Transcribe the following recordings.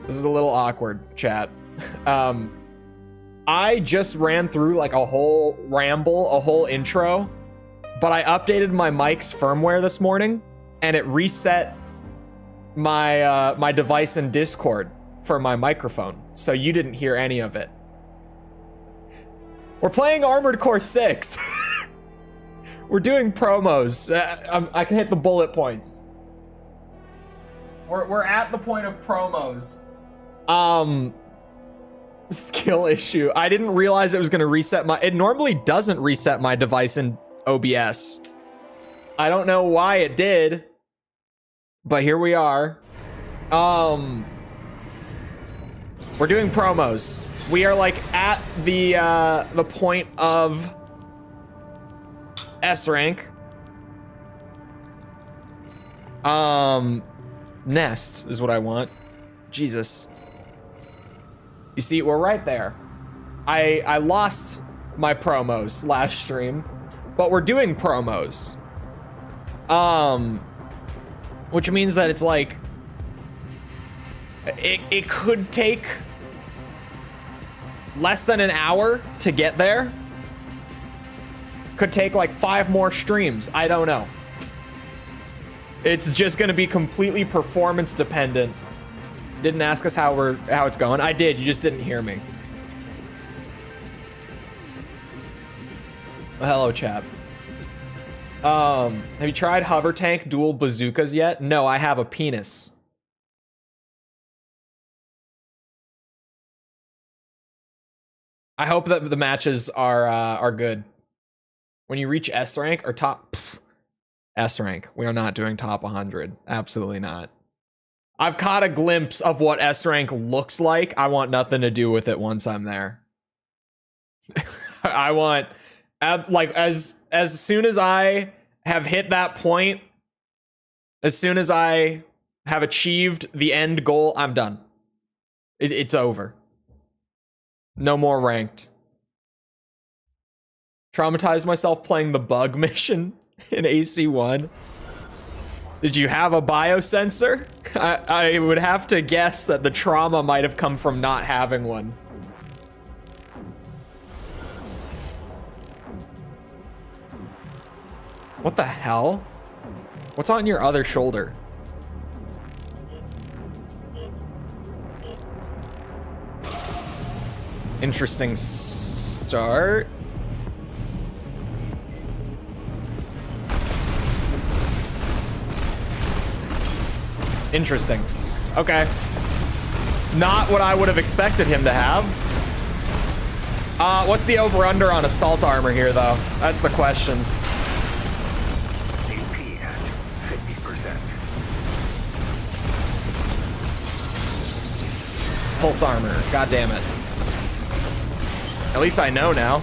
This is a little awkward, chat. I just ran through like a whole ramble, a whole intro, but I updated my mic's firmware this morning and it reset my my device in Discord for my microphone, so you didn't hear any of it. We're playing Armored Core 6. We're doing promos. I can hit the bullet points. We're at the point of promos. Skill issue. I didn't realize it was gonna reset my... It normally doesn't reset my device in OBS. I don't know why it did, but here we are. We're doing promos. We are like at the point of S rank. Nest is what I want. Jesus. You see, we're right there. I lost my promos last stream, but we're doing promos. Which means that it's like, it could take less than an hour to get there. Could take like 5 more streams. I don't know. It's just gonna be completely performance dependent Didn't ask us how it's going. I did. You just didn't hear me. Well, hello, chap. Have you tried hover tank dual bazookas yet? No, I have a penis. I hope that the matches are good. When you reach S rank or top S rank, we are not doing top 100. Absolutely not. I've caught a glimpse of what S rank looks like. I want nothing to do with it once I'm there. I want, like, as soon as I have hit that point, as soon as I have achieved the end goal, I'm done. It's over. No more ranked. Traumatized myself playing the bug mission in AC1. Did you have a biosensor? I would have to guess that the trauma might have come from not having one. What the hell? What's on your other shoulder? Interesting start. Interesting. Okay. Not what I would have expected him to have. What's the over-under on assault armor here, though? That's the question. AP at 50%. Pulse armor. God damn it. At least I know now.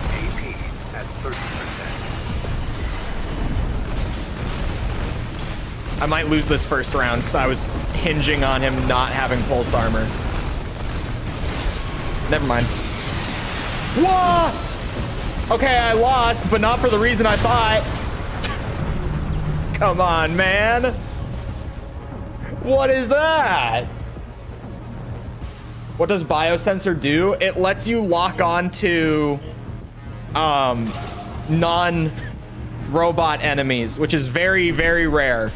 AP at 30%. I might lose this first round because I was hinging on him not having pulse armor. Never mind. Whoa! Okay, I lost, but not for the reason I thought. Come on, man. What is that? What does biosensor do? It lets you lock on to non-robot enemies, which is very, very rare.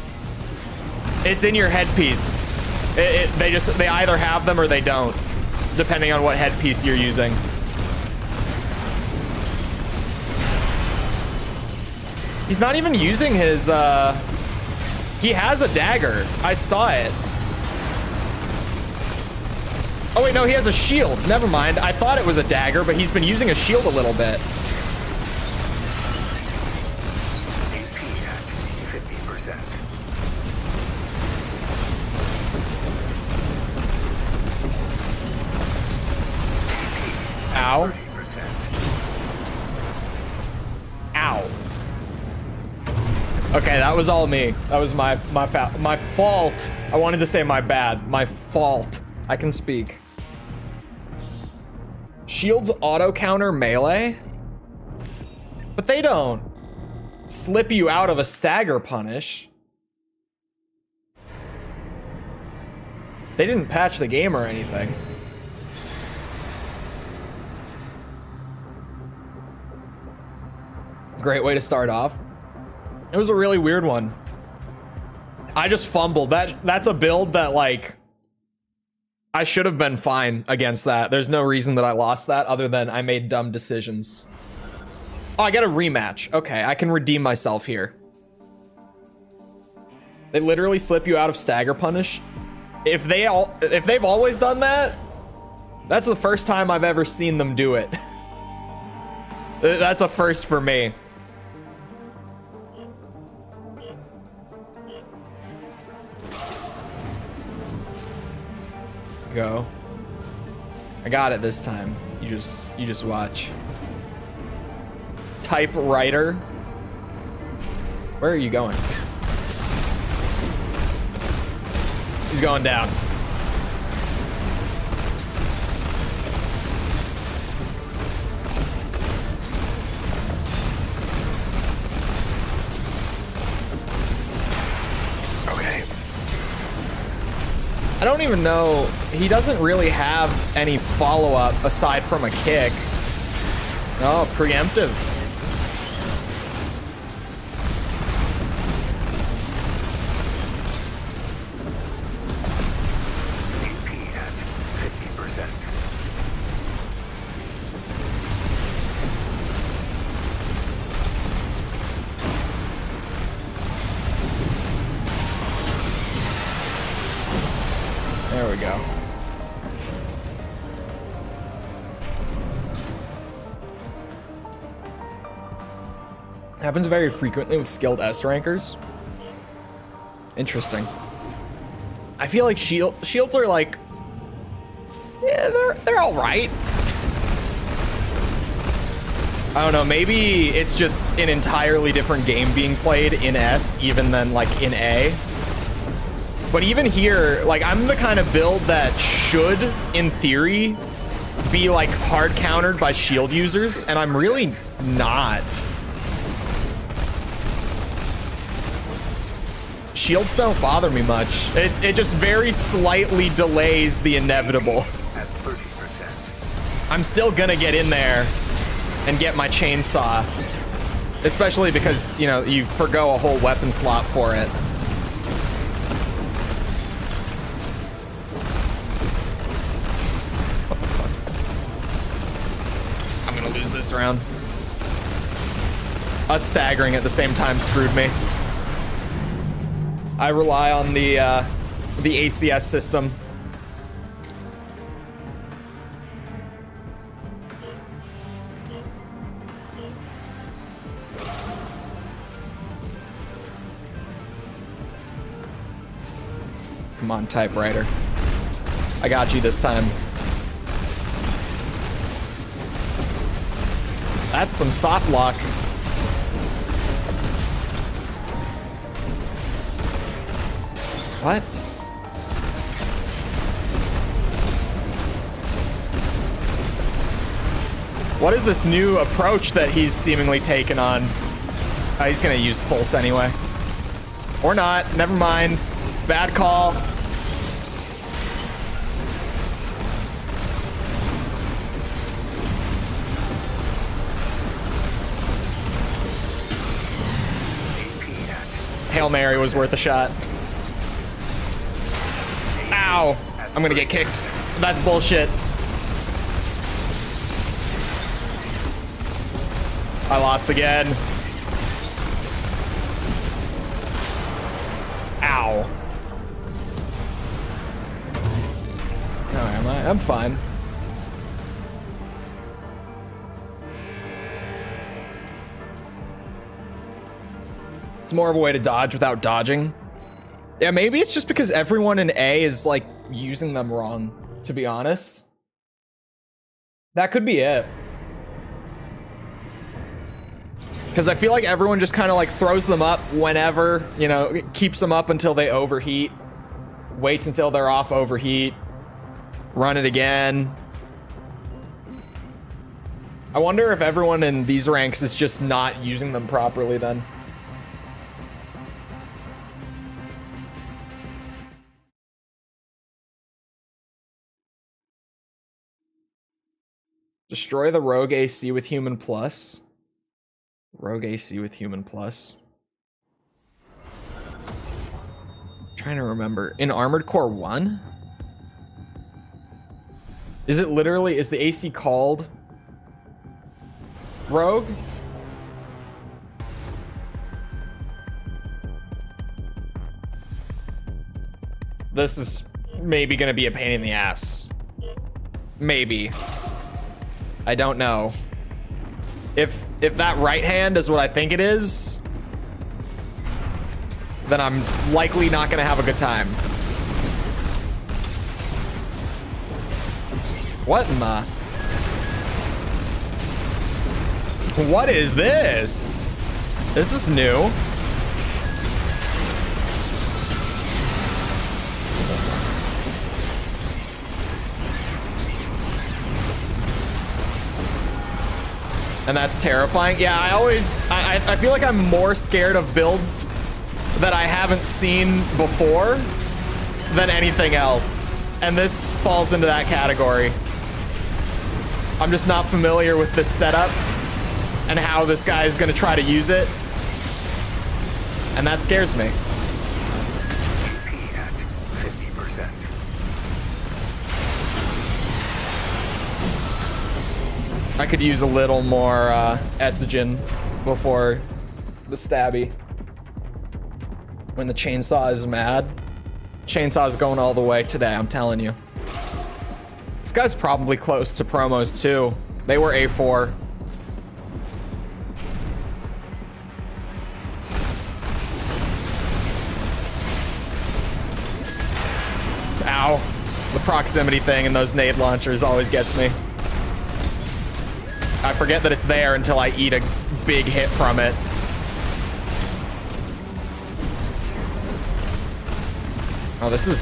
It's in your headpiece. They either have them or they don't, depending on what headpiece you're using. He's not even using his, he has a dagger. I saw it. Oh wait, no, he has a shield. Never mind. I thought it was a dagger, but he's been using a shield a little bit. AP at 50%. Ow. 30%. Ow. Okay, that was all me. That was my fault. I wanted to say my bad. My fault. I can speak. Shields auto counter melee? But they don't slip you out of a stagger punish. They didn't patch the game or anything. Great way to start off. It was a really weird one. I just fumbled. That's a build that, like, I should have been fine against that. There's no reason that I lost that other than I made dumb decisions. Oh, I got a rematch. Okay, I can redeem myself here. They literally slip you out of stagger punish. If they've always done that, that's the first time I've ever seen them do it. That's a first for me. Go. I got it this time. You just watch. Typewriter. Where are you going? He's going down. Okay. I don't even know. He doesn't really have any follow-up aside from a kick. Oh, preemptive. Happens very frequently with skilled S rankers. Interesting. I feel like shields are like, yeah, they're all right. I don't know, maybe it's just an entirely different game being played in S even than like in A. But even here, like I'm the kind of build that should, in theory, be like hard countered by shield users, and I'm really not. Shields don't bother me much. It just very slightly delays the inevitable. At 30%. I'm still gonna get in there and get my chainsaw, especially because, you know, you forgo a whole weapon slot for it. What the fuck? I'm gonna lose this round. Us staggering at the same time screwed me. I rely on the ACS system. Come on, typewriter. I got you this time. That's some soft lock. What? What is this new approach that he's seemingly taken on? Oh, he's gonna use pulse anyway. Or not, never mind. Bad call. Hail Mary was worth a shot. Ow! I'm gonna get kicked. That's bullshit. I lost again. Ow. Oh, am I? I'm fine. It's more of a way to dodge without dodging. Yeah, maybe it's just because everyone in A is like using them wrong, to be honest. That could be it. Because I feel like everyone just kind of like throws them up whenever, you know, keeps them up until they overheat, waits until they're off overheat, run it again. I wonder if everyone in these ranks is just not using them properly then. Destroy the rogue AC with human plus. Rogue AC with human plus. I'm trying to remember. In Armored Core 1? Is it literally, is the AC called Rogue? This is maybe gonna be a pain in the ass. Maybe. I don't know. If that right hand is what I think it is, then I'm likely not gonna have a good time. What in the? What is this? This is new. And that's terrifying. Yeah, I feel like I'm more scared of builds that I haven't seen before than anything else. And this falls into that category. I'm just not familiar with this setup and how this guy is gonna try to use it. And that scares me. I could use a little more Etzogen before the stabby. When the chainsaw is mad. Chainsaw's going all the way today, I'm telling you. This guy's probably close to promos too. They were A4. proximity thing and those nade launchers always gets me. I forget that it's there until I eat a big hit from it. Oh, this is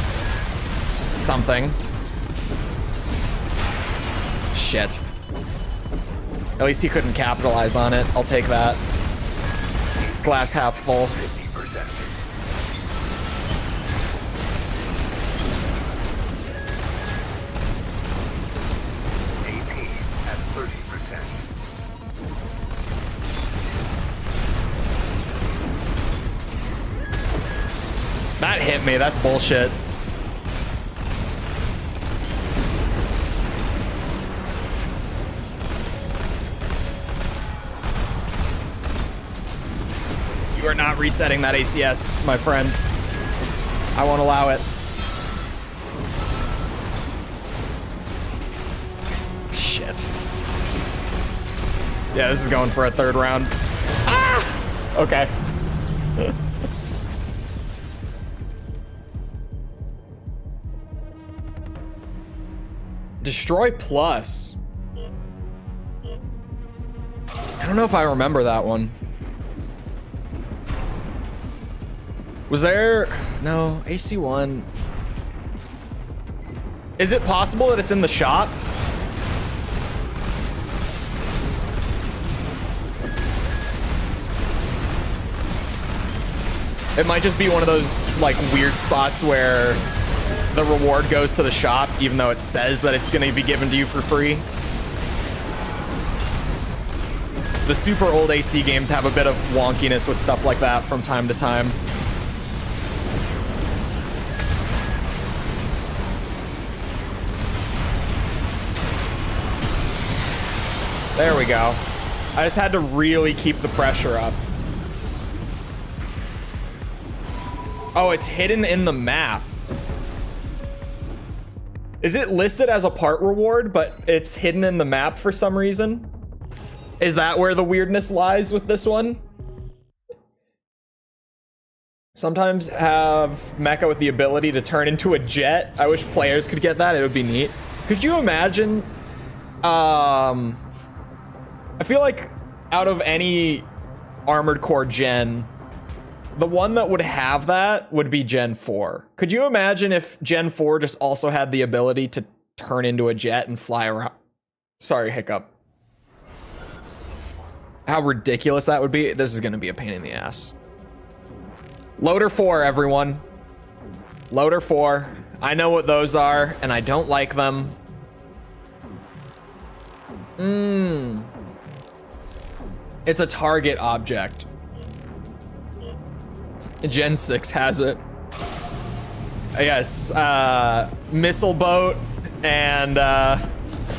something. Shit. At least he couldn't capitalize on it. I'll take that. Glass half full. 50%. AP at 30%. That hit me. That's bullshit. You are not resetting that ACS, my friend. I won't allow it. Shit. Yeah, this is going for a third round. Ah! Okay. Destroy Plus. I don't know if I remember that one. Was there... No, AC1. Is it possible that it's in the shop? It might just be one of those, like, weird spots where the reward goes to the shop, even though it says that it's going to be given to you for free. The super old AC games have a bit of wonkiness with stuff like that from time to time. There we go. I just had to really keep the pressure up. Oh, it's hidden in the map. Is it listed as a part reward, but it's hidden in the map for some reason? Is that where the weirdness lies with this one? Sometimes have mecha with the ability to turn into a jet. I wish players could get that. It would be neat. Could you imagine? I feel like out of any Armored Core gen, the one that would have that would be Gen 4. Could you imagine if Gen 4 just also had the ability to turn into a jet and fly around? Sorry, hiccup. How ridiculous that would be. This is going to be a pain in the ass. Loader 4, everyone. Loader 4. I know what those are, and I don't like them. It's a target object. Gen 6 has it. Yes, missile boat and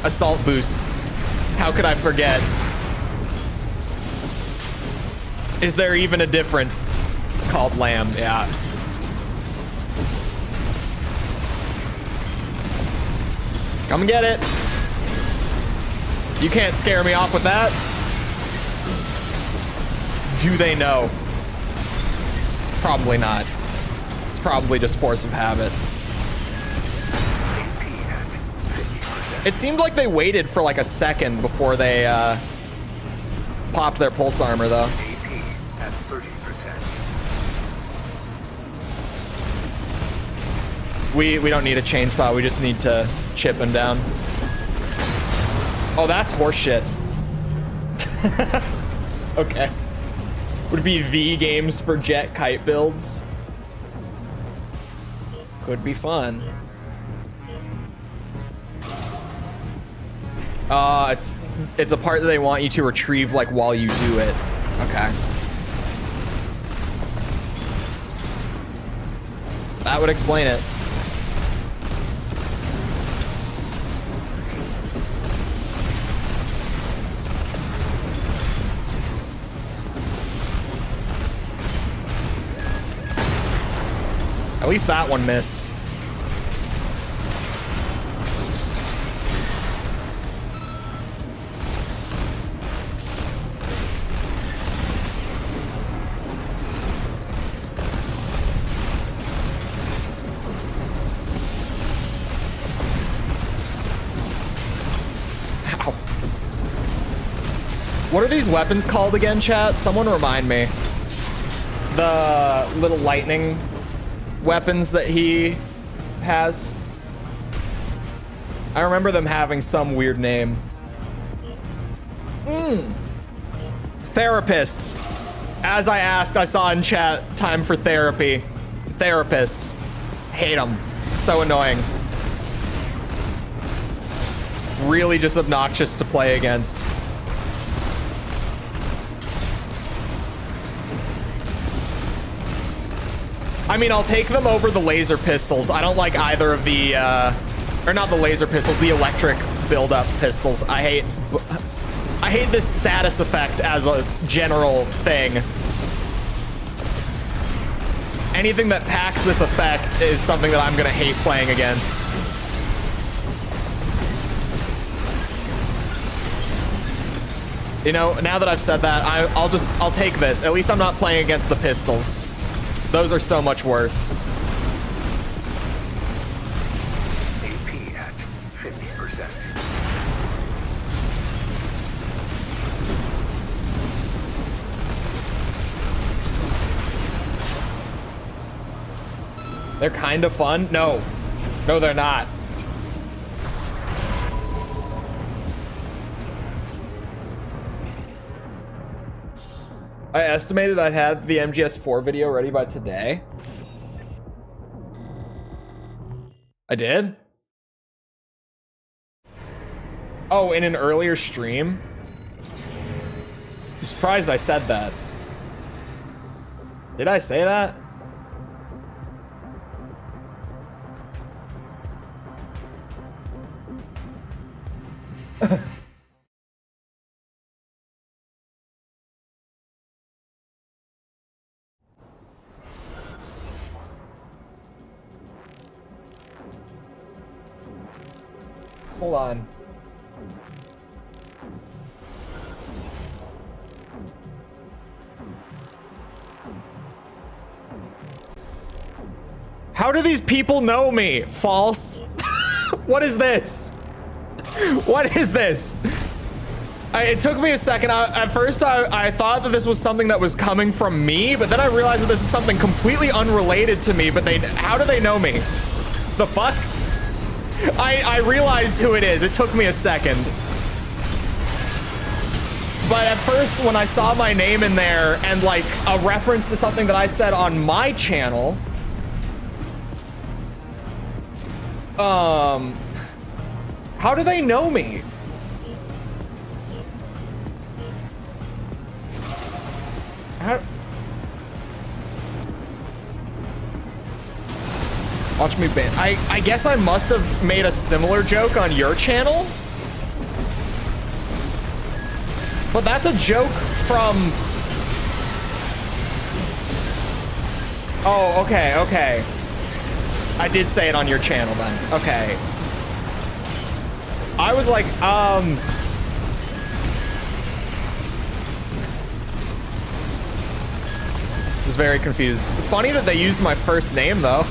assault boost. How could I forget? Is there even a difference? It's called Lamb, yeah. Come and get it. You can't scare me off with that. Do they know? Probably not. It's probably just force of habit. It seemed like they waited for like a second before they popped their pulse armor though. AP at 30%. We don't need a chainsaw, we just need to chip him down. Oh, that's horseshit. Okay. Would be the games for jet kite builds. Could be fun. It's a part that they want you to retrieve like while you do it. Okay. That would explain it. At least that one missed. What are these weapons called again, chat? Someone remind me. The little lightning weapons that he has. I remember them having some weird name. Therapists. As I asked, I saw in chat, time for therapy. Therapists. Hate them. So annoying. Really just obnoxious to play against. I mean, I'll take them over the laser pistols. I don't like either of the, or not the laser pistols, the electric build-up pistols. I hate this status effect as a general thing. Anything that packs this effect is something that I'm gonna hate playing against. You know, now that I've said that, I'll take this. At least I'm not playing against the pistols. Those are so much worse. AP at 50%. They're kind of fun. No, they're not. I estimated I'd have the MGS4 video ready by today. I did? Oh, in an earlier stream? I'm surprised I said that. Did I say that? Hold on. How do these people know me? False. What is this? What is this? It took me a second. At first, I thought that this was something that was coming from me, but then I realized that this is something completely unrelated to me, but how do they know me? The fuck? I realized who it is. It took me a second. But at first, when I saw my name in there and like a reference to something that I said on my channel, how do they know me? How? Watch me ban. I guess I must have made a similar joke on your channel. But that's a joke from... Oh, okay, okay. I did say it on your channel then. Okay. I was like, I was very confused. Funny that they used my first name though.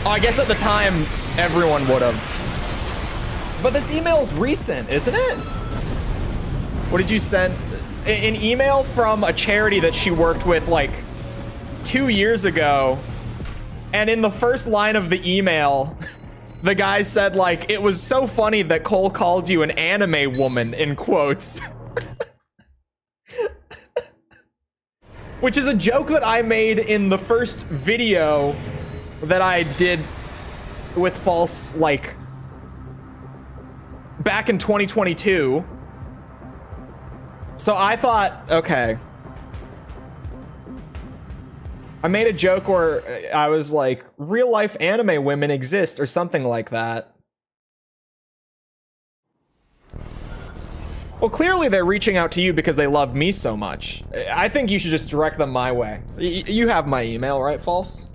Oh, I guess at the time, everyone would have. But this email's recent, isn't it? What did you send? An email from a charity that she worked with like 2 years ago. And in the first line of the email, the guy said like, it was so funny that Cole called you an anime woman, in quotes. Which is a joke that I made in the first video that I did with False, like, back in 2022. So I thought, okay. I made a joke where I was like, real life anime women exist or something like that. Well, clearly they're reaching out to you because they love me so much. I think you should just direct them my way. You have my email, right, False?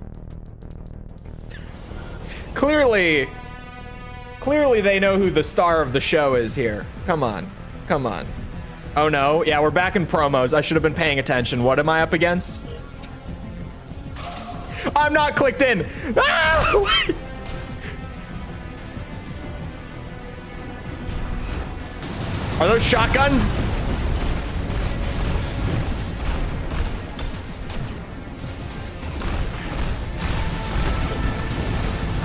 Clearly they know who the star of the show is here. Come on, come on. Oh no, yeah, we're back in promos. I should have been paying attention. What am I up against? I'm not clicked in. Ah! Are those shotguns?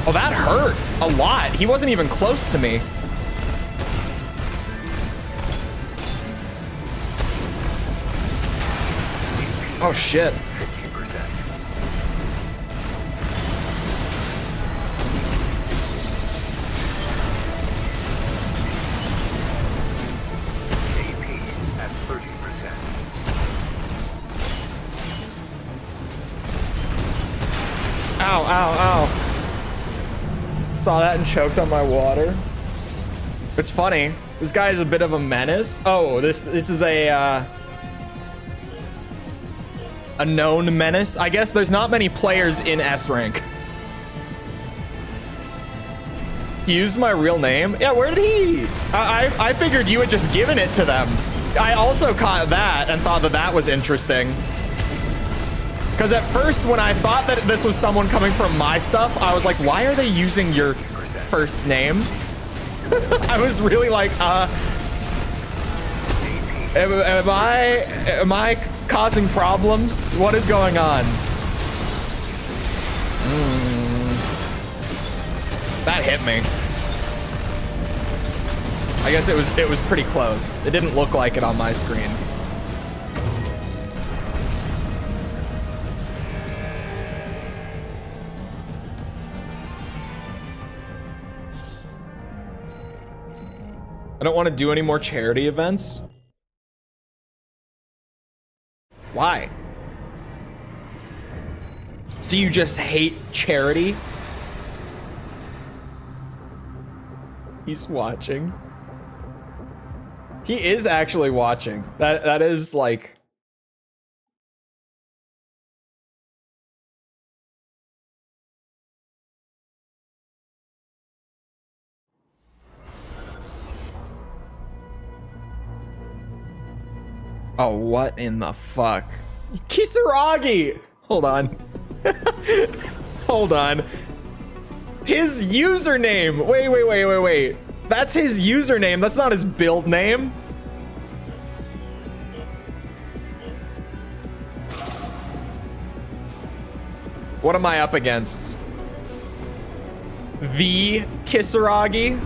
Oh, that hurt a lot. He wasn't even close to me. Oh, shit. 50%. AP at 30%. Ow, ow, ow. Saw that and choked on my water. It's funny. This guy is a bit of a menace. Oh, this is a known menace. I guess there's not many players in S rank. He used my real name. Yeah, where did he? I figured you had just given it to them. I also caught that and thought that that was interesting. Because at first, when I thought that this was someone coming from my stuff, I was like, why are they using your first name? I was really like, am I causing problems? What is going on? That hit me. I guess it was pretty close. It didn't look like it on my screen. I don't want to do any more charity events. Why? Do you just hate charity? He's watching. He is actually watching. That is like... Oh, what in the fuck? Kisaragi! Hold on. Hold on. His username! Wait. That's his username. That's not his build name. What am I up against? The Kisaragi?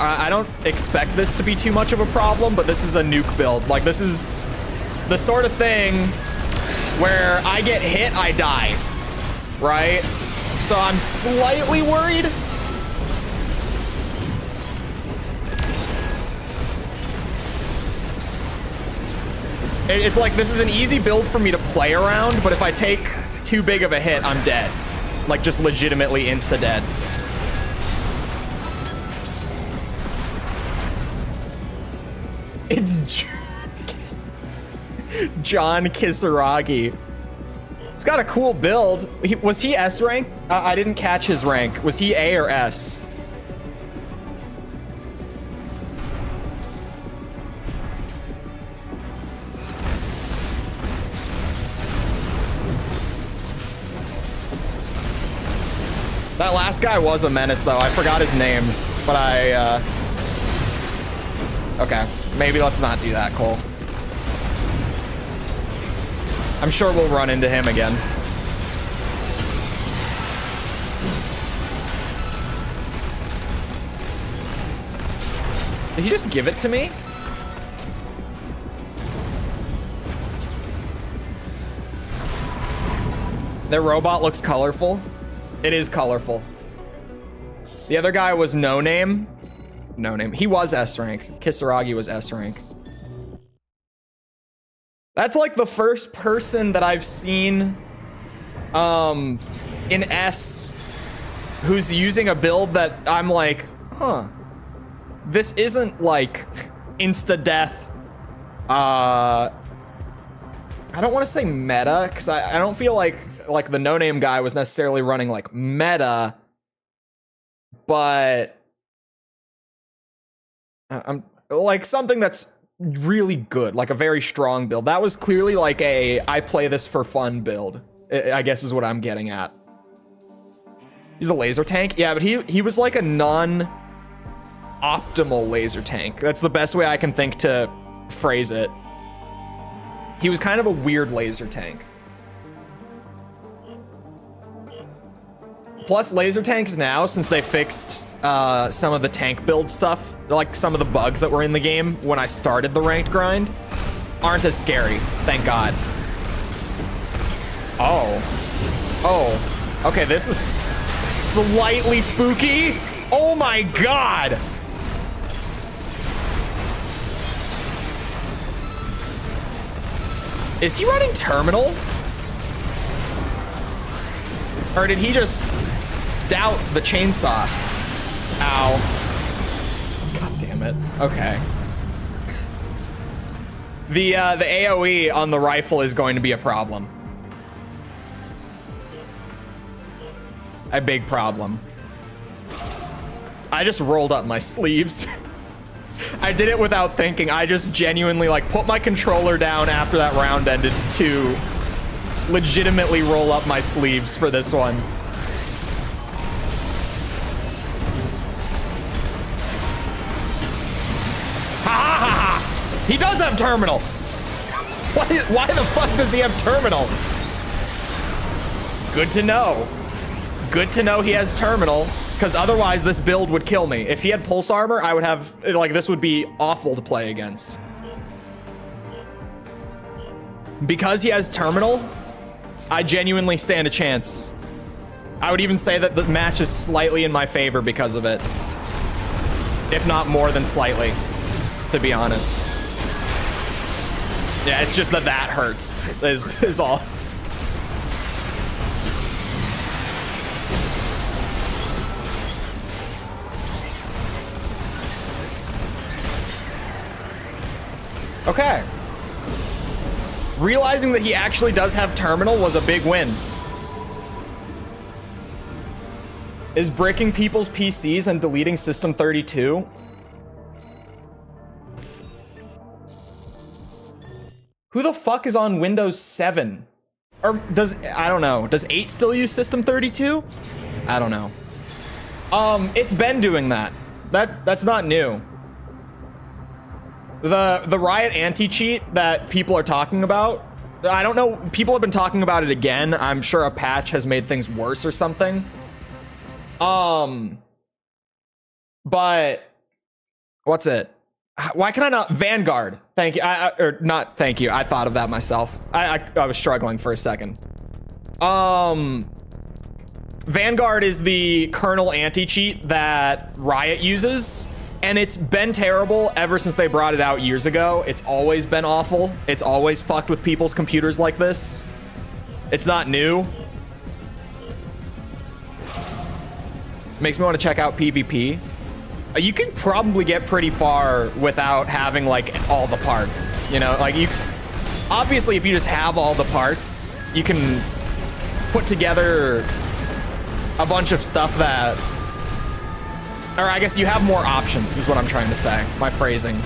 I don't expect this to be too much of a problem, but this is a nuke build. Like, this is the sort of thing where I get hit, I die, right? So I'm slightly worried. It's like, this is an easy build for me to play around, but if I take too big of a hit, I'm dead. Like, just legitimately insta-dead. It's John Kisaragi. He's got a cool build. Was he S rank? I didn't catch his rank. Was he A or S? That last guy was a menace, though. I forgot his name, but okay. Maybe let's not do that, Cole. I'm sure we'll run into him again. Did he just give it to me? Their robot looks colorful. It is colorful. The other guy was no name. No name. He was S rank. Kisaragi was S rank. That's like the first person that I've seen in S who's using a build that I'm like, huh. This isn't like insta-death. I don't want to say meta, because I don't feel like the no-name guy was necessarily running like meta, but I'm like something that's really good, like a very strong build. That was clearly like a I play this for fun build, I guess is what I'm getting at. He's a laser tank. Yeah, but he was like a non-optimal laser tank. That's the best way I can think to phrase it. He was kind of a weird laser tank. Plus, laser tanks now, since they fixed some of the tank build stuff, like some of the bugs that were in the game when I started the ranked grind, aren't as scary, thank God. Oh, okay, this is slightly spooky. Oh my God. Is he running terminal? Or did he just doubt the chainsaw? Ow. God damn it. Okay. The AoE on the rifle is going to be a problem. A big problem. I just rolled up my sleeves. I did it without thinking. I just genuinely like put my controller down after that round ended to legitimately roll up my sleeves for this one. Ha ha ha ha! He does have terminal. Why the fuck does he have terminal? Good to know. Good to know he has terminal, because otherwise this build would kill me. If he had pulse armor, I would have, like, this would be awful to play against. Because he has terminal, I genuinely stand a chance. I would even say that the match is slightly in my favor because of it. If not more than slightly, to be honest. Yeah, it's just that hurts, is all. Okay. Realizing that he actually does have terminal was a big win. Is breaking people's PCs and deleting System 32? Who the fuck is on Windows 7? Or does, I don't know. Does 8 still use System 32? I don't know. It's been doing that. That's not new. The Riot anti-cheat that people are talking about, I don't know, people have been talking about it again. I'm sure a patch has made things worse or something. But what's it? Why can I not? Vanguard. Thank you. Or not thank you. I thought of that myself. I was struggling for a second. Vanguard is the kernel anti-cheat that Riot uses. And it's been terrible ever since they brought it out years ago. It's always been awful. It's always fucked with people's computers like this. It's not new. Makes me want to check out PvP. You can probably get pretty far without having like all the parts. You know, like you... Obviously, if you just have all the parts, you can put together a bunch of stuff that... Or I guess you have more options, is what I'm trying to say. My phrasing.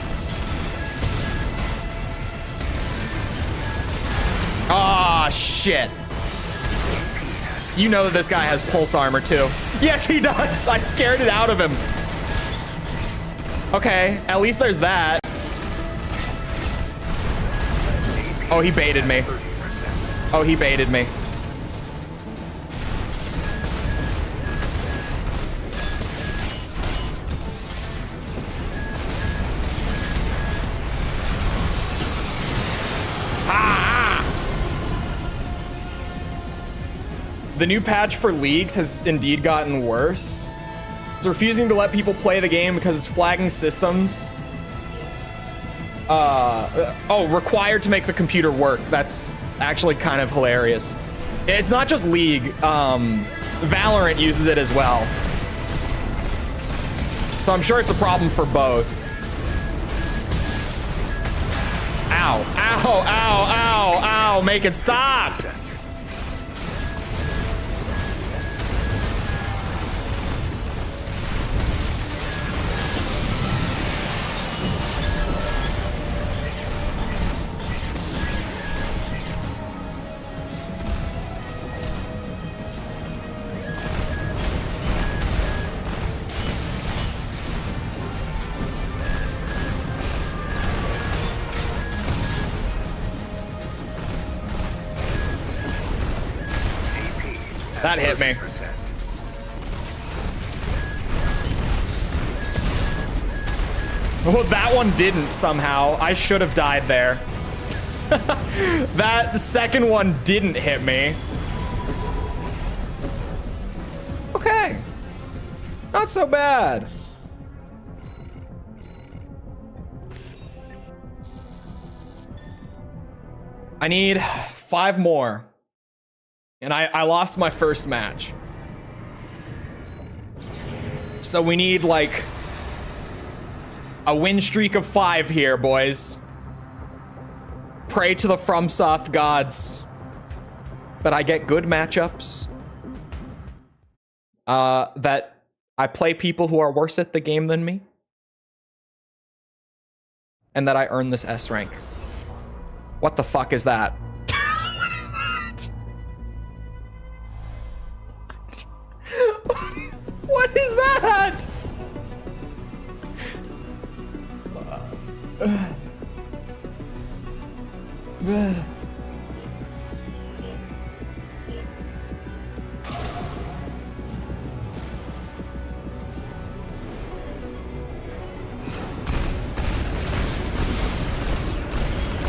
Ah, shit. You know that this guy has pulse armor, too. Yes, he does. I scared it out of him. Okay, at least there's that. Oh, he baited me. Oh, he baited me. The new patch for leagues has indeed gotten worse. It's refusing to let people play the game because it's flagging systems. Required to make the computer work. That's actually kind of hilarious. It's not just League. Valorant uses it as well. So I'm sure it's a problem for both. Ow, ow, ow, ow, ow, make it stop! That hit me. 30%. Well, that one didn't somehow. I should have died there. That second one didn't hit me. Okay. Not so bad. I need 5 more. And I lost my first match. So we need like a win streak of 5 here, boys. Pray to the FromSoft gods that I get good matchups. That I play people who are worse at the game than me. And that I earn this S rank. What the fuck is that? What is that?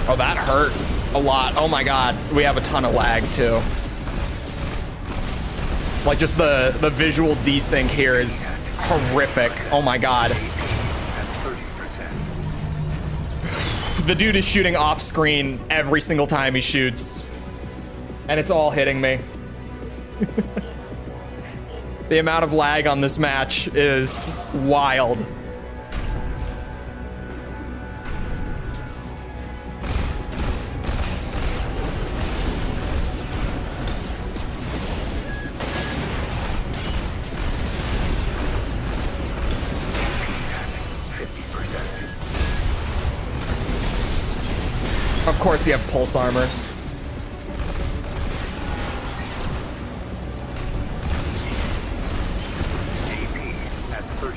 Oh, that hurt a lot. Oh my god, we have a ton of lag too. Like just the visual desync here is horrific. Oh my god. The dude is shooting off screen every single time he shoots. And it's all hitting me. The amount of lag on this match is wild. Of course you have pulse armor. AP at 30%.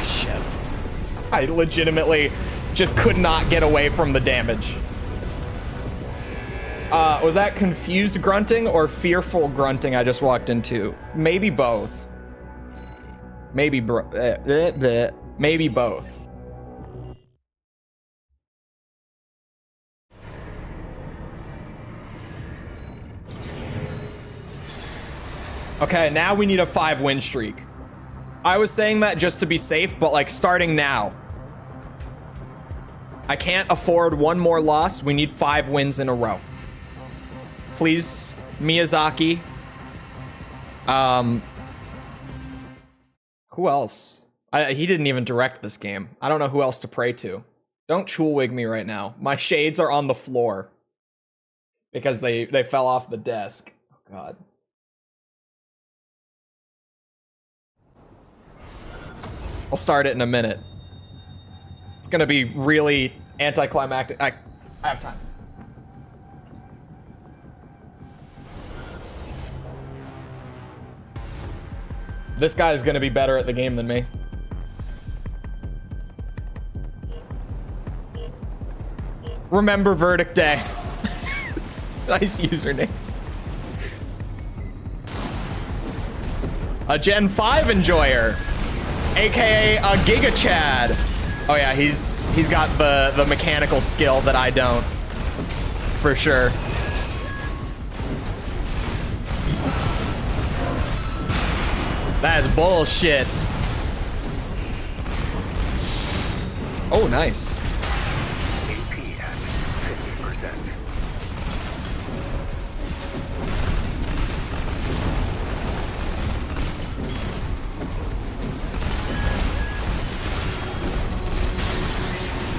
Shit. I legitimately just could not get away from the damage. Was that confused grunting or fearful grunting I just walked into? Maybe both. Maybe maybe both. Okay, now we need a 5 win streak. I was saying that just to be safe, but like starting now. I can't afford one more loss. We need 5 wins in a row. Please, Miyazaki. Who else? He didn't even direct this game. I don't know who else to pray to. Don't Chole wig me right now. My shades are on the floor because they fell off the desk. Oh god. I'll start it in a minute. It's gonna be really anticlimactic. I have time. This guy is gonna be better at the game than me. Remember verdict day. Nice username. A Gen 5 enjoyer, aka a Giga Chad. Oh yeah, he's got the mechanical skill that I don't, for sure. That is bullshit. Oh, nice. AP at 50%.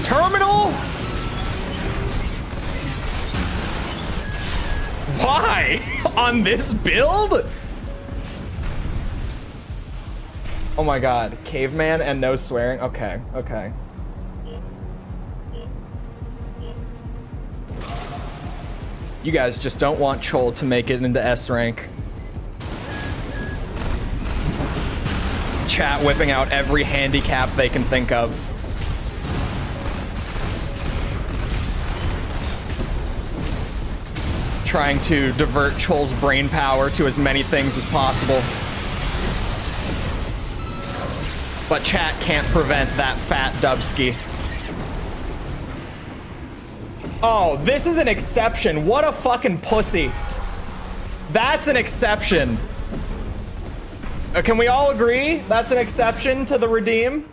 Terminal? Why? On this build? Oh my god, caveman and no swearing. Okay, okay. You guys just don't want Chole to make it into S rank. Chat whipping out every handicap they can think of. trying to divert Chole's brain power to as many things as possible. But chat can't prevent that fat Dubsky. Oh, this is an exception. What a fucking pussy. That's an exception. Can we all agree that's an exception to the redeem?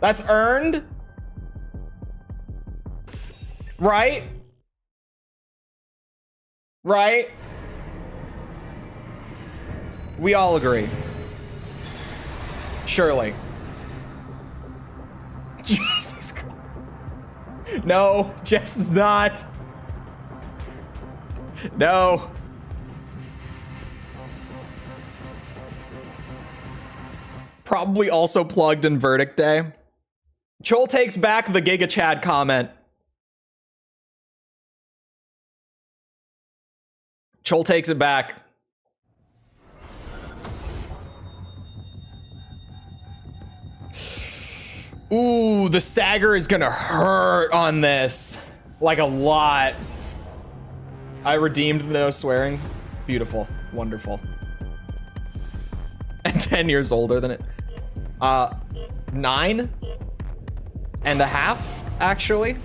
That's earned? Right? Right? We all agree. Surely. Jesus Christ. No, Jess is not. No. Probably also plugged in Verdict Day. Chole takes back the Giga Chad comment. Chole takes it back. Ooh, the stagger is gonna hurt on this. Like a lot. I redeemed the no swearing. Beautiful. Wonderful. And 10 years older than it. 9.5, actually.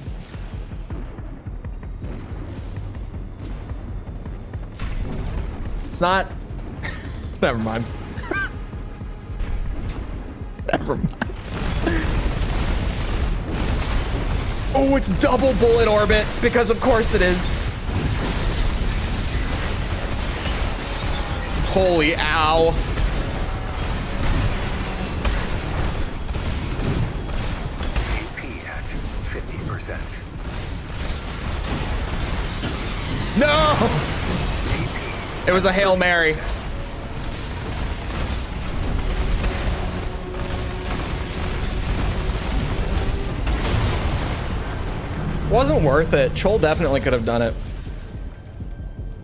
It's not. Never mind. Never mind. Oh, it's double bullet orbit, because of course it is. Holy ow. AP at 50%. No! It was a Hail Mary. Wasn't worth it. Chole definitely could have done it.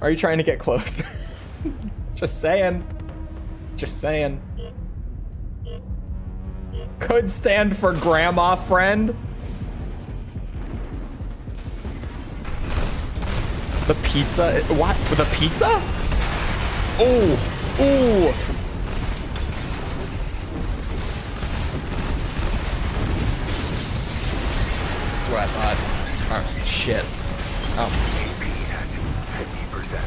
Are you trying to get close? Just saying. Just saying. Could stand for grandma friend. The pizza? What? The pizza? Oh, ooh. That's what I thought. Oh, shit. Oh. AP at 50%.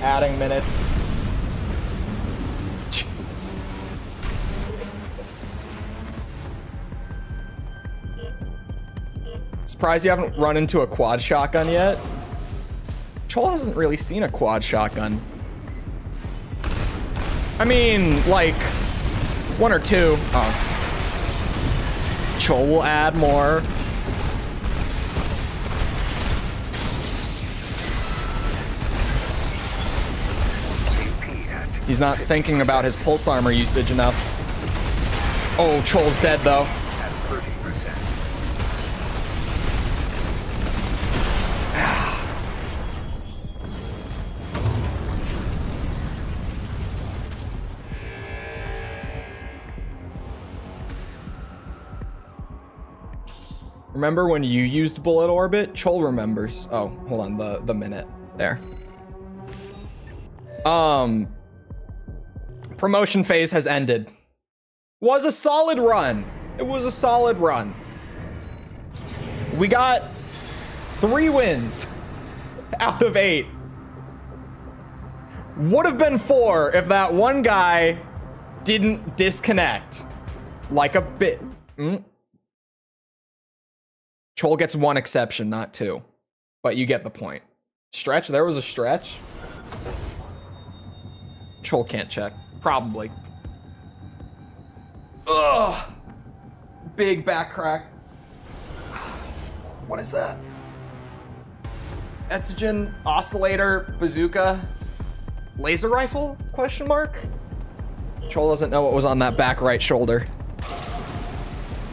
Adding minutes. Jesus. Surprised you haven't run into a quad shotgun yet. Chole hasn't really seen a quad shotgun. I mean, like, 1 or 2. Oh. Chole will add more. He's not thinking about his pulse armor usage enough. Oh, Chole's dead though. At 30%. Remember when you used bullet orbit? Chole remembers. Oh, hold on, the minute there. Promotion phase has ended. Was a solid run. It was a solid run. We got 3 wins out of 8. Would have been 4 if that one guy didn't disconnect like a bit. Chole gets 1 exception, not 2. But you get the point. Stretch, there was a stretch. Chole can't check. Probably. Ugh. Big back crack. What is that? Etzogen, oscillator, bazooka, laser rifle? Question mark? Chole doesn't know what was on that back right shoulder.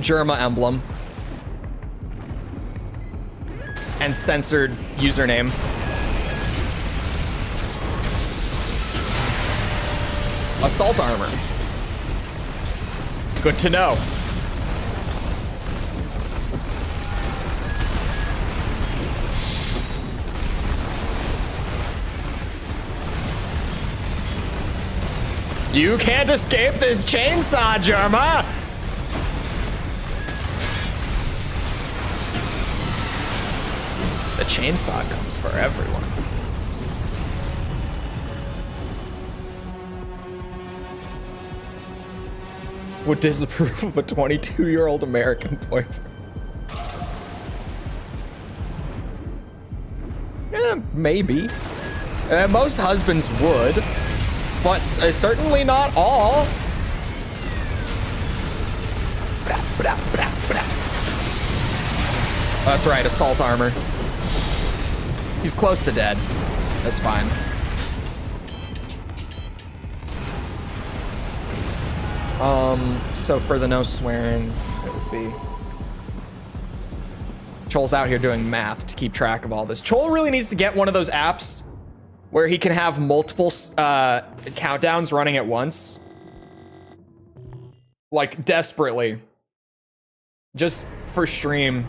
Germa emblem. And censored username. Assault armor. Good to know. You can't escape this chainsaw, Jerma! The chainsaw comes for everyone. Would disapprove of a 22-year-old American boyfriend. Maybe. Most husbands would, but certainly not all. That's right, assault armor. He's close to dead. That's fine. So for the no swearing, it would be... Chole's out here doing math to keep track of all this. Chole really needs to get one of those apps where he can have multiple countdowns running at once. Like, desperately. Just for stream.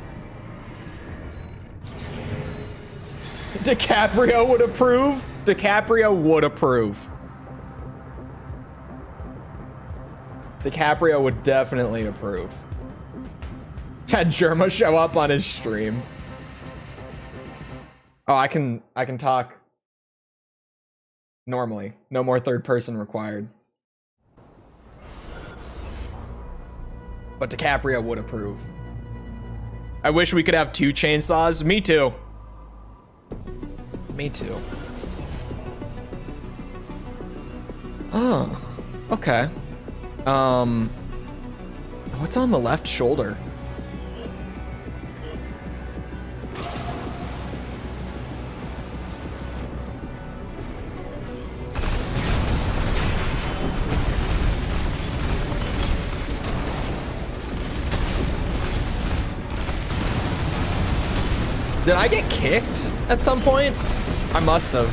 DiCaprio would approve. DiCaprio would approve. DiCaprio would definitely approve. Had Jerma show up on his stream. Oh, I can talk normally. No more third person required. But DiCaprio would approve. I wish we could have 2 chainsaws. Me too. Me too. Oh, okay. What's on the left shoulder? Did I get kicked at some point? I must have.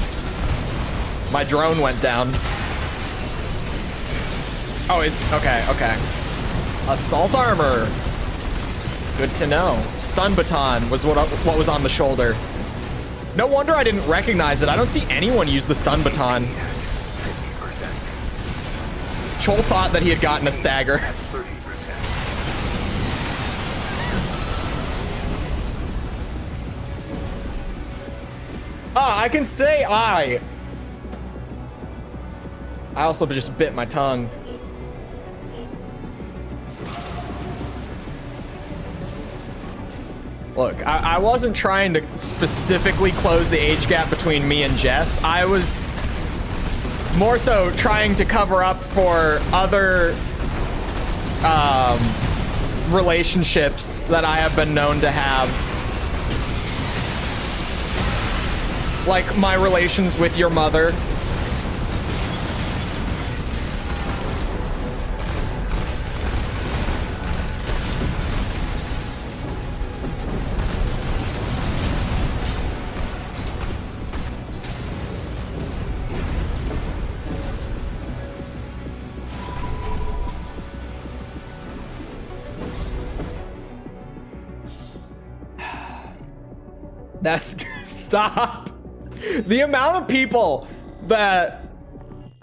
My drone went down. Oh, it's okay, okay. Assault armor. Good to know. Stun baton was what was on the shoulder. No wonder I didn't recognize it. I don't see anyone use the stun baton. Chole thought that he had gotten a stagger. Ah, I can say I also just bit my tongue. Look, I wasn't trying to specifically close the age gap between me and Jess. I was more so trying to cover up for other relationships that I have been known to have. Like my relations with your mother. That's stop. The amount of people that,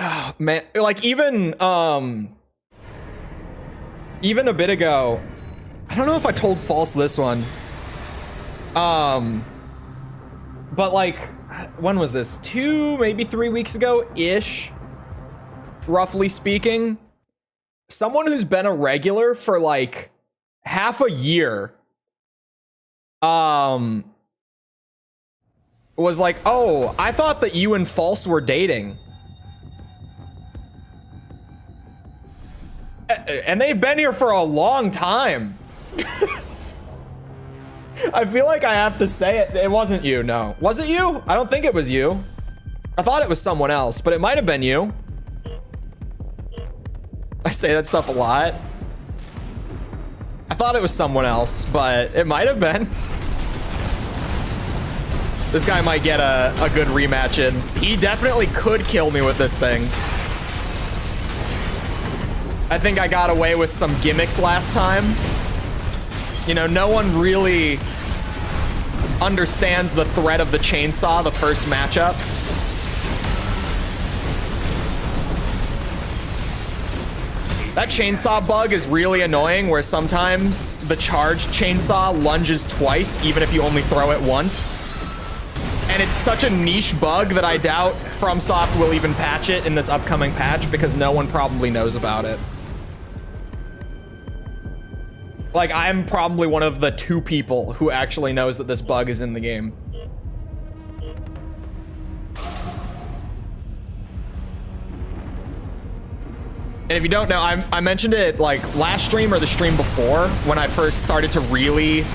oh, man, like even a bit ago, I don't know if I told false this one. But like, when was this? 2, maybe 3 weeks ago-ish, roughly speaking. Someone who's been a regular for like half a year, was like, oh, I thought that you and False were dating. And they've been here for a long time. I feel like I have to say it. It wasn't you, no. Was it you? I don't think it was you. I thought it was someone else, but it might have been you. I say that stuff a lot. I thought it was someone else, but it might have been. This guy might get a good rematch in. He definitely could kill me with this thing. I think I got away with some gimmicks last time. You know, no one really understands the threat of the chainsaw the first matchup. That chainsaw bug is really annoying, where sometimes the charged chainsaw lunges twice, even if you only throw it once. And it's such a niche bug that I doubt FromSoft will even patch it in this upcoming patch, because no one probably knows about it. Like, I'm probably one of the 2 people who actually knows that this bug is in the game. And if you don't know, I mentioned it like last stream or the stream before when I first started to really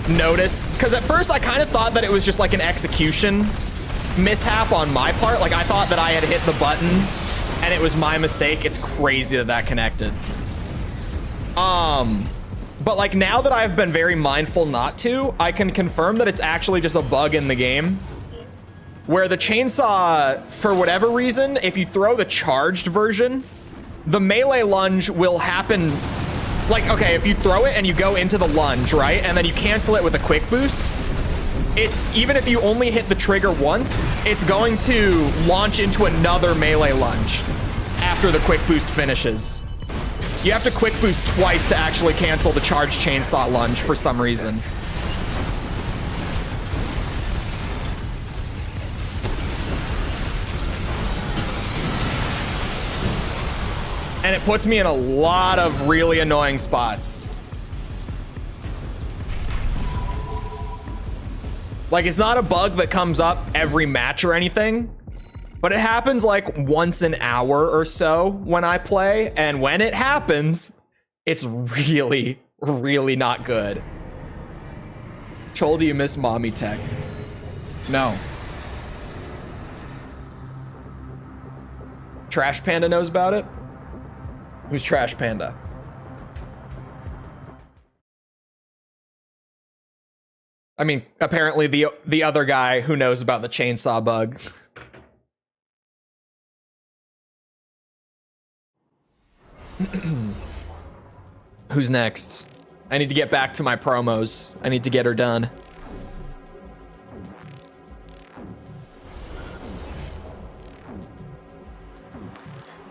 notice. Because at first I kind of thought that it was just like an execution mishap on my part. Like, I thought that I had hit the button and it was my mistake. It's crazy that that connected. But like, now that I've been very mindful not to, I can confirm that it's actually just a bug in the game where the chainsaw, for whatever reason, if you throw the charged version, the melee lunge will happen. Like, okay, if you throw it and you go into the lunge, right? And then you cancel it with a quick boost, it's, even if you only hit the trigger once, it's going to launch into another melee lunge after the quick boost finishes. You have to quick boost twice to actually cancel the charged chainsaw lunge for some reason. And it puts me in a lot of really annoying spots. Like, it's not a bug that comes up every match or anything, but it happens like once an hour or so when I play. And when it happens, it's really, really not good. Chole, do you miss mommy tech? No. Trash Panda knows about it? Who's Trash Panda? I mean, apparently the other guy who knows about the chainsaw bug. Who's next? I need to get back to my promos. I need to get her done.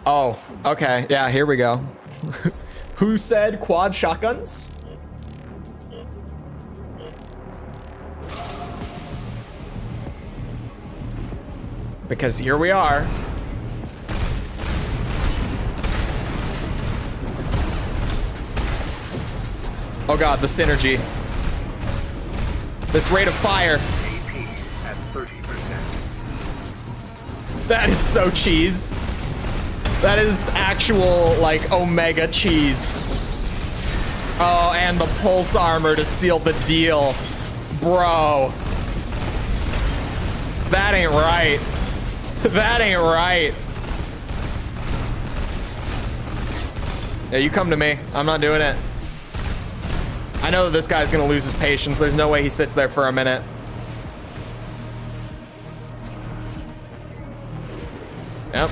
Oh, okay. Yeah, here we go. Who said quad shotguns? Because here we are. Oh god, the synergy. This rate of fire. AP at 30%. That is so cheese. That is actual, like, omega cheese. Oh, and the pulse armor to seal the deal. Bro. That ain't right. That ain't right. Yeah, you come to me. I'm not doing it. I know that this guy's gonna lose his patience. There's no way he sits there for a minute. Yep.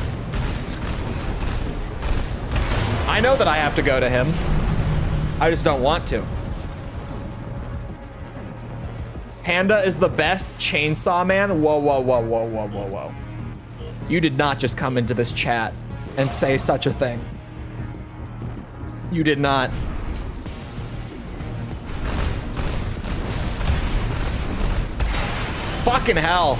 I know that I have to go to him. I just don't want to. Panda is the best chainsaw man? Whoa, whoa, whoa, whoa, whoa, whoa, whoa. You did not just come into this chat and say such a thing. You did not. Fucking hell.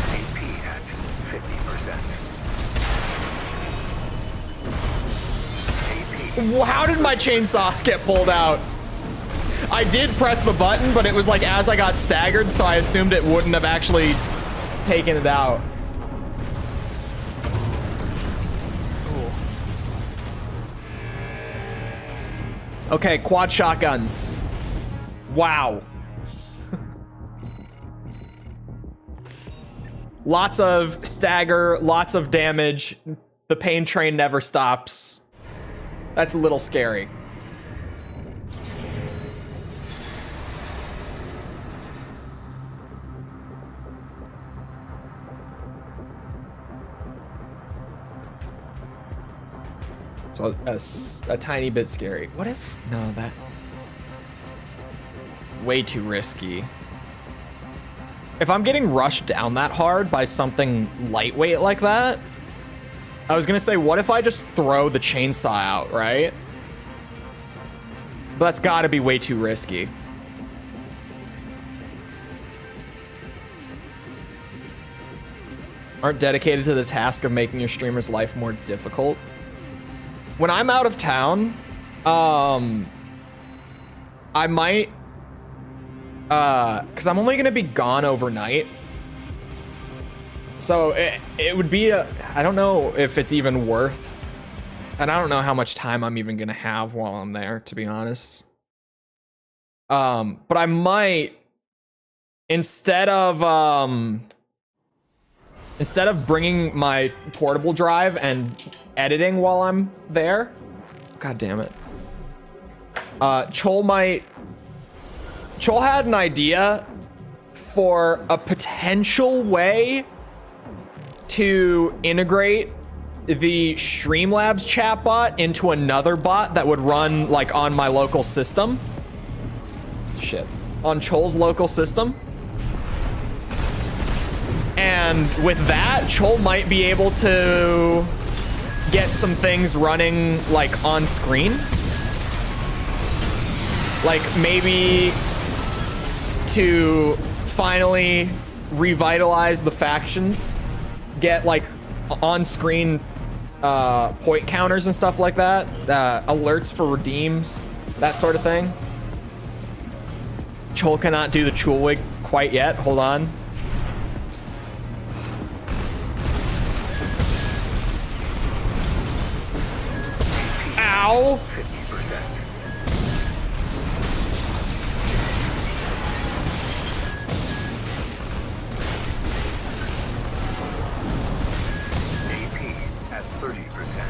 AP at 50%. AP. How did my chainsaw get pulled out? I did press the button, but it was like as I got staggered, so I assumed it wouldn't have actually taken it out. Ooh. Okay, quad shotguns. Wow. Lots of stagger, lots of damage. The pain train never stops. That's a little scary. It's a tiny bit scary. What if... No, that... Way too risky. If I'm getting rushed down that hard by something lightweight like that, I was gonna say, what if I just throw the chainsaw out, right? But that's gotta be way too risky. Aren't dedicated to the task of making your streamer's life more difficult. When I'm out of town, I might, cause I'm only gonna be gone overnight. So it would be I don't know if it's even worth, and I don't know how much time I'm even gonna have while I'm there, to be honest. But I might, instead of bringing my portable drive and editing while I'm there, god damn it. Chole had an idea for a potential way to integrate the Streamlabs chatbot into another bot that would run like on my local system. Shit. On Chole's local system. And with that, Chole might be able to get some things running like on screen. Like maybe to finally revitalize the factions, get like on screen point counters and stuff like that, alerts for redeems, that sort of thing. Chole cannot do the Chole wig quite yet. Hold on. Ow! 50%. AP at 30%.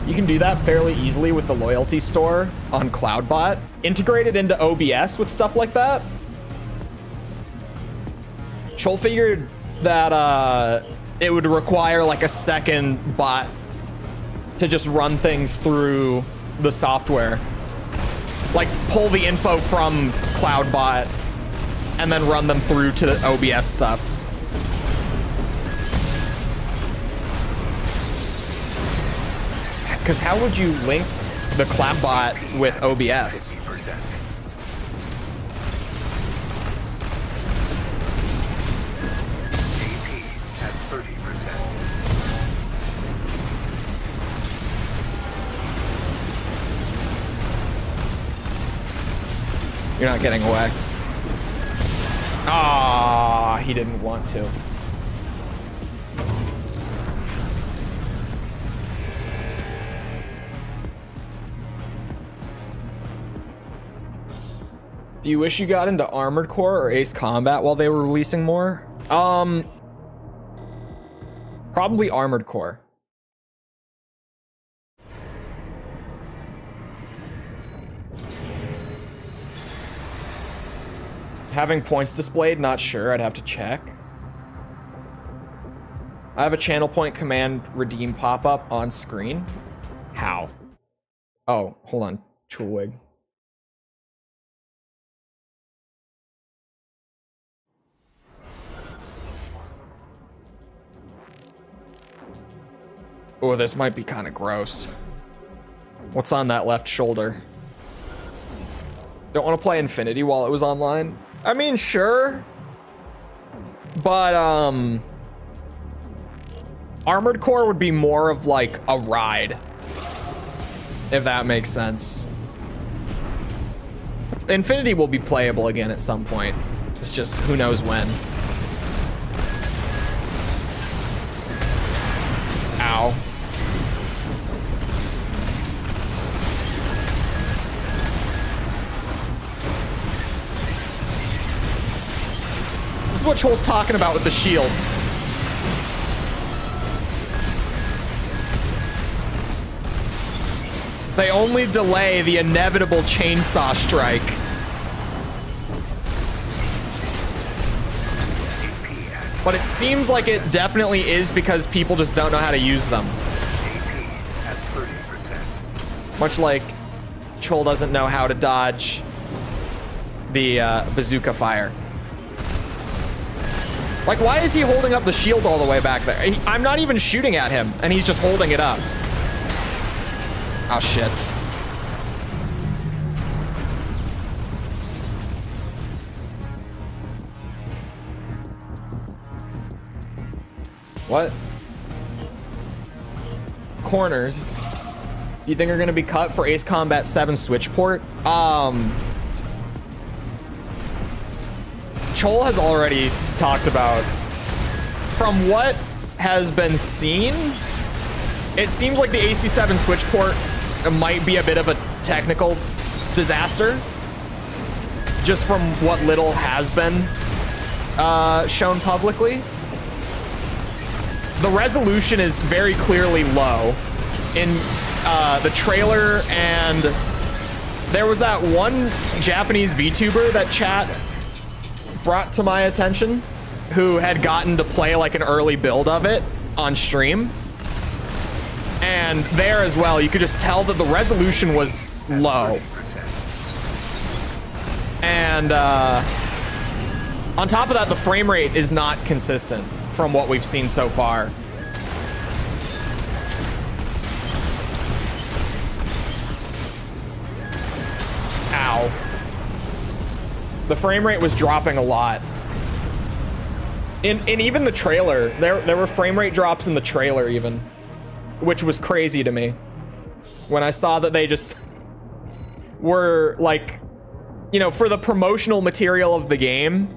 You can do that fairly easily with the loyalty store on CloudBot. Integrated into OBS with stuff like that. Chole figured that it would require like a second bot to just run things through the software. Like pull the info from CloudBot and then run them through to the OBS stuff. Because how would you link the CloudBot with OBS? 50%. AP at 30%. You're not getting away. Ah, he didn't want to. Do you wish you got into Armored Core or Ace Combat while they were releasing more? Probably Armored Core. Having points displayed, not sure, I'd have to check. I have a channel point command redeem pop-up on screen. How? Oh, hold on, Chulwig. Oh, this might be kind of gross. What's on that left shoulder? Don't want to play Infinity while it was online? I mean, sure. But, Armored Core would be more of like a ride. If that makes sense. Infinity will be playable again at some point. It's just who knows when. Ow. This is what Chole's talking about with the shields. They only delay the inevitable chainsaw strike. But it seems like it definitely is because people just don't know how to use them. AP at 30%. Much like Chole doesn't know how to dodge the bazooka fire. Like, why is he holding up the shield all the way back there? I'm not even shooting at him, and he's just holding it up. Oh, shit. What? Corners. You think are gonna be cut for Ace Combat 7 Switch port? Chole has already talked about, from what has been seen, it seems like the AC7 Switch port might be a bit of a technical disaster, just from what little has been shown publicly. The resolution is very clearly low in the trailer, and there was that one Japanese VTuber that chat brought to my attention who had gotten to play like an early build of it on stream. And there as well, you could just tell that the resolution was low. And on top of that, the frame rate is not consistent from what we've seen so far. Ow. The frame rate was dropping a lot. In even the trailer, there were frame rate drops in the trailer even, which was crazy to me. When I saw that they just were like, you know, for the promotional material of the game,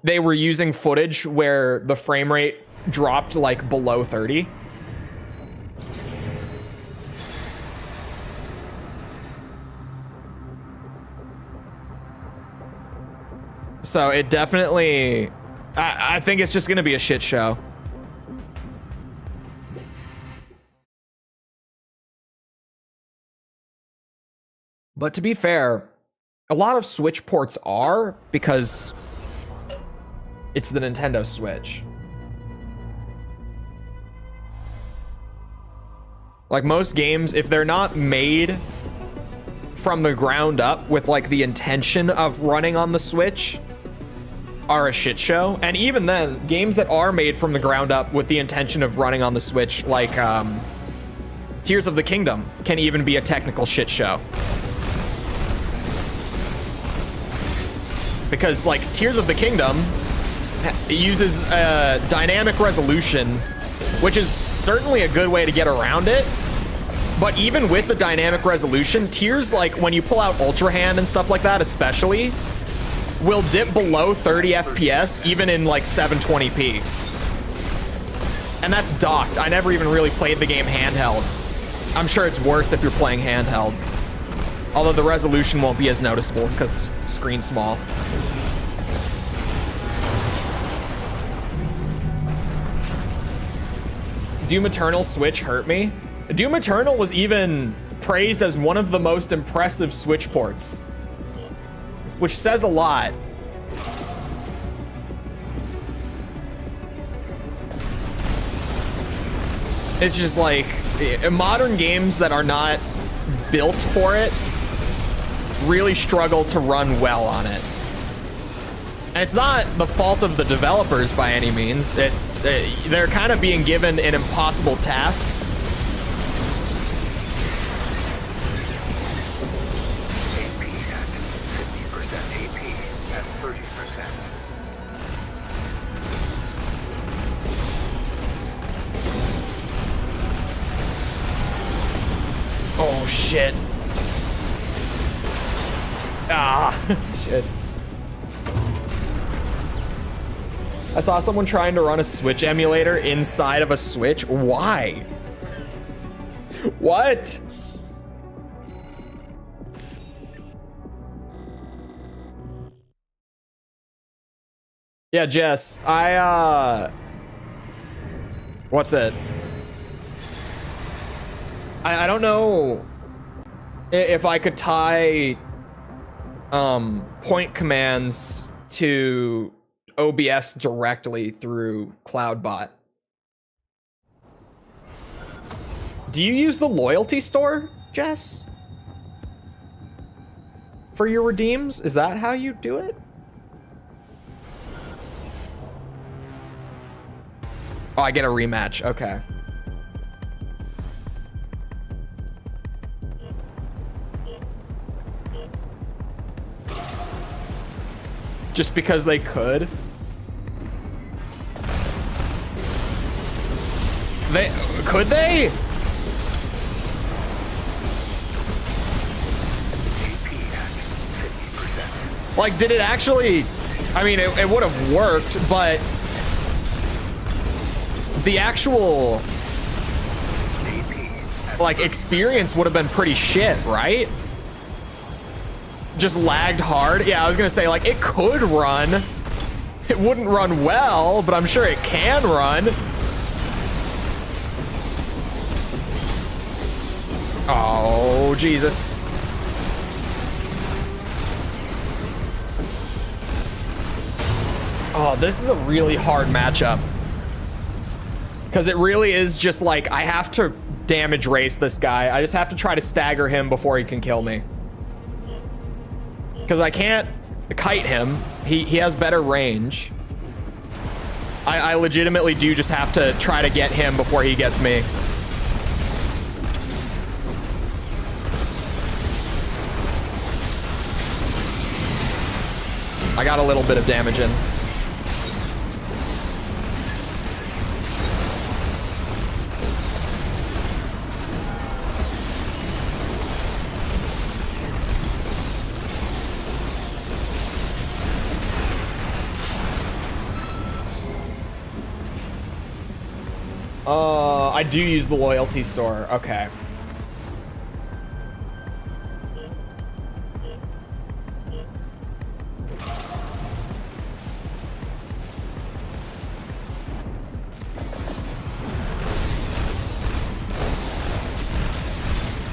they were using footage where the frame rate dropped like below 30. So it definitely, I think it's just gonna be a shit show. But to be fair, a lot of Switch ports are because it's the Nintendo Switch. Like most games, if they're not made from the ground up with like the intention of running on the Switch, are a shit show. And even then, games that are made from the ground up with the intention of running on the Switch, like Tears of the Kingdom, can even be a technical shit show. Because like Tears of the Kingdom uses dynamic resolution, which is certainly a good way to get around it. But even with the dynamic resolution, Tears, like when you pull out Ultra Hand and stuff like that especially, will dip below 30 FPS even in like 720p. And that's docked. I never even really played the game handheld. I'm sure it's worse if you're playing handheld. Although the resolution won't be as noticeable because screen's small. Doom Eternal Switch hurt me. Doom Eternal was even praised as one of the most impressive Switch ports, which says a lot. It's just like modern games that are not built for it really struggle to run well on it. And it's not the fault of the developers by any means. It's they're kind of being given an impossible task. Oh shit. Ah, shit. I saw someone trying to run a Switch emulator inside of a Switch. Why? What? Yeah, Jess, what's it? I don't know If I could tie point commands to OBS directly through CloudBot. Do you use the loyalty store, Jess? For your redeems? Is that how you do it? Oh, I get a rematch. Okay. Just because they could? Could they? Like, did it actually? I mean, it would have worked, but the actual like experience would have been pretty shit, right? Just lagged hard. Yeah, I was gonna say, like, it could run. It wouldn't run well, but I'm sure it can run. Oh, Jesus. Oh, this is a really hard matchup. Because it really is just like, I have to damage race this guy. I just have to try to stagger him before he can kill me. Because I can't kite him. He has better range. I legitimately do just have to try to get him before he gets me. I got a little bit of damage in. I do use the loyalty store. Okay.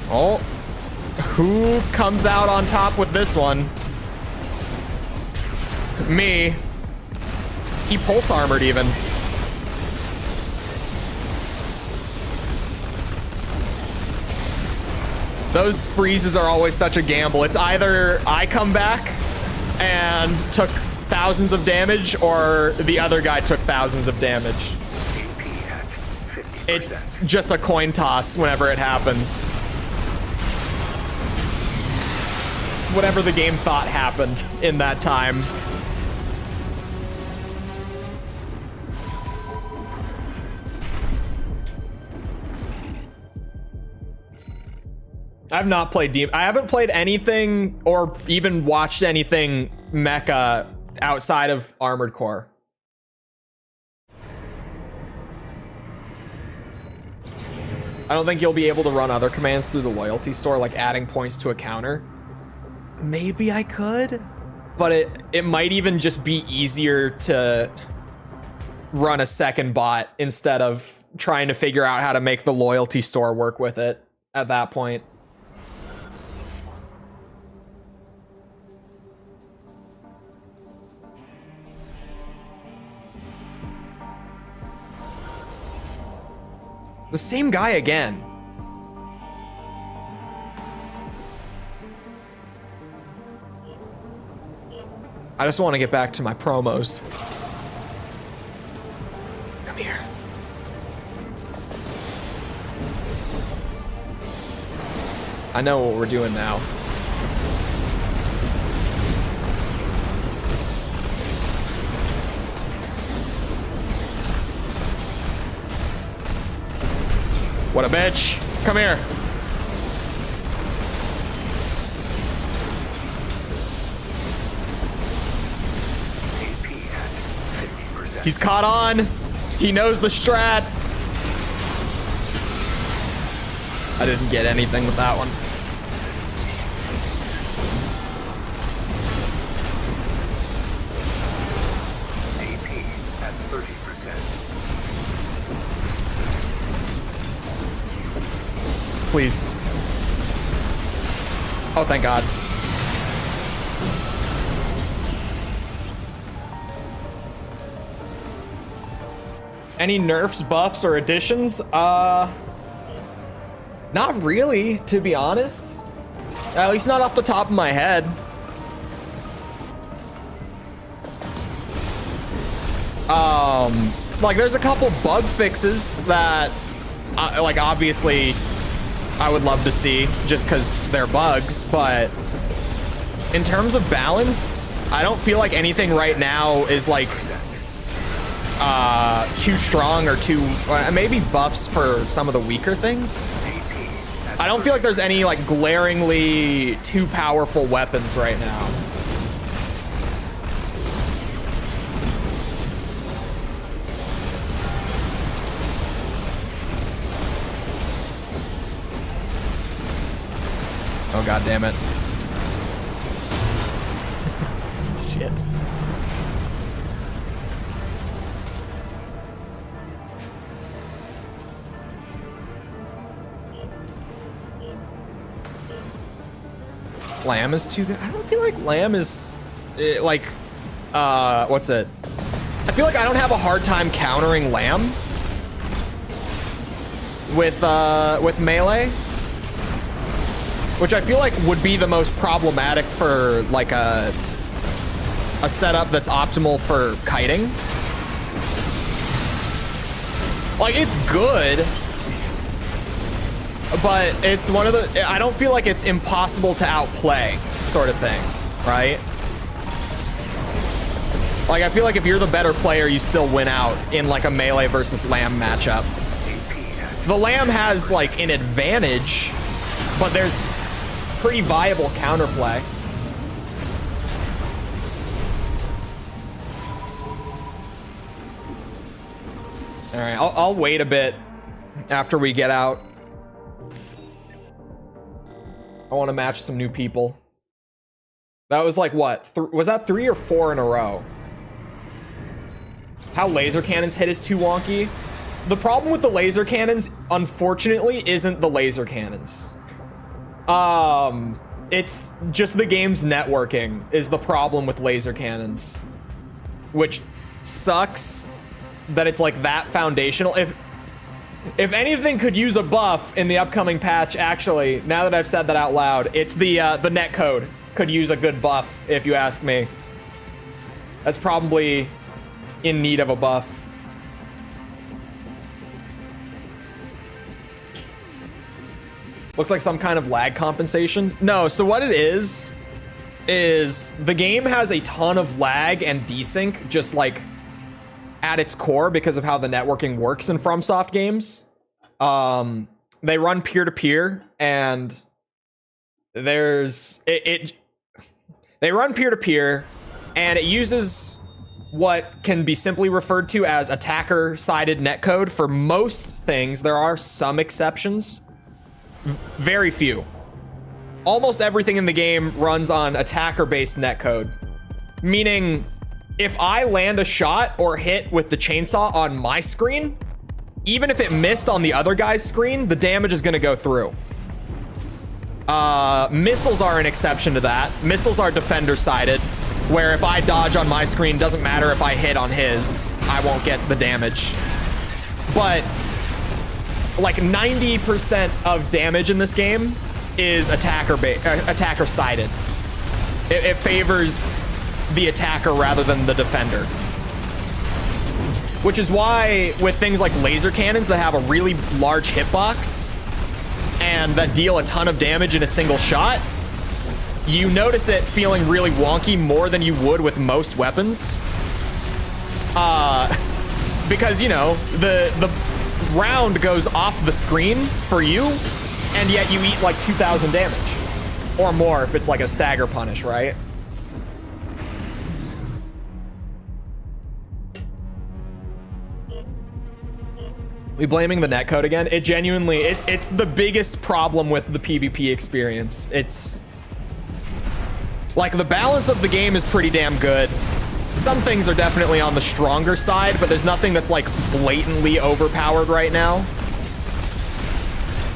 Oh, who comes out on top with this one? Me. He pulse armored even. Those freezes are always such a gamble. It's either I come back and took thousands of damage, or the other guy took thousands of damage. It's just a coin toss whenever it happens. It's whatever the game thought happened in that time. I've not played I haven't played anything or even watched anything mecha outside of Armored Core. I don't think you'll be able to run other commands through the loyalty store, like adding points to a counter. Maybe I could, but it might even just be easier to run a second bot instead of trying to figure out how to make the loyalty store work with it at that point. The same guy again. I just want to get back to my promos. Come here. I know what we're doing now. What a bitch. Come here. He's caught on. He knows the strat. I didn't get anything with that one. AP at 30%. Please. Oh, thank God. Any nerfs, buffs, or additions? Not really, to be honest. At least not off the top of my head. Like there's a couple bug fixes that, like obviously, I would love to see just because they're bugs. But in terms of balance, I don't feel like anything right now is like too strong or too maybe buffs for some of the weaker things. I don't feel like there's any like glaringly too powerful weapons right now. Oh, God damn it. Shit. Lamb is too good. I don't feel like Lamb is like what's it? I feel like I don't have a hard time countering Lamb with melee, which I feel like would be the most problematic for like a setup that's optimal for kiting. Like it's good, but it's one of the, I don't feel like it's impossible to outplay sort of thing, right? Like I feel like if you're the better player, you still win out in like a melee versus Lamb matchup. The Lamb has like an advantage, but there's pretty viable counterplay. All right, I'll wait a bit after we get out. I want to match some new people. That was like what? Was that 3 or 4 in a row? How laser cannons hit is too wonky. The problem with the laser cannons, unfortunately, isn't the laser cannons. It's just the game's networking is the problem with laser cannons, which sucks that it's like that foundational. If anything could use a buff in the upcoming patch, actually, now that I've said that out loud, it's the netcode could use a good buff, if you ask me. That's probably in need of a buff. Looks like some kind of lag compensation. No, so what it is the game has a ton of lag and desync just like at its core because of how the networking works in FromSoft games. They run peer-to-peer and they run peer-to-peer and it uses what can be simply referred to as attacker-sided netcode for most things. There are some exceptions. Very few. Almost everything in the game runs on attacker-based netcode. Meaning, if I land a shot or hit with the chainsaw on my screen, even if it missed on the other guy's screen, the damage is gonna go through. Missiles are an exception to that. Missiles are defender-sided, where if I dodge on my screen, doesn't matter if I hit on his, I won't get the damage. But like 90% of damage in this game is attacker-sided. It favors the attacker rather than the defender. Which is why with things like laser cannons that have a really large hitbox and that deal a ton of damage in a single shot, you notice it feeling really wonky more than you would with most weapons. Because, you know, the round goes off the screen for you, and yet you eat like 2,000 damage. Or more if it's like a stagger punish, right? We blaming the netcode again? It genuinely, it's the biggest problem with the PvP experience. It's like the balance of the game is pretty damn good. Some things are definitely on the stronger side, but there's nothing that's like blatantly overpowered right now,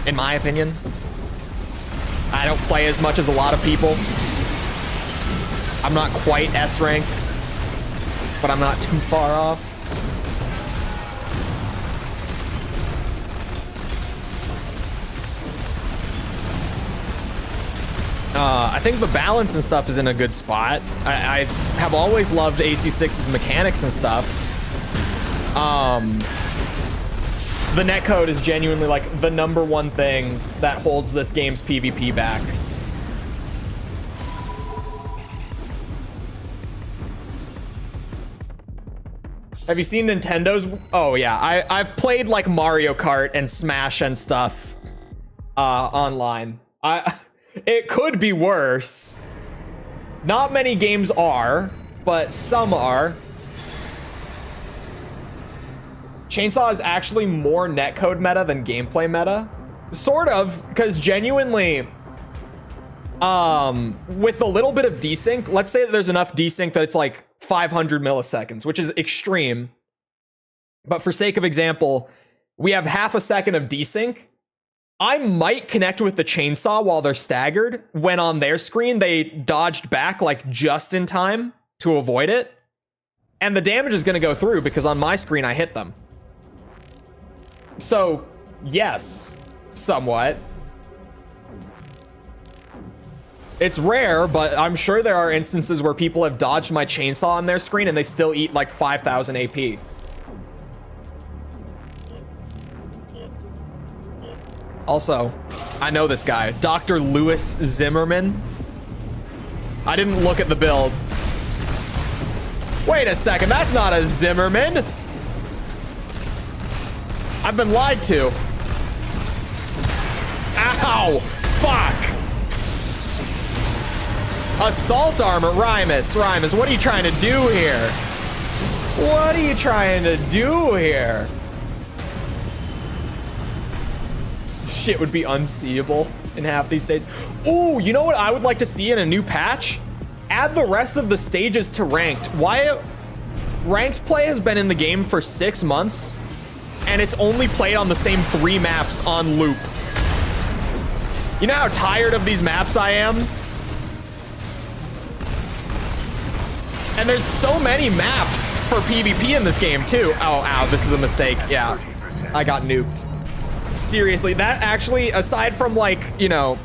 in my opinion. I don't play as much as a lot of people. I'm not quite S rank, but I'm not too far off. I think the balance and stuff is in a good spot. I have always loved AC6's mechanics and stuff. The netcode is genuinely like the #1 thing that holds this game's PvP back. Have you seen Nintendo's? Oh yeah, I've played like Mario Kart and Smash and stuff online. It could be worse. Not many games are, but some are. Chainsaw is actually more netcode meta than gameplay meta. Sort of, because genuinely, with a little bit of desync, let's say that there's enough desync that it's like 500 milliseconds, which is extreme. But for sake of example, we have half a second of desync. I might connect with the chainsaw while they're staggered when on their screen they dodged back like just in time to avoid it. And the damage is going to go through because on my screen I hit them. So, yes, somewhat. It's rare, but I'm sure there are instances where people have dodged my chainsaw on their screen and they still eat like 5,000 AP. Also, I know this guy, Dr. Louis Zimmerman. I didn't look at the build. Wait a second, that's not a Zimmerman. I've been lied to. Ow, fuck. Assault armor, Rymus, what are you trying to do here? What are you trying to do here? Shit would be unseeable in half these stages. Ooh, you know what I would like to see in a new patch? Add the rest of the stages to ranked. Why? Ranked play has been in the game for 6 months, and it's only played on the same 3 maps on loop. You know how tired of these maps I am? And there's so many maps for PvP in this game too. Oh, ow, this is a mistake. Yeah, I got nuked. Seriously, that actually, aside from like, you know,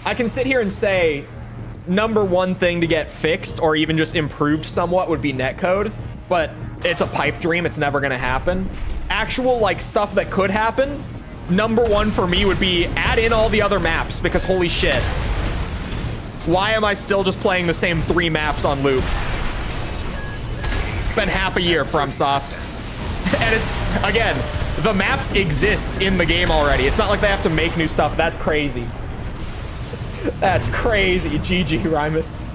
I can sit here and say #1 thing to get fixed or even just improved somewhat would be netcode, but it's a pipe dream. It's never gonna happen. Actual like stuff that could happen, #1 for me would be add in all the other maps, because holy shit, why am I still just playing the same 3 maps on loop? It's been half a year, FromSoft. And it's, again, the maps exist in the game already. It's not like they have to make new stuff. That's crazy. That's crazy. GG, Rymus.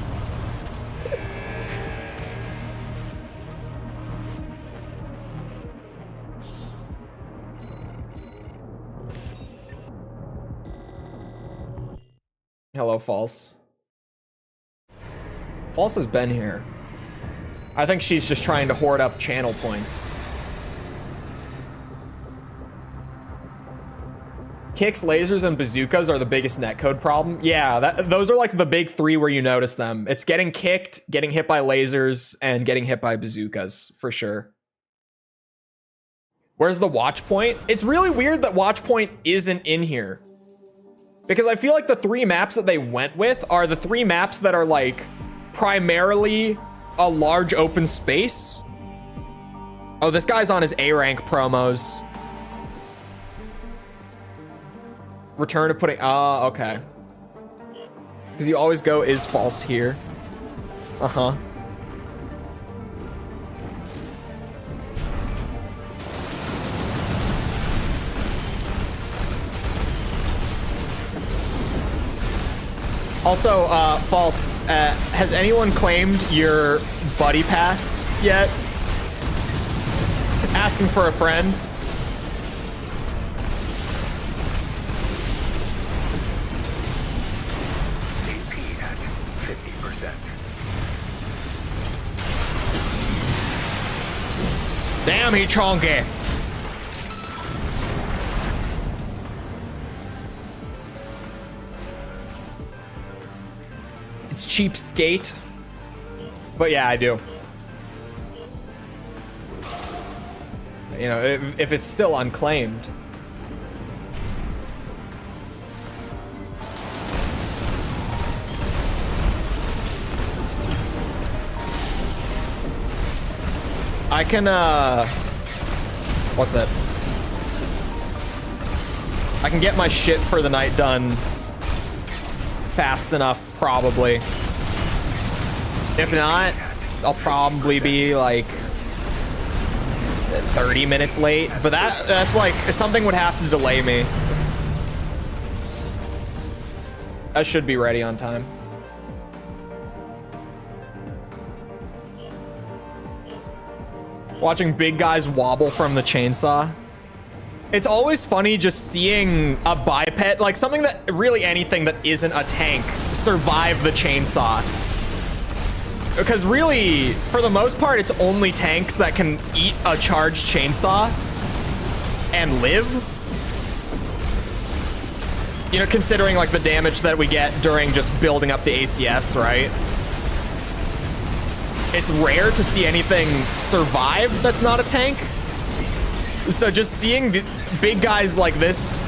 Hello, False. False has been here. I think she's just trying to hoard up channel points. Kicks, lasers, and bazookas are the biggest netcode problem. Yeah, those are like the big 3 where you notice them. It's getting kicked, getting hit by lasers, and getting hit by bazookas, for sure. Where's the watch point? It's really weird that watch point isn't in here. Because I feel like the 3 maps that they went with are the 3 maps that are like primarily a large open space. Oh, this guy's on his A rank promos. Return to putting, okay. Because you always go is false here. Uh-huh. Also, false, has anyone claimed your buddy pass yet? Asking for a friend. AP at 50%. Damn, he chonky. cheapskate. But yeah, I do. You know, if it's still unclaimed. I can, what's that? I can get my shit for the night done fast enough, probably. If not, I'll probably be like 30 minutes late, but that's like, something would have to delay me. I should be ready on time. Watching big guys wobble from the chainsaw. It's always funny just seeing a biped, like something that, really anything that isn't a tank, survive the chainsaw. Because really, for the most part, it's only tanks that can eat a charged chainsaw and live. You know, considering like the damage that we get during just building up the ACS, right? It's rare to see anything survive that's not a tank. So just seeing the big guys like this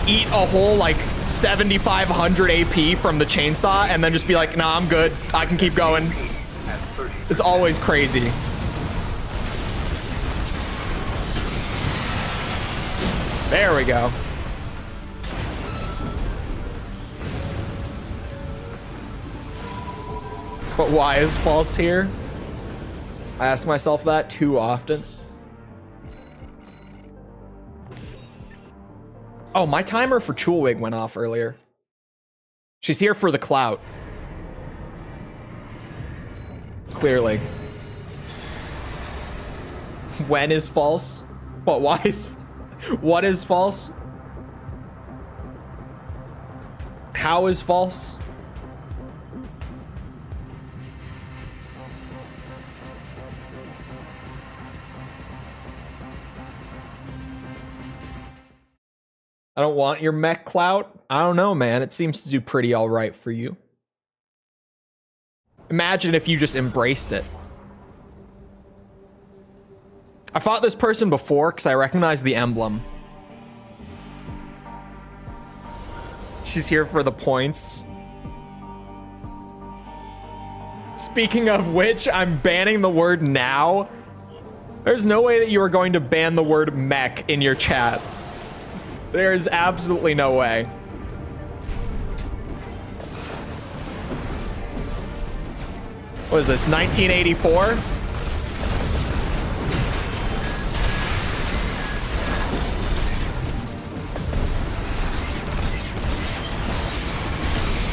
eat a whole like 7,500 AP from the chainsaw and then just be like, nah, I'm good. I can keep going. It's always crazy. There we go. But why is false here? I ask myself that too often. Oh, my timer for Chole went off earlier. She's here for the clout. Clearly. When is false? But why is... What is false? How is false? I don't want your mech clout. I don't know, man. It seems to do pretty all right for you. Imagine if you just embraced it. I fought this person before because I recognized the emblem. She's here for the points. Speaking of which, I'm banning the word now. There's no way that you are going to ban the word mech in your chat. There is absolutely no way. What is this, 1984?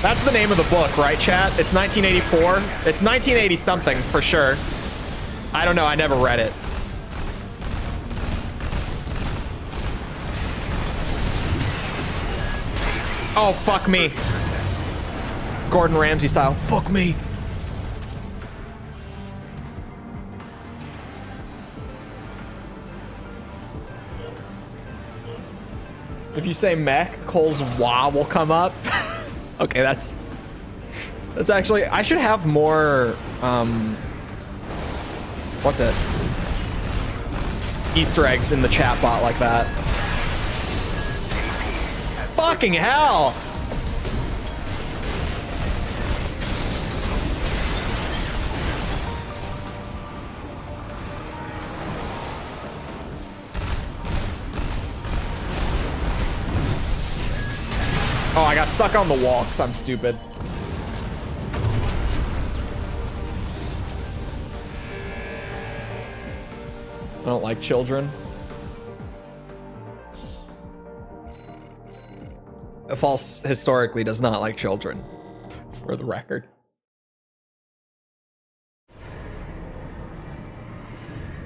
That's the name of the book, right, chat? It's 1984. It's 1980 something for sure. I don't know, I never read it. Oh, fuck me. Gordon Ramsay style. Fuck me. If you say mech, Cole's wah will come up. Okay, that's actually, I should have more, what's it? Easter eggs in the chat bot like that. Fucking hell! Oh, I got stuck on the wall because I'm stupid. I don't like children. False historically does not like children, for the record.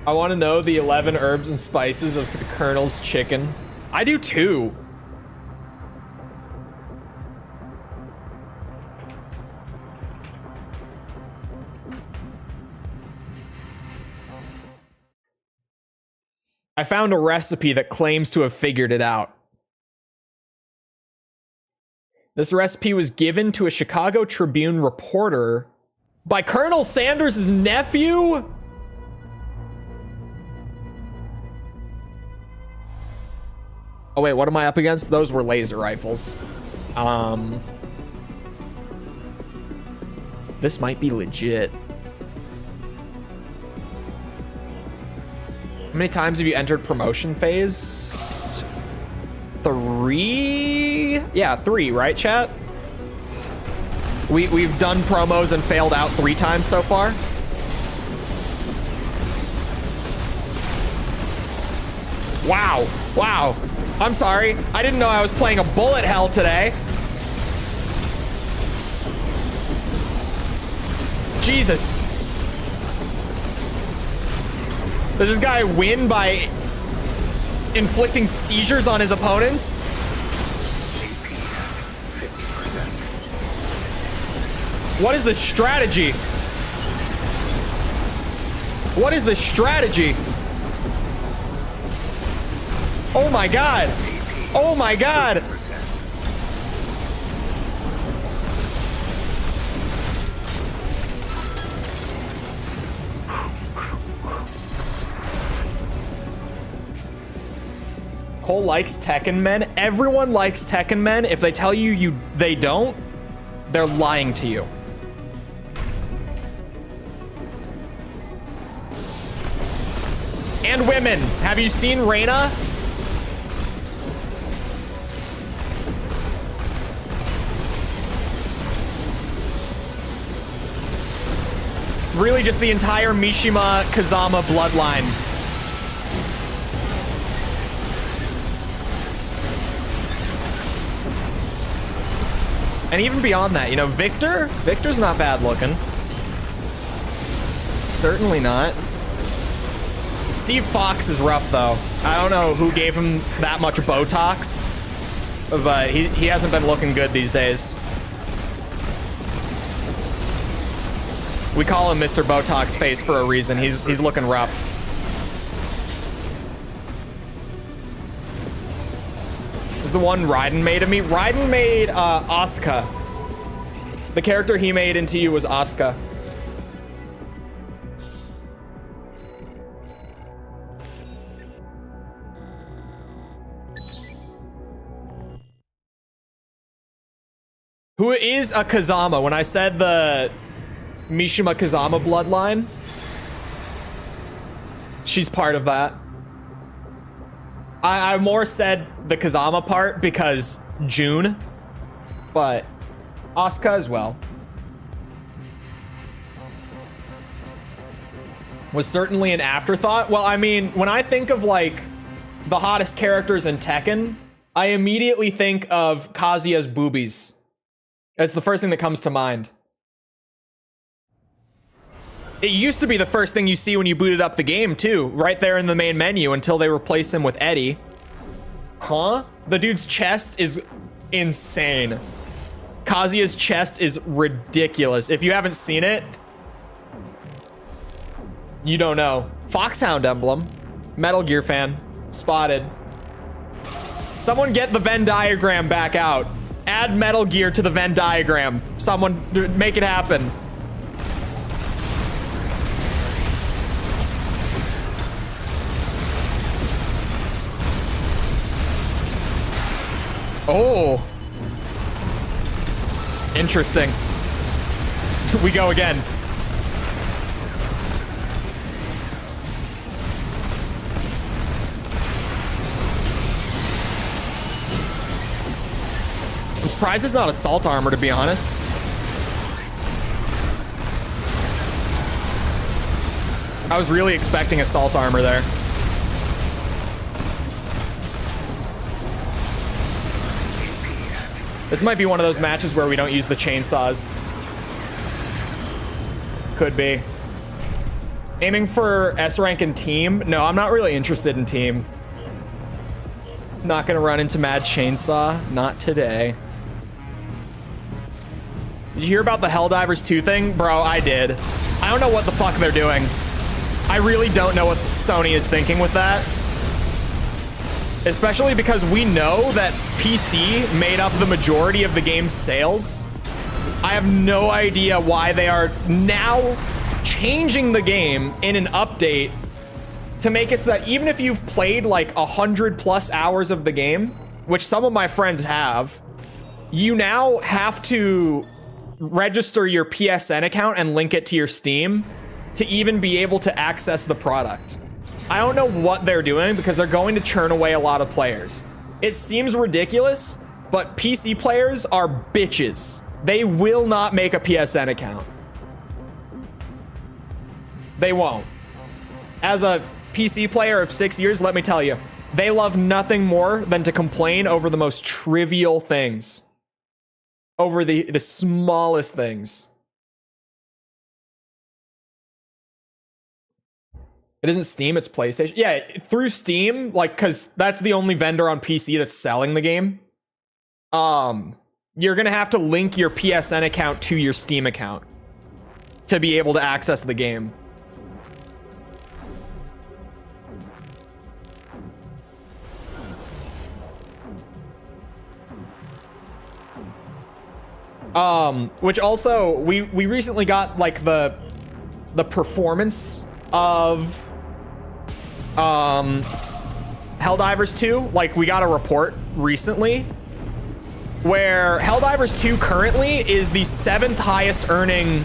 I want to know the 11 herbs and spices of the Colonel's chicken. I do too. I found a recipe that claims to have figured it out. This recipe was given to a Chicago Tribune reporter by Colonel Sanders' nephew? Oh wait, what am I up against? Those were laser rifles. This might be legit. How many times have you entered promotion phase? 3? Yeah, 3, right, chat? We've done promos and failed out 3 times so far. Wow, wow. I'm sorry. I didn't know I was playing a bullet hell today. Jesus. Does this guy win by inflicting seizures on his opponents? What is the strategy? What is the strategy? Oh my god. Oh my god. Cole likes Tekken men. Everyone likes Tekken men. If they tell you they don't, they're lying to you. And women. Have you seen Reina? Really just the entire Mishima Kazama bloodline. And even beyond that, you know, Victor's not bad looking. Certainly not. Steve Fox is rough though. I don't know who gave him that much Botox, but he hasn't been looking good these days. We call him Mr. Botox Face for a reason. He's looking rough. This is the one Raiden made of me. Raiden made Asuka. The character he made into you was Asuka. Who is a Kazama? When I said the Mishima Kazama bloodline, she's part of that. I more said the Kazama part because June, but Asuka as well. Was certainly an afterthought. Well, I mean, when I think of like the hottest characters in Tekken, I immediately think of Kazuya's boobies. It's the first thing that comes to mind. It used to be the first thing you see when you booted up the game too, right there in the main menu until they replaced him with Eddie. Huh? The dude's chest is insane. Kazuya's chest is ridiculous. If you haven't seen it, you don't know. Foxhound emblem. Metal Gear fan. Spotted. Someone get the Venn diagram back out. Add Metal Gear to the Venn diagram. Someone make it happen. Oh. Interesting. We go again. I'm surprised it's not assault armor, to be honest. I was really expecting assault armor there. This might be one of those matches where we don't use the chainsaws. Could be. Aiming for S rank and team? No, I'm not really interested in team. Not gonna run into Mad Chainsaw. Not today. Did you hear about the Helldivers 2 thing? Bro, I did. I don't know what the fuck they're doing. I really don't know what Sony is thinking with that. Especially because we know that PC made up the majority of the game's sales. I have no idea why they are now changing the game in an update to make it so that even if you've played like 100+ hours of the game, which some of my friends have, you now have to register your PSN account and link it to your Steam to even be able to access the product. I don't know what they're doing because they're going to churn away a lot of players. It seems ridiculous, but PC players are bitches. They will not make a PSN account. They won't. As a PC player of 6 years, let me tell you, they love nothing more than to complain over the most trivial things. Over the smallest things. It isn't Steam, it's PlayStation. Yeah, through Steam, like, because that's the only vendor on PC that's selling the game. You're gonna have to link your PSN account to your Steam account to be able to access the game. Which also, we recently got like the performance of Helldivers 2. Like, we got a report recently where Helldivers 2 currently is the 7th highest earning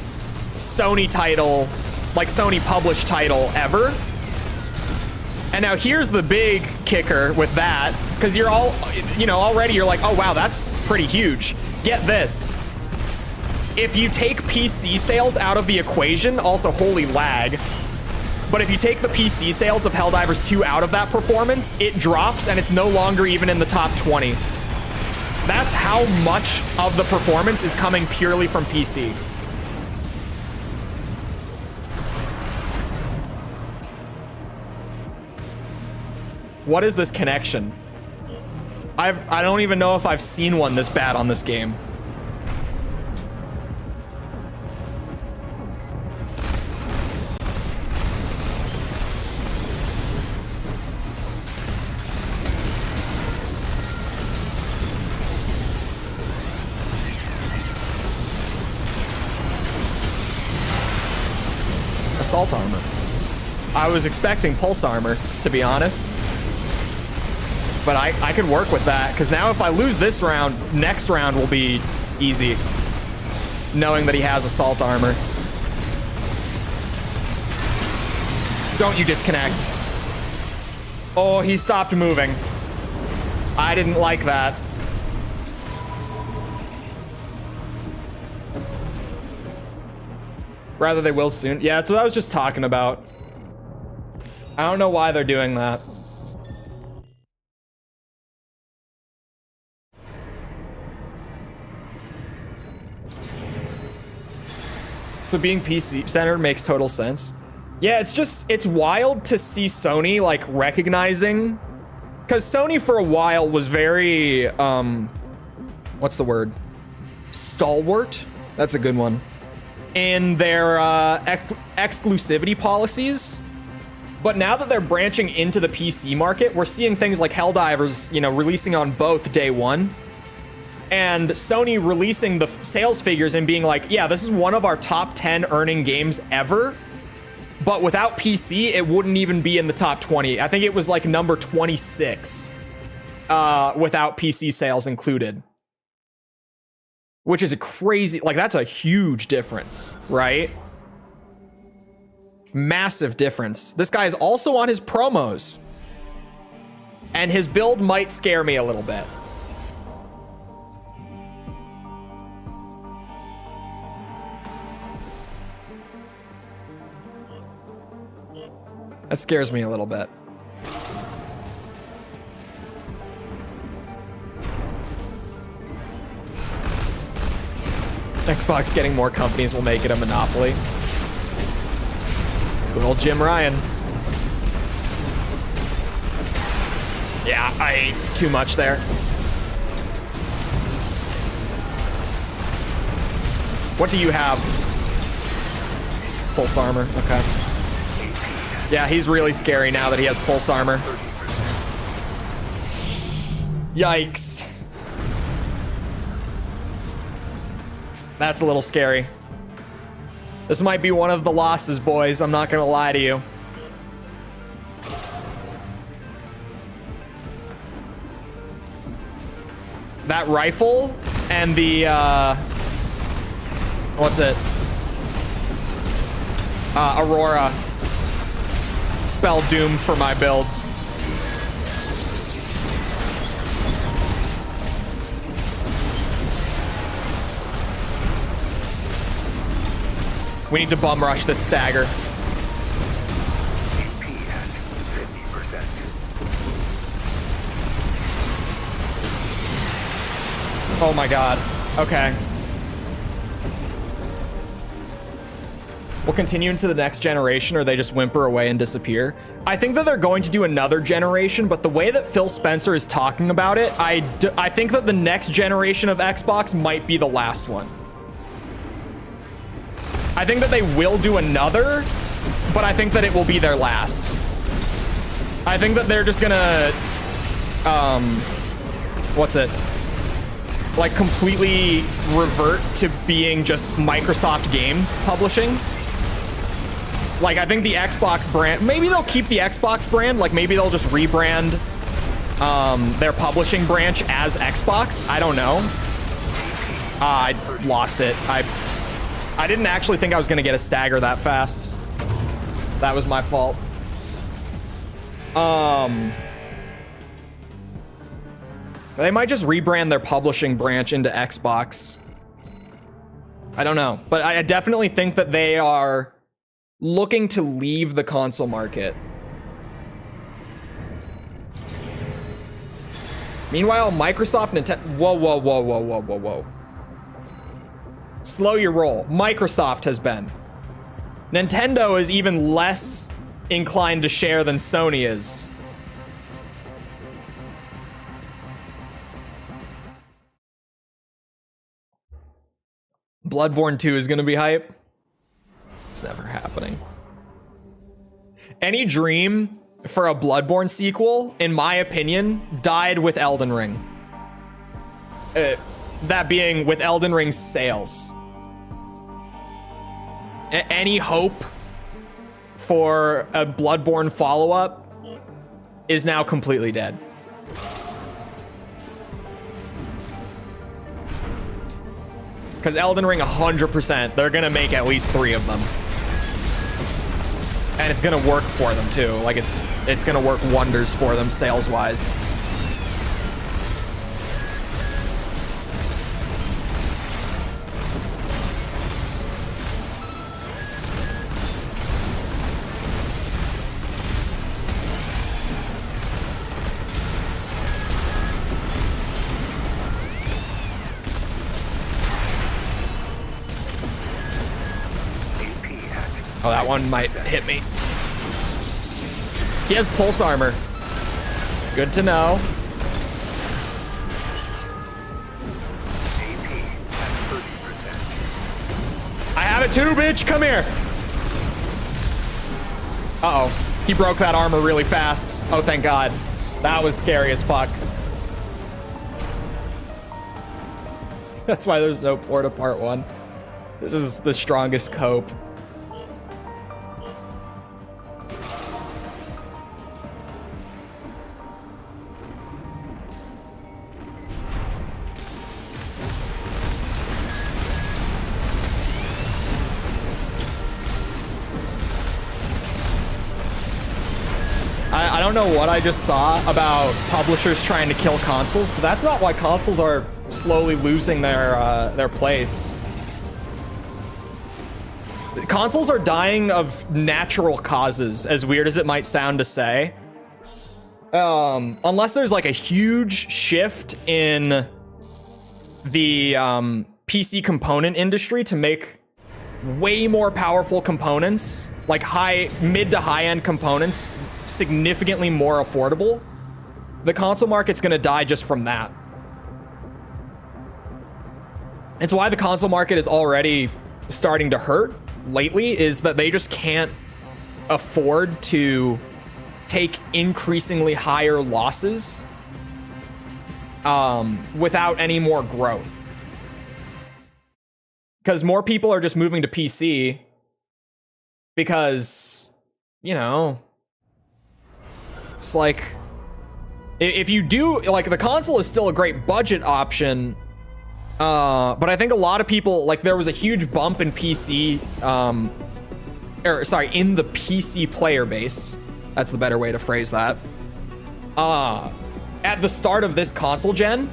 Sony title, like Sony published title ever. And now here's the big kicker with that, because you're all, you know, already you're like, oh wow, that's pretty huge. Get this. If you take PC sales out of the equation, also holy lag, but if you take the PC sales of Helldivers 2 out of that performance, it drops and it's no longer even in the top 20. That's how much of the performance is coming purely from PC. What is this connection? I don't even know if I've seen one this bad on this game. Assault armor. I was expecting pulse armor, to be honest. But I could work with that, because now if I lose this round, next round will be easy. Knowing that he has assault armor. Don't you disconnect. Oh, he stopped moving. I didn't like that. Rather they will soon. Yeah, that's what I was just talking about. I don't know why they're doing that. So being PC centered makes total sense. Yeah, it's wild to see Sony like recognizing, because Sony for a while was very, what's the word? Stalwart? That's a good one. In their exclusivity policies. But now that they're branching into the PC market, we're seeing things like Helldivers, you know, releasing on both day one. And Sony releasing the sales figures and being like, yeah, this is one of our top 10 earning games ever. But without PC, it wouldn't even be in the top 20. I think it was like number 26 without PC sales included. Which is a crazy, like, that's a huge difference, right? Massive difference. This guy is also on his promos. And his build might scare me a little bit. That scares me a little bit. Xbox getting more companies will make it a monopoly. Good old Jim Ryan. Yeah, I ate too much there. What do you have? Pulse armor, okay. Yeah, he's really scary now that he has pulse armor. Yikes. That's a little scary. This might be one of the losses, boys. I'm not gonna lie to you. That rifle and the, what's it? Aurora spell doom for my build. We need to bum rush this stagger. AP at 50%. Oh my god. Okay. We'll continue into the next generation, or they just whimper away and disappear. I think that they're going to do another generation, but the way that Phil Spencer is talking about it, I think that the next generation of Xbox might be the last one. I think that they will do another, but I think that it will be their last. I think that they're just gonna, what's it? Like completely revert to being just Microsoft games publishing. Like, I think the Xbox brand, maybe they'll keep the Xbox brand, like maybe they'll just rebrand their publishing branch as Xbox. I don't know. I lost it. I didn't actually think I was gonna get a stagger that fast. That was my fault. They might just rebrand their publishing branch into Xbox. I don't know, but I definitely think that they are looking to leave the console market. Meanwhile, Microsoft, Nintendo, whoa. Slow your roll. Microsoft has been. Nintendo is even less inclined to share than Sony is. Bloodborne 2 is gonna be hype. It's never happening. Any dream for a Bloodborne sequel, in my opinion, died with Elden Ring. That being with Elden Ring's sales. Any hope for a Bloodborne follow-up is now completely dead. Because Elden Ring 100%, they're gonna make at least 3 of them. And it's gonna work for them too. Like it's gonna work wonders for them sales-wise. Oh, that one might hit me. He has pulse armor. Good to know. AP at 30%. I have it too, bitch. Come here. Uh-oh. He broke that armor really fast. Oh, thank God. That was scary as fuck. That's why there's no Porta Part 1. This is the strongest cope. I don't know what I just saw about publishers trying to kill consoles, but that's not why consoles are slowly losing their place. Consoles are dying of natural causes, as weird as it might sound to say. Unless there's like a huge shift in the PC component industry to make way more powerful components, like mid to high-end components, significantly more affordable, the console market's gonna die just from that. It's why the console market is already starting to hurt lately, is that they just can't afford to take increasingly higher losses without any more growth. Because more people are just moving to PC because, you know, it's like, if you do, like, the console is still a great budget option, but I think a lot of people, like, there was a huge bump in PC, in the PC player base. That's the better way to phrase that. At the start of this console gen.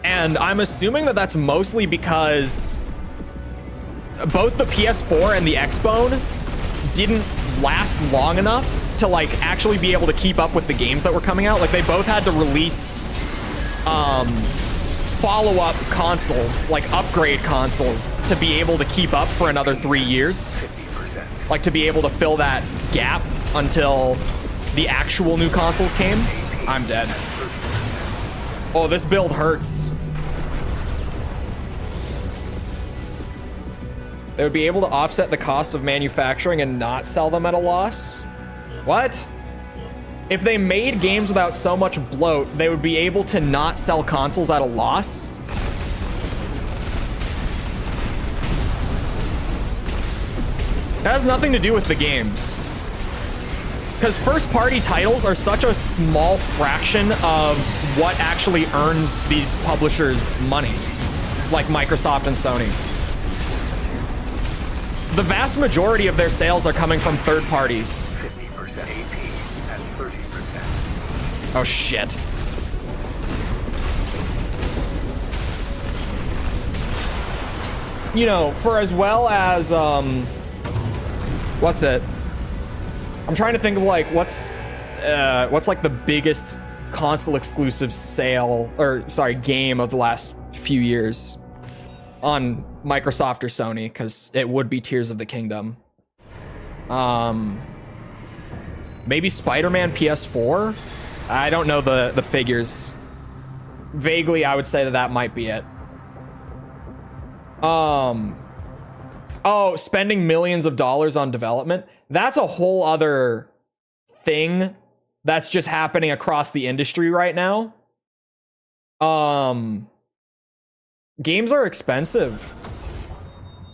And I'm assuming that that's mostly because both the PS4 and the Xbone didn't last long enough to like actually be able to keep up with the games that were coming out. Like they both had to release follow-up consoles, like upgrade consoles, to be able to keep up for another 3 years. 50%. Like to be able to fill that gap until the actual new consoles came. I'm dead. Oh, this build hurts. They would be able to offset the cost of manufacturing and not sell them at a loss? What? If they made games without so much bloat, they would be able to not sell consoles at a loss? That has nothing to do with the games. Because first-party titles are such a small fraction of what actually earns these publishers money, like Microsoft and Sony. The vast majority of their sales are coming from third parties. 50% AP and 30%. Oh, shit. You know, for as well as, what's it? I'm trying to think of like what's like the biggest console exclusive sale or sorry game of the last few years on Microsoft or Sony, because it would be Tears of the Kingdom. Maybe Spider-Man PS4. I don't know the figures. Vaguely, I would say that that might be it. Oh, spending millions of dollars on development. That's a whole other thing that's just happening across the industry right now. Games are expensive.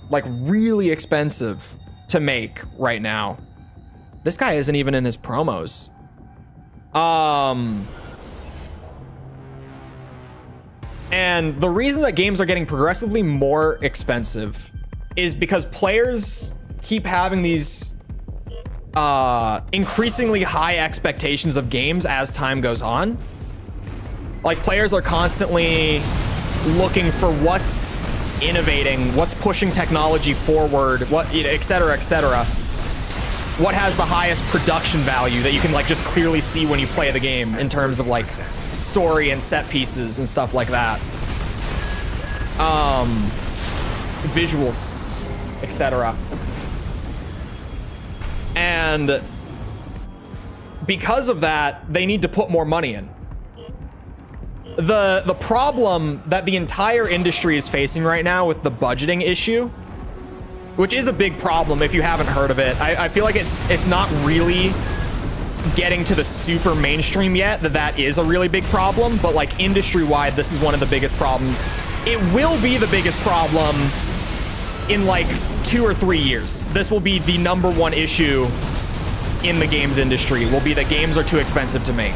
Like really expensive to make right now. This guy isn't even in his promos. And the reason that games are getting progressively more expensive is because players keep having these increasingly high expectations of games as time goes on. Like players are constantly looking for what's innovating, what's pushing technology forward, what, et cetera, et cetera. What has the highest production value that you can like just clearly see when you play the game in terms of like story and set pieces and stuff like that. Visuals, etc. And because of that, they need to put more money in. The problem that the entire industry is facing right now with the budgeting issue, which is a big problem if you haven't heard of it. I feel like it's not really getting to the super mainstream yet, that is a really big problem, but like industry-wide, this is one of the biggest problems. It will be the biggest problem in like 2 or 3 years. This will be the #1 issue in the games industry, will be that games are too expensive to make.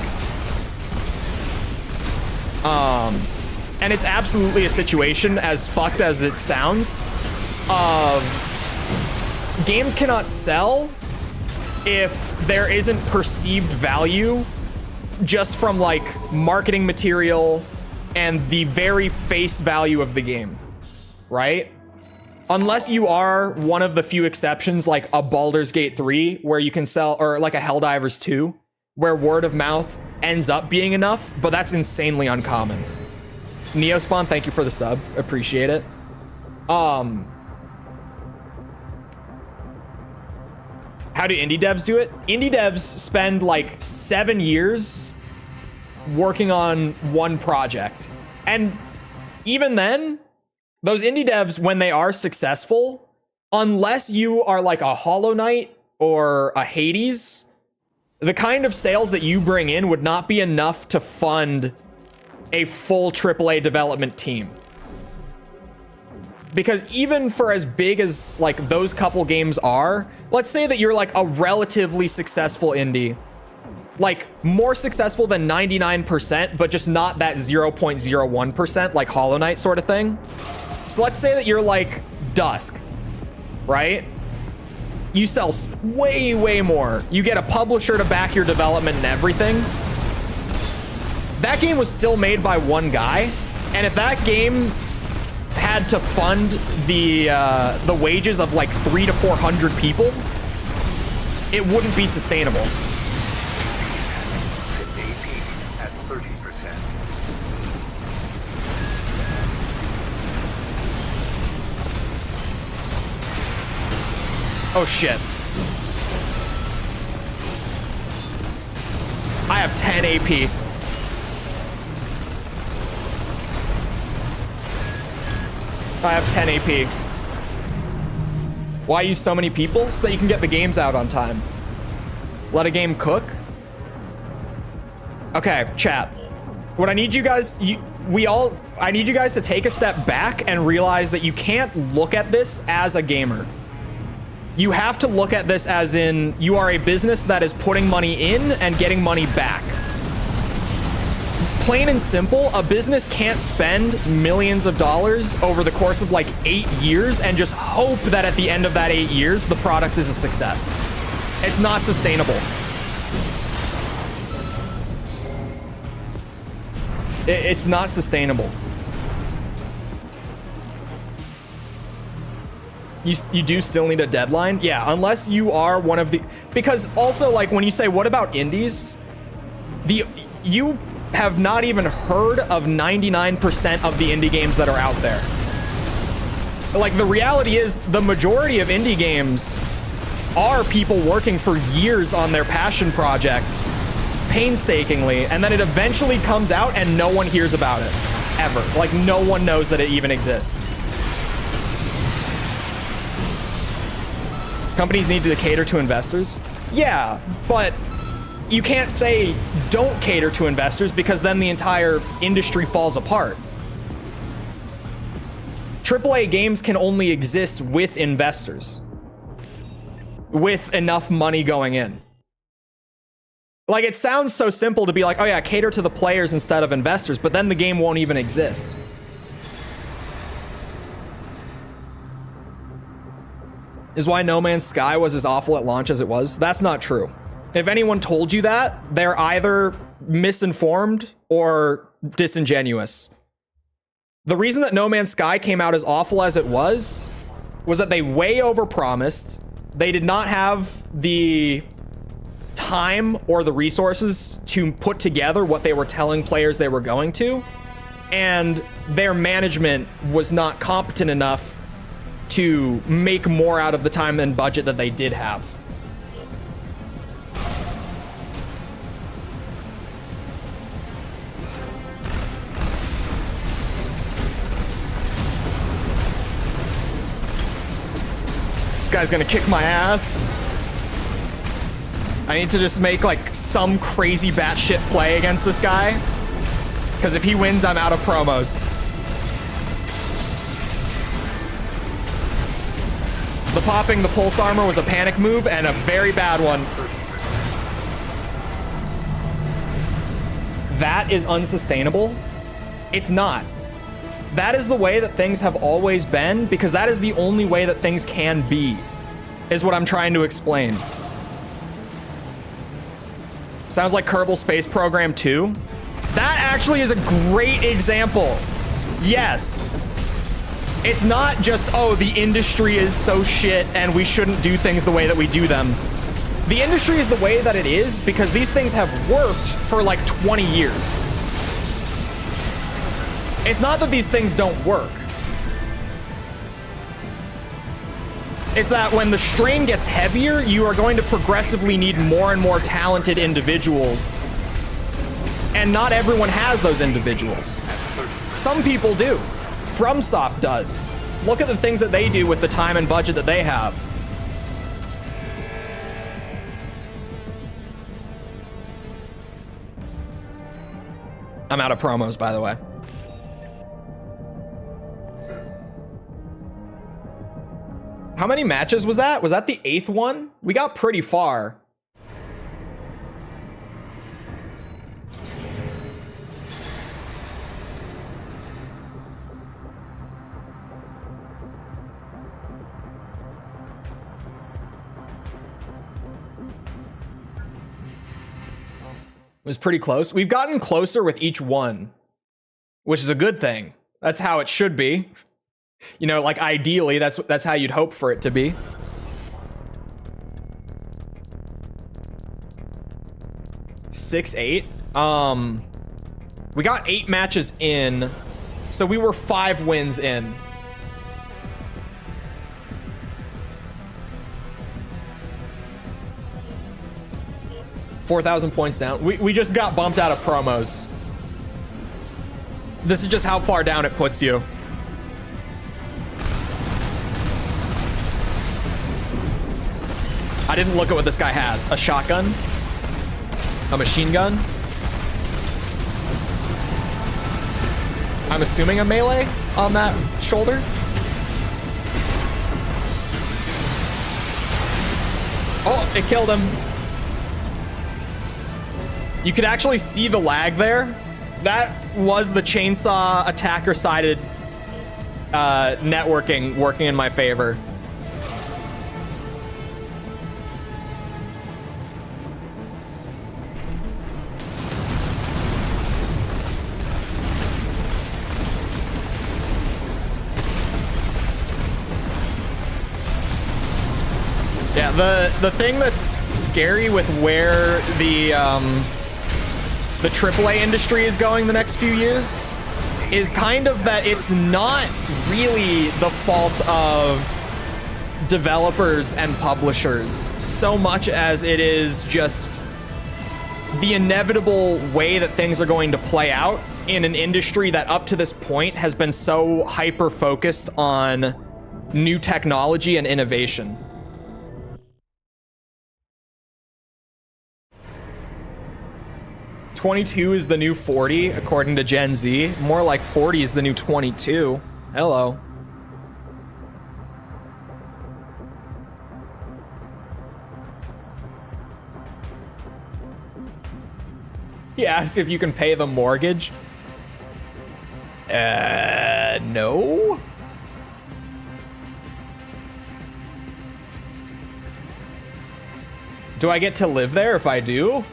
And it's absolutely a situation, as fucked as it sounds, of games cannot sell if there isn't perceived value just from like marketing material and the very face value of the game, right? Unless you are one of the few exceptions, like a Baldur's Gate 3, where you can sell, or like a Helldivers 2, where word of mouth ends up being enough, but that's insanely uncommon. Neospawn, thank you for the sub. Appreciate it. How do indie devs do it? Indie devs spend like 7 years working on one project. And even then, those indie devs, when they are successful, unless you are like a Hollow Knight or a Hades, the kind of sales that you bring in would not be enough to fund a full AAA development team. Because even for as big as like those couple games are, let's say that you're like a relatively successful indie, like more successful than 99%, but just not that 0.01% like Hollow Knight sort of thing. So let's say that you're like Dusk, right? You sell way, way more. You get a publisher to back your development and everything. That game was still made by one guy, and if that game had to fund the wages of like 300 to 400 people, it wouldn't be sustainable. AP at 30%. Oh shit. I have 10 AP. I have 10 AP. Why use so many people? So that you can get the games out on time. Let a game cook. Okay, chat. What I need you guys, I need you guys to take a step back and realize that you can't look at this as a gamer. You have to look at this as in you are a business that is putting money in and getting money back. Plain and simple, a business can't spend millions of dollars over the course of like 8 years and just hope that at the end of that 8 years, the product is a success. It's not sustainable. It's not sustainable. You do still need a deadline? Yeah, unless you are one of the... Because also, like, when you say, what about indies? You have not even heard of 99% of the indie games that are out there. Like, the reality is, the majority of indie games are people working for years on their passion project, painstakingly, and then it eventually comes out and no one hears about it, ever. Like, no one knows that it even exists. Companies need to cater to investors. Yeah, but you can't say don't cater to investors because then the entire industry falls apart. AAA games can only exist with investors, with enough money going in. Like, it sounds so simple to be like, oh yeah, cater to the players instead of investors, but then the game won't even exist. Is why No Man's Sky was as awful at launch as it was? That's not true. If anyone told you that, they're either misinformed or disingenuous. The reason that No Man's Sky came out as awful as it was that they way overpromised. They did not have the time or the resources to put together what they were telling players they were going to, and their management was not competent enough to make more out of the time and budget that they did have. This guy's gonna kick my ass. I need to just make like some crazy batshit play against this guy, because if he wins, I'm out of promos. The popping the pulse armor was a panic move and a very bad one. That is unsustainable. It's not. That is the way that things have always been, because that is the only way that things can be, is what I'm trying to explain. Sounds like Kerbal Space Program 2. That actually is a great example. Yes. It's not just, oh, the industry is so shit and we shouldn't do things the way that we do them. The industry is the way that it is because these things have worked for like 20 years. It's not that these things don't work. It's that when the strain gets heavier, you are going to progressively need more and more talented individuals. And not everyone has those individuals. Some people do. FromSoft does. Look at the things that they do with the time and budget that they have. I'm out of promos, by the way. How many matches was that? Was that the 8th one? We got pretty far. It was pretty close. We've gotten closer with each one, which is a good thing. That's how it should be. You know, like ideally, that's how you'd hope for it to be. Six, 8. We got 8 matches in, so we were 5 wins in. $4,000 points down. We just got bumped out of promos. This is just how far down it puts you. I didn't look at what this guy has. A shotgun? A machine gun? I'm assuming a melee on that shoulder. Oh, it killed him. You could actually see the lag there. That was the chainsaw attacker-sided networking working in my favor. Yeah, the thing that's scary with where the AAA industry is going the next few years is kind of that it's not really the fault of developers and publishers so much as it is just the inevitable way that things are going to play out in an industry that up to this point has been so hyper-focused on new technology and innovation. "22 is the new 40, according to Gen Z. More like 40 is the new 22. Hello. He asked if you can pay the mortgage. No. Do I get to live there if I do?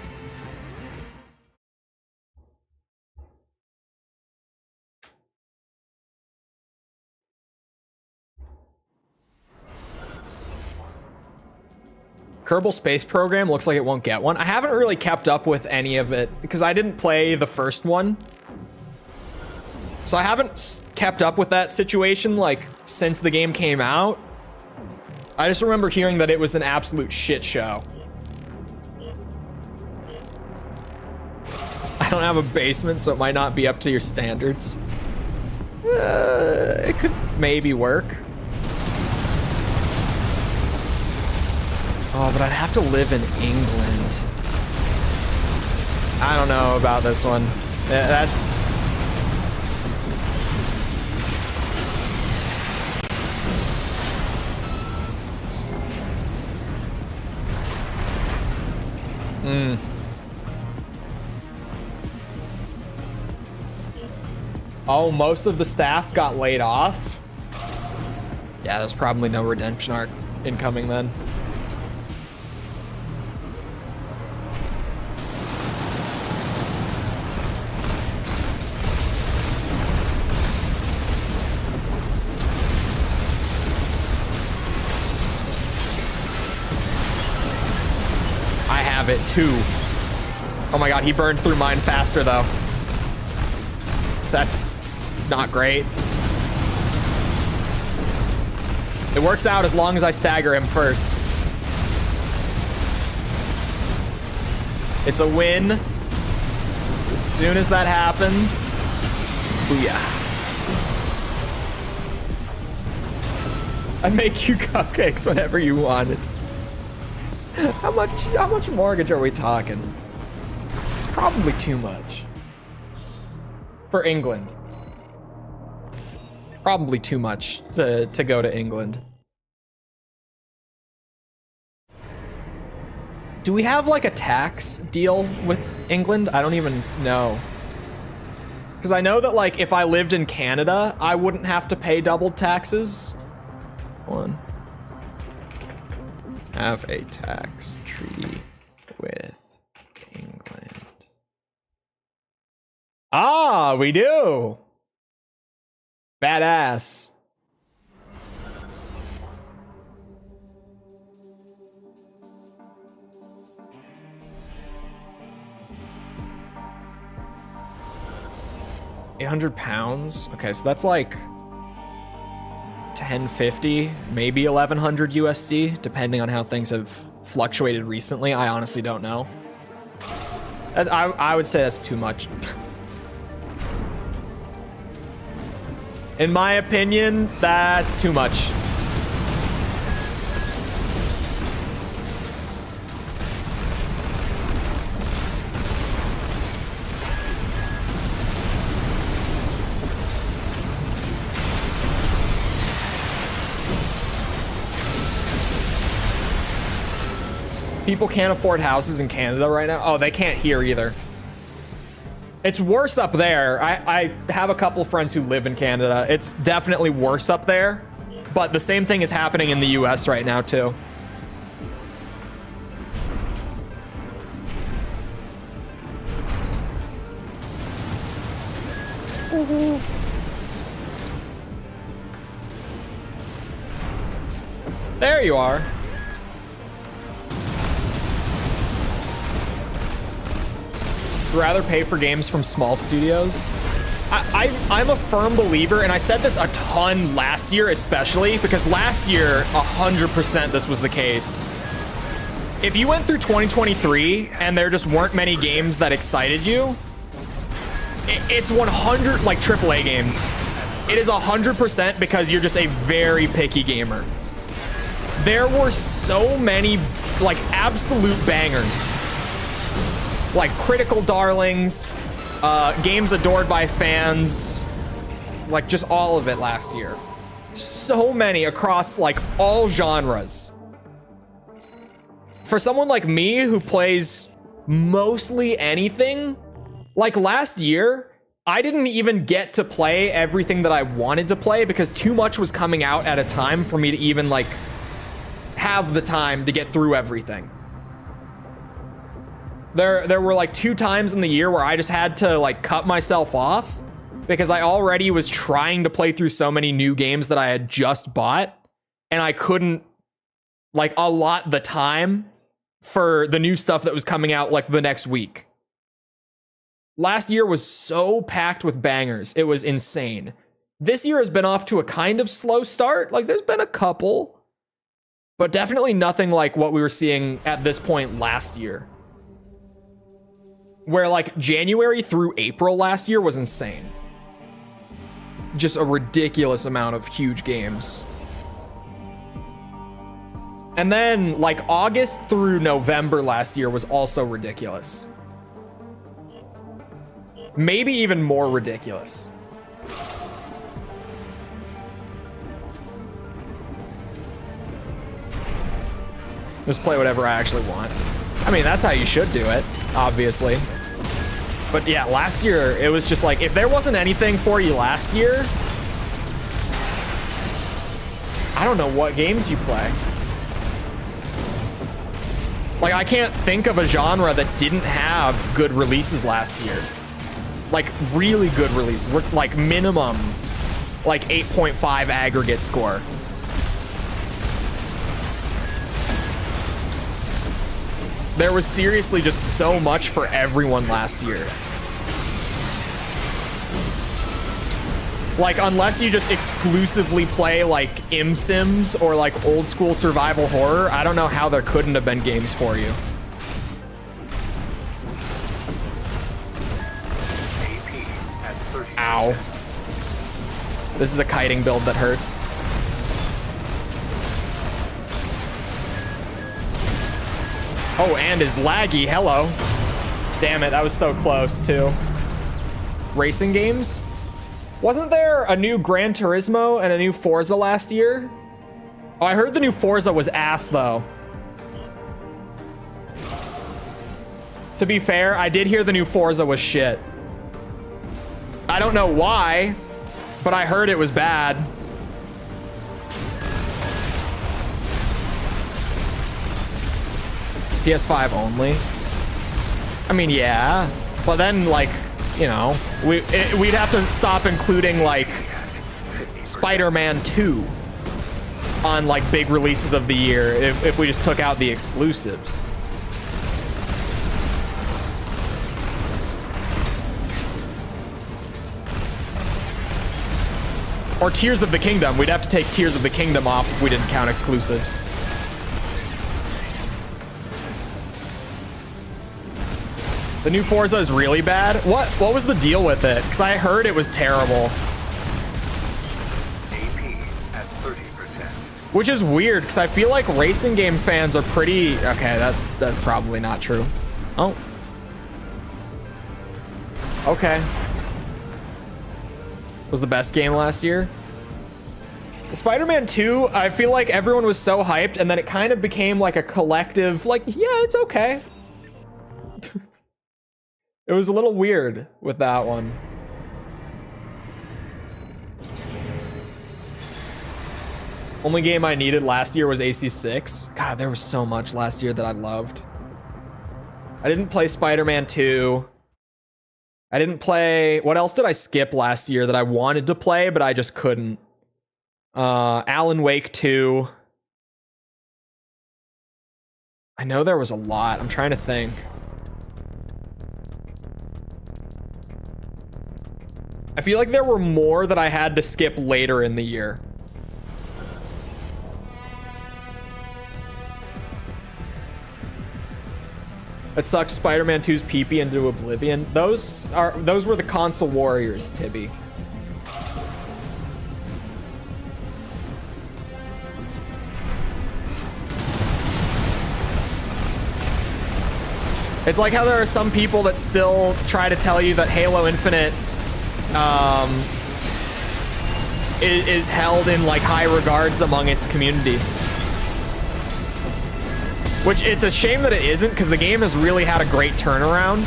Kerbal Space Program looks like it won't get one. I haven't really kept up with any of it because I didn't play the first one. So I haven't kept up with that situation like since the game came out. I just remember hearing that it was an absolute shit show. I don't have a basement, so it might not be up to your standards. It could maybe work. Oh, but I'd have to live in England. I don't know about this one. That's... Oh, most of the staff got laid off? Yeah, there's probably no redemption arc incoming then. It too. Oh my god, he burned through mine faster though. That's not great. It works out as long as I stagger him first. It's a win. As soon as that happens, booyah. I make you cupcakes whenever you want it. How much mortgage are we talking? It's probably too much. for England. Probably too much to go to England. Do we have like a tax deal with England? I don't even know. Because I know that like if I lived in Canada, I wouldn't have to pay double taxes. Hold on. Have a tax treaty with England. Ah, we do. Badass. £800. Okay, so that's like 1050, maybe 1100 USD, depending on how things have fluctuated recently. I honestly don't know. I would say that's too much. In my opinion, that's too much. People can't afford houses in Canada right now. Oh, they can't here either. It's worse up there. I have a couple friends who live in Canada. It's definitely worse up there, but the same thing is happening in the US right now too. There you are. Rather pay for games from small studios. I'm a firm believer, and I said this a ton last year especially, because last year 100% this was the case. If you went through 2023 and there just weren't many games that excited you, it's 100 like AAA games. It is 100% because you're just a very picky gamer. There were so many like absolute bangers. Like critical darlings, games adored by fans, like just all of it last year. So many across like all genres. For someone like me who plays mostly anything, like last year, I didn't even get to play everything that I wanted to play because too much was coming out at a time for me to even like have the time to get through everything. There were like 2 times in the year where I just had to like cut myself off because I already was trying to play through so many new games that I had just bought, and I couldn't like allot the time for the new stuff that was coming out like the next week. Last year was so packed with bangers. It was insane. This year has been off to a kind of slow start. Like there's been a couple, but definitely nothing like what we were seeing at this point last year. Where like January through April last year was insane. Just a ridiculous amount of huge games. And then like August through November last year was also ridiculous. Maybe even more ridiculous. Just play whatever I actually want. I mean, that's how you should do it, obviously. But yeah, last year, it was just like, if there wasn't anything for you last year, I don't know what games you play. Like, I can't think of a genre that didn't have good releases last year. Like, really good releases. Like, minimum, like, 8.5 aggregate score. There was seriously just so much for everyone last year. Like, unless you just exclusively play, like, Sims or, like, old school survival horror, I don't know how there couldn't have been games for you. Ow. This is a kiting build that hurts. Oh, and is laggy. Hello. Damn it, that was so close, too. racing games. Wasn't there a new Gran Turismo and a new Forza last year? Oh, I heard the new Forza was ass though. To be fair, I did hear the new Forza was shit. I don't know why, but I heard it was bad. PS5 only. I mean, yeah, but then like, you know, we'd have to stop including like Spider-Man 2 on like big releases of the year if we just took out the exclusives. Or Tears of the Kingdom. We'd have to take Tears of the Kingdom off if we didn't count exclusives. The new Forza is really bad. What was the deal with it? Because I heard it was terrible. AP at 30%. Which is weird, because I feel like racing game fans are pretty... Okay, that's probably not true. Oh. Okay. Was the best game last year? Spider-Man 2, I feel like everyone was so hyped, and then it kind of became like a collective, like, yeah, it's okay. It was a little weird with that one. Only game I needed last year was AC6. God, there was so much last year that I loved. I didn't play Spider-Man 2. I didn't play... What else did I skip last year that I wanted to play, but I just couldn't? Alan Wake 2. I know there was a lot. I'm trying to think. I feel like there were more that I had to skip later in the year. It sucked Spider-Man 2's PP into oblivion. Those were the console warriors, Tibby. It's like how there are some people that still try to tell you that Halo Infinite is held in like high regards among its community. Which it's a shame that it isn't, because the game has really had a great turnaround.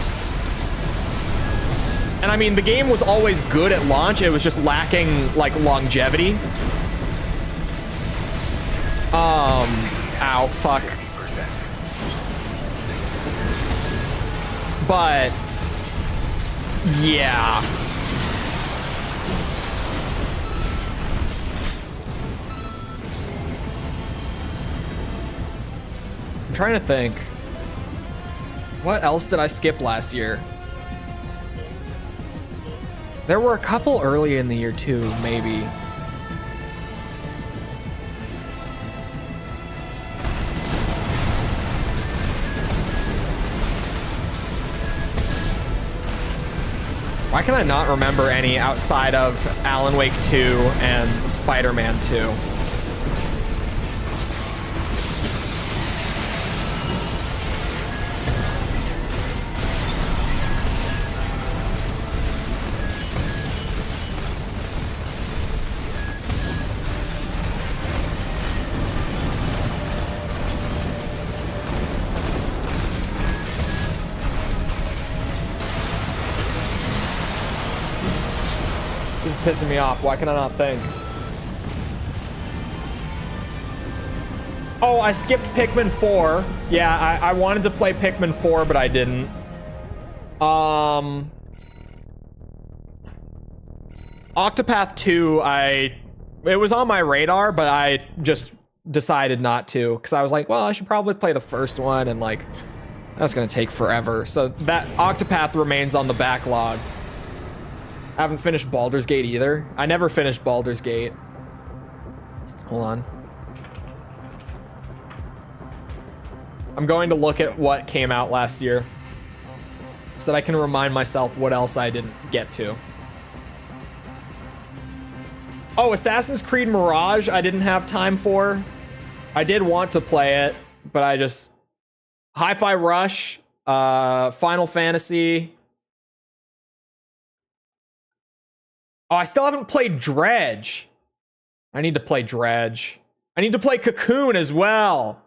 And I mean, the game was always good at launch. It was just lacking like longevity. Ow, fuck. But yeah. I'm trying to think. What else did I skip last year? There were a couple early in the year too, maybe. Why can I not remember any outside of Alan Wake 2 and Spider-Man 2? Pissing me off. Why can I not think? Oh, I skipped Pikmin 4. Yeah, I wanted to play Pikmin 4, but I didn't. Octopath 2, it was on my radar, but I just decided not to, because I was like, well, I should probably play the first one, and like, that's gonna take forever. So that Octopath remains on the backlog. I haven't finished Baldur's Gate either. I never finished Baldur's Gate. Hold on. I'm going to look at what came out last year so that I can remind myself what else I didn't get to. Oh, Assassin's Creed Mirage I didn't have time for. I did want to play it, but I just... Hi-Fi Rush, Final Fantasy... Oh, I still haven't played Dredge. I need to play Dredge. I need to play Cocoon as well.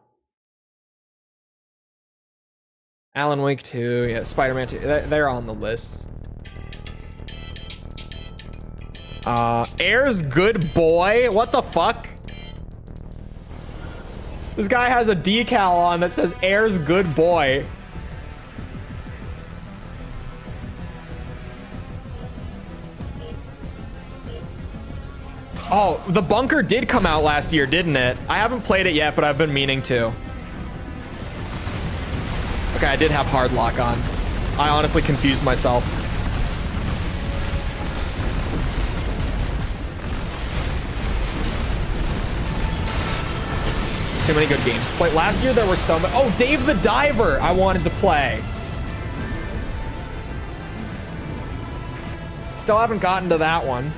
Alan Wake 2, yeah, Spider-Man 2, they're on the list. Air's good boy? What the fuck? This guy has a decal on that says Air's good boy. Oh, the Bunker did come out last year, didn't it? I haven't played it yet, but I've been meaning to. Okay, I did have hard lock on. I honestly confused myself. Too many good games to play. Last year there were so many. Oh, Dave the Diver I wanted to play. Still haven't gotten to that one.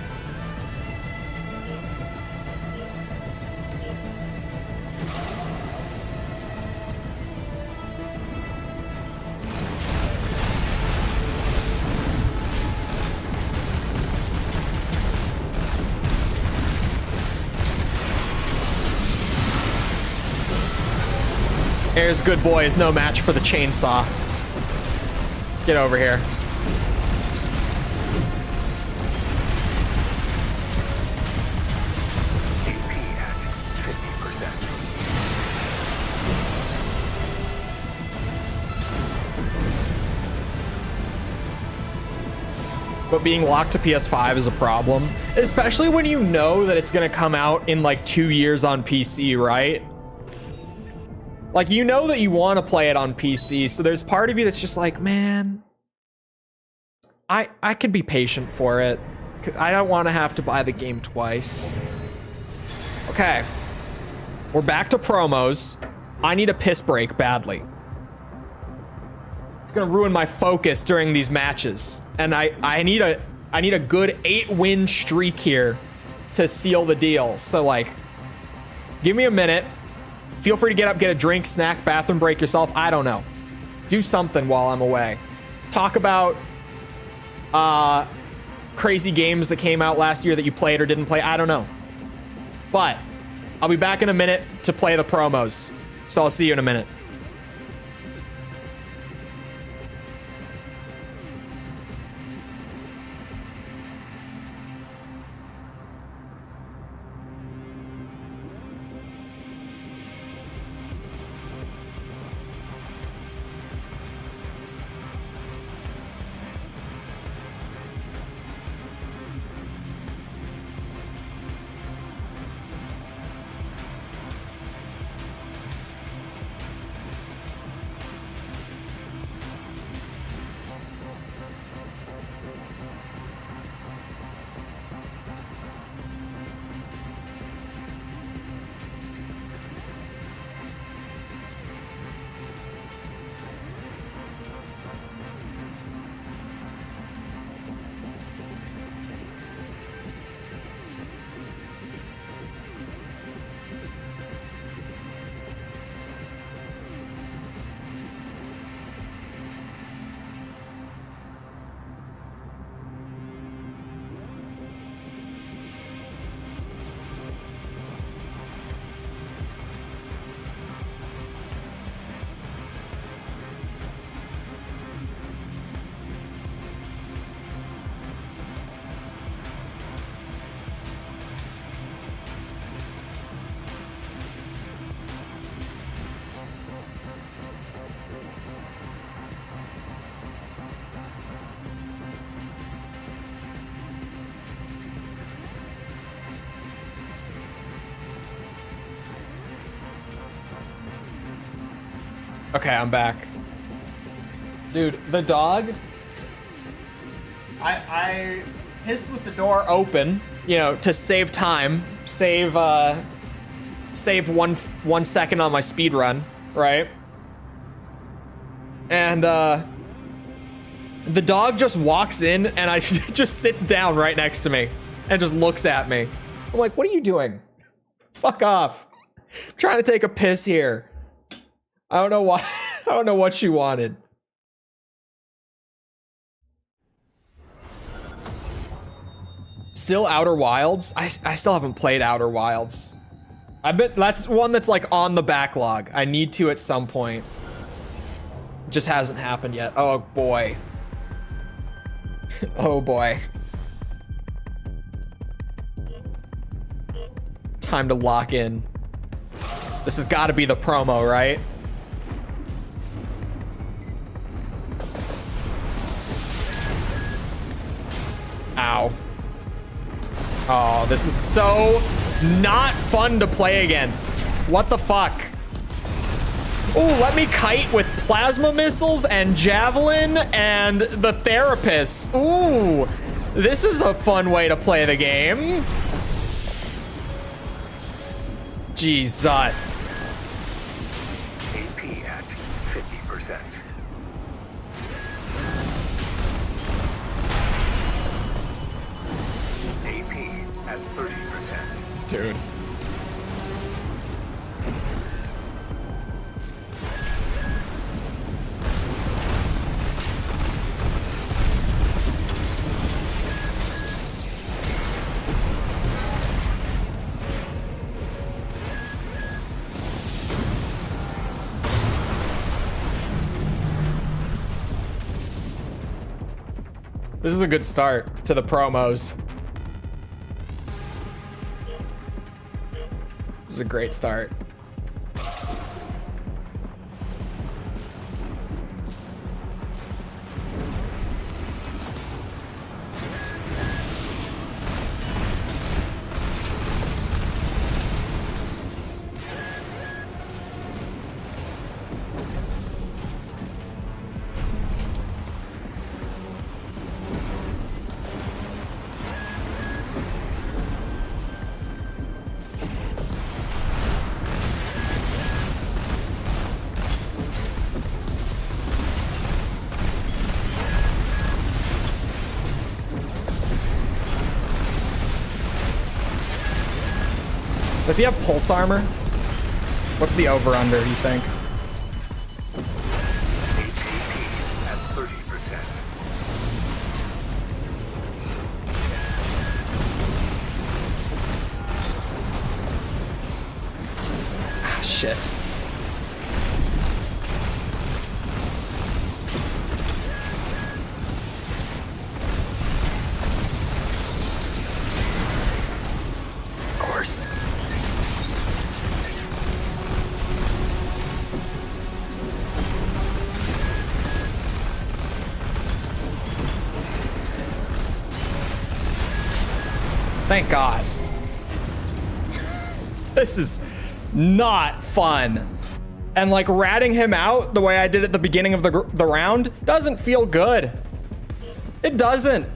Air's good boy is no match for the chainsaw. Get over here. AP at 50%. But being locked to PS5 is a problem, especially when you know that it's gonna come out in like 2 years on PC, right? Like, you know that you want to play it on PC, so there's part of you that's just like, man, I could be patient for it. I don't want to have to buy the game twice. Okay. We're back to promos. I need a piss break badly. It's gonna ruin my focus during these matches. And I need a good 8-win streak here to seal the deal. So, like, give me a minute. Feel free to get up, get a drink, snack, bathroom break yourself. I don't know. Do something while I'm away. Talk about crazy games that came out last year that you played or didn't play. I don't know. But I'll be back in a minute to play the promos. So I'll see you in a minute. Okay, I'm back. Dude, the dog, I pissed with the door open, you know, to save time, save 1 second on my speed run, right? And the dog just walks in and I just sits down right next to me and just looks at me. I'm like, what are you doing? Fuck off. I'm trying to take a piss here. I don't know why. I don't know what she wanted. Still Outer Wilds? I still haven't played Outer Wilds. That's one that's like on the backlog. I need to at some point. Just hasn't happened yet. Oh boy. Oh boy. Time to lock in. This has got to be the promo, right? Ow. Oh, this is so not fun to play against. What the fuck? Ooh, let me kite with plasma missiles and javelin and the therapist. Ooh, this is a fun way to play the game. Jesus. AP at 50%. AP at 30%. Dude. This is a good start to the promos. This is a great start. Does he have pulse armor? What's the over-under, you think? AP at 30%. Ah, shit. Of course. Thank God. This is not fun. And like ratting him out the way I did at the beginning of the round doesn't feel good. It doesn't.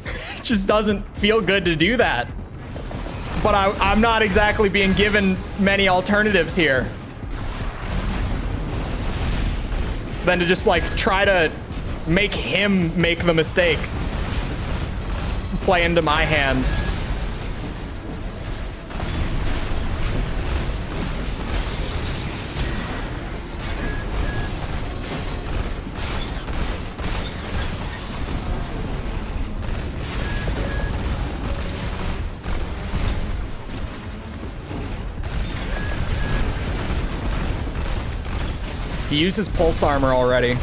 It just doesn't feel good to do that. But I'm not exactly being given many alternatives here than to just like try to make him make the mistakes play into my hand. He used his pulse armor already.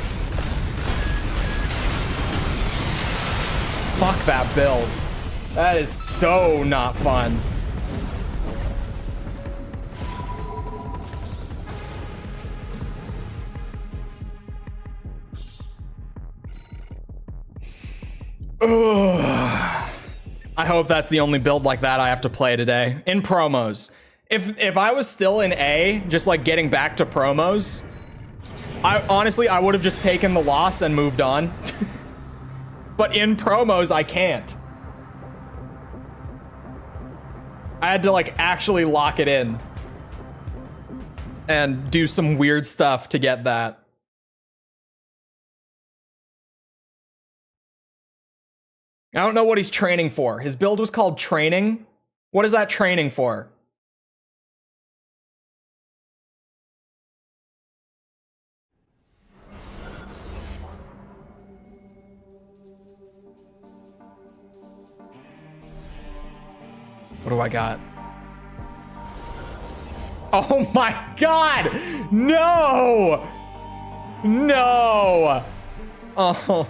Fuck that build. That is so not fun. Ugh. I hope that's the only build like that I have to play today. In promos. If I was still in A, just like getting back to promos, I would have just taken the loss and moved on. But in promos, I can't. I had to like actually lock it in and do some weird stuff to get that. I don't know what he's training for. His build was called training. What is that training for? What do I got? Oh my god! No! No! Oh.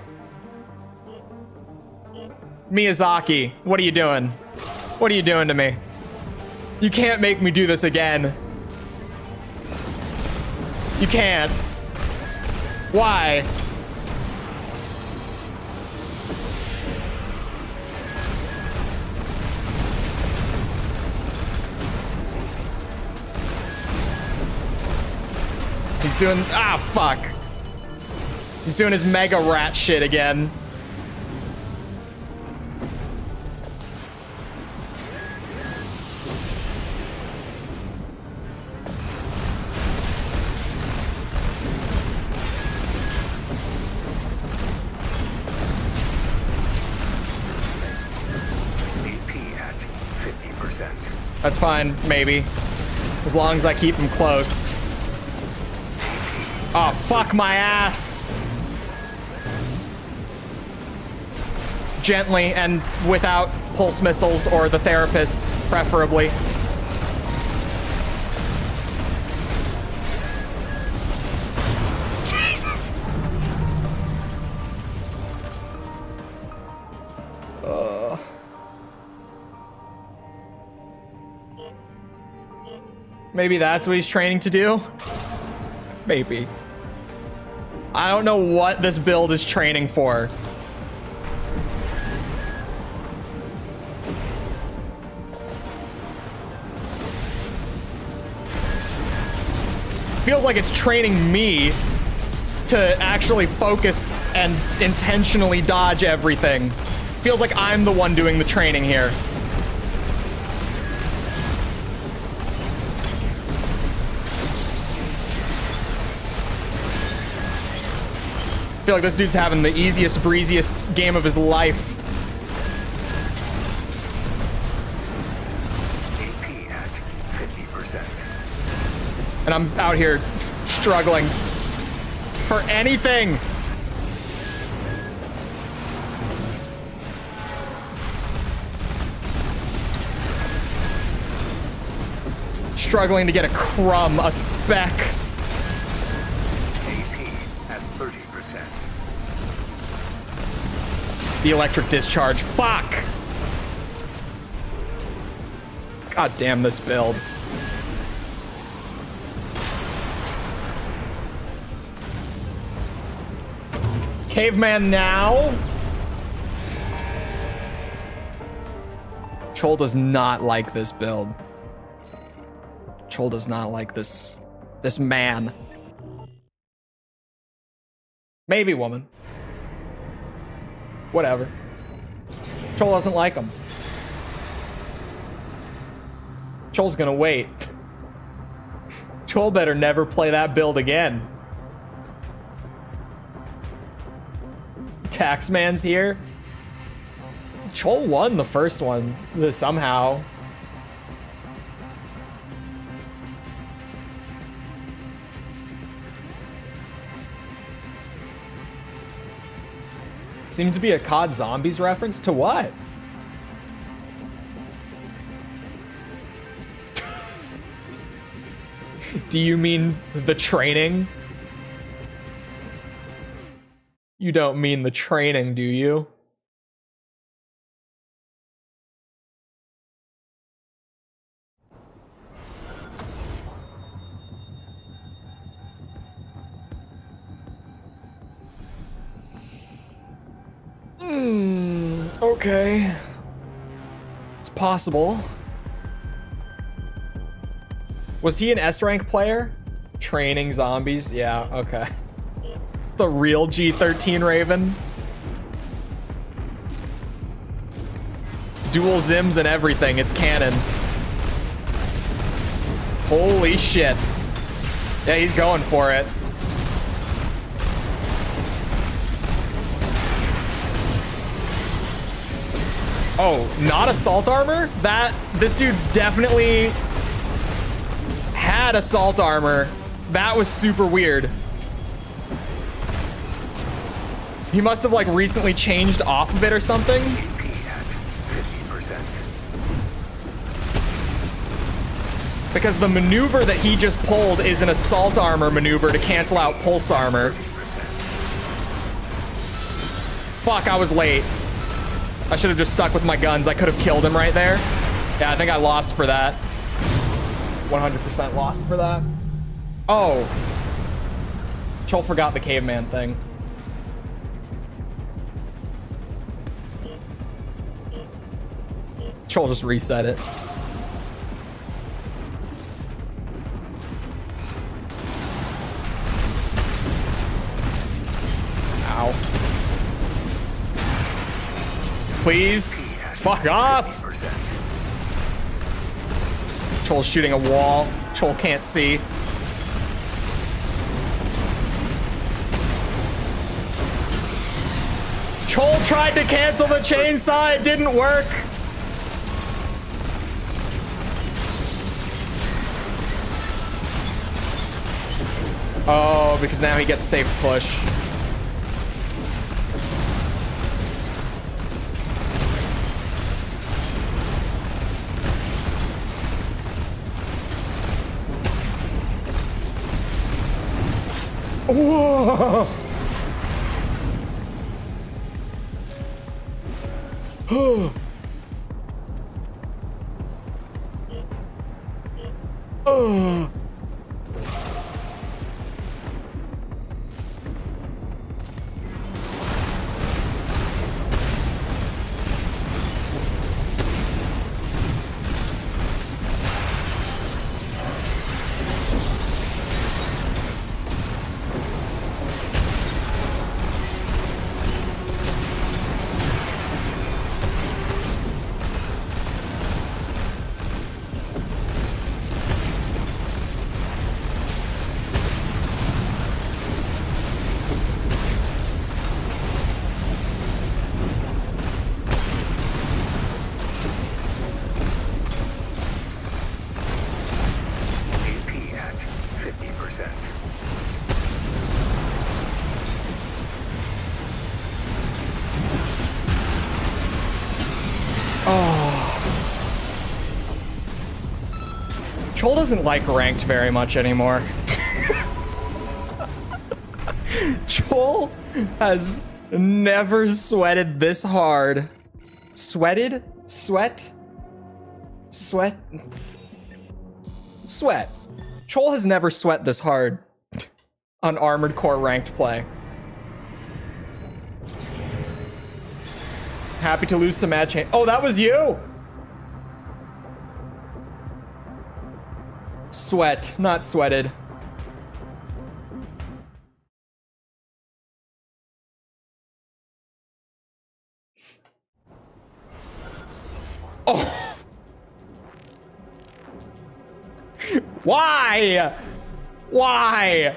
Miyazaki, what are you doing? What are you doing to me? You can't make me do this again. You can't. Why? He's doing, fuck. He's doing his mega rat shit again. That's fine, maybe. As long as I keep him close. Oh, fuck my ass! Gently and without pulse missiles or the therapists, preferably. Jesus! Maybe that's what he's training to do? Maybe. I don't know what this build is training for. Feels like it's training me to actually focus and intentionally dodge everything. Feels like I'm the one doing the training here. I feel like this dude's having the easiest, breeziest game of his life. AP at 50%. And I'm out here struggling for anything. Struggling to get a crumb, a speck. The electric discharge. Fuck! God damn this build. Caveman now? Chole does not like this build. Chole does not like this man. Maybe woman. Whatever. Chole doesn't like him. Chole's gonna wait. Chole better never play that build again. Taxman's here. Chole won the first one somehow. Seems to be a COD Zombies reference to what? Do you mean the training? You don't mean the training, do you? Okay. It's possible. Was he an S-rank player? Training zombies? Yeah, okay. It's the real G13 Raven. Dual Zims and everything, it's canon. Holy shit. Yeah, he's going for it. Oh, not assault armor? This dude definitely had assault armor. That was super weird. He must have like recently changed off of it or something. Because the maneuver that he just pulled is an assault armor maneuver to cancel out pulse armor. Fuck, I was late. I should have just stuck with my guns. I could have killed him right there. Yeah, I think I lost for that. 100% lost for that. Oh. Chole forgot the caveman thing. Chole just reset it. Ow. Please. Fuck off. Chole's shooting a wall. Chole can't see. Chole tried to cancel the chainsaw. It didn't work. Oh, because now he gets safe push. Whoa! Oh. Chole doesn't like ranked very much anymore. Chole has never sweated this hard. Sweated? Sweat? Sweat? Sweat. Chole has never sweat this hard on Armored Core ranked play. Happy to lose to Mad Chain. Oh, that was you! Sweat, not sweated. Oh! Why? Why?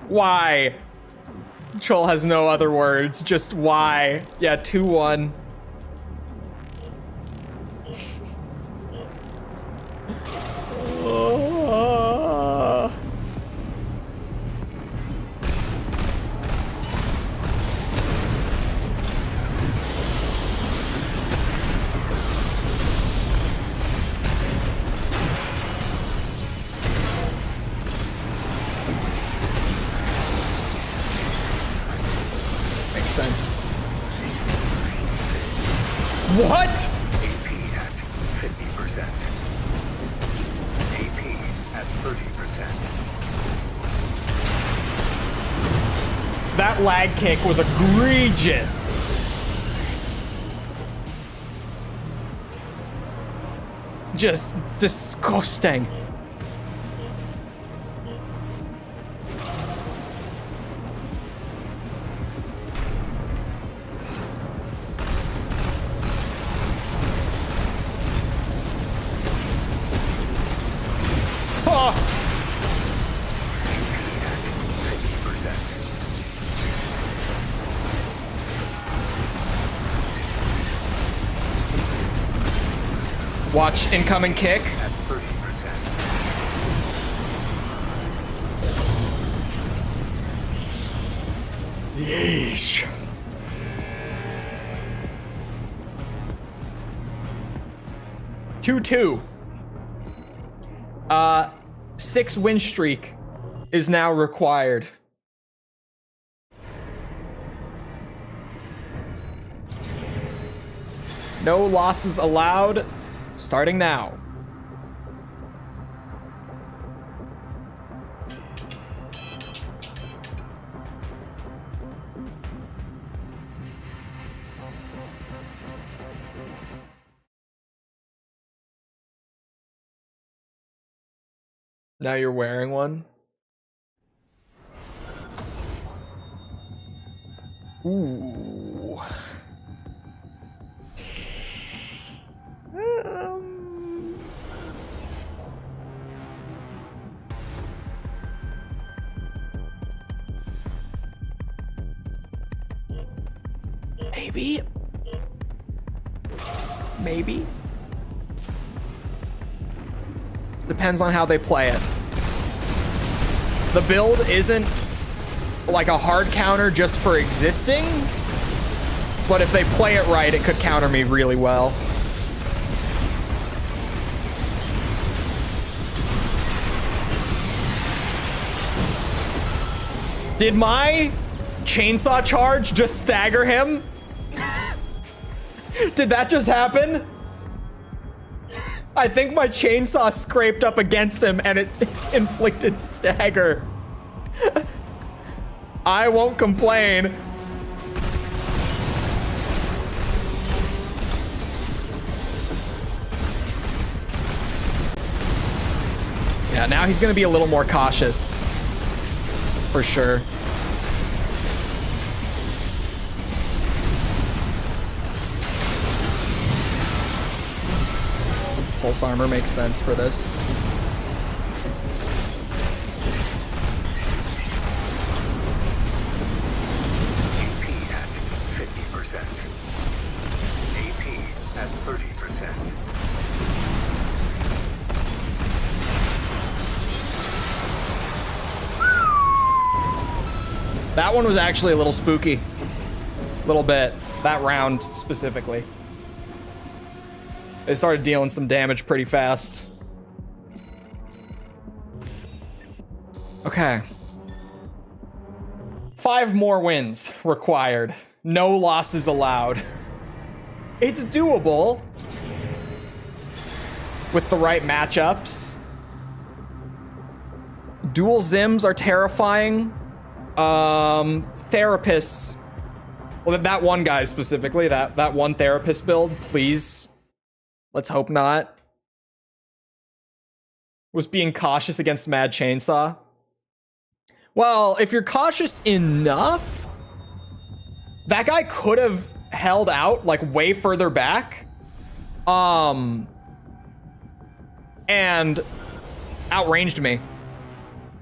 Why? Chole has no other words, just why? Yeah, 2-1. Makes sense. What? AP at 50%. AP at 30%. That lag kick was egregious. Just disgusting. Oh. Watch incoming kick. At 30%. Yeesh. 2-2. 6 win streak is now required. No losses allowed. Starting now. Now you're wearing one. Ooh. Maybe. Maybe. Depends on how they play it. The build isn't like a hard counter just for existing, but if they play it right, it could counter me really well. Did my chainsaw charge just stagger him? Did that just happen? I think my chainsaw scraped up against him and it inflicted stagger. I won't complain. Yeah, now he's gonna be a little more cautious. For sure. Pulse armor makes sense for this. AP at 50%. AP at 30%. That one was actually a little spooky. A little bit. That round specifically. They started dealing some damage pretty fast. Okay. 5 more wins required. No losses allowed. It's doable. With the right matchups. Dual Zims are terrifying. Therapists. Well, that one guy specifically, that one therapist build, please. Let's hope not. Was being cautious against Mad Chainsaw. Well, if you're cautious enough, that guy could have held out like way further back. And outranged me.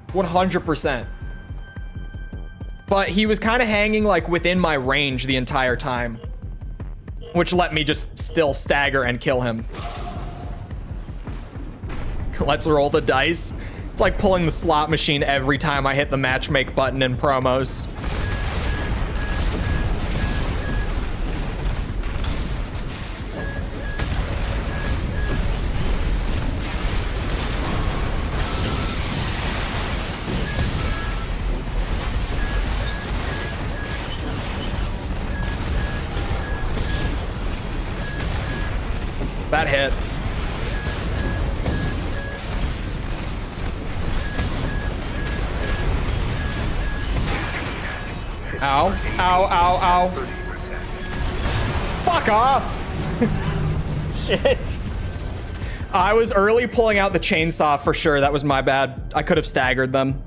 100%. But he was kind of hanging like within my range the entire time, which let me just still stagger and kill him. Let's roll the dice. It's like pulling the slot machine every time I hit the matchmake button in promos. That hit. Ow, ow, ow, ow. 30%. Fuck off. Shit. I was early pulling out the chainsaw for sure. That was my bad. I could have staggered them.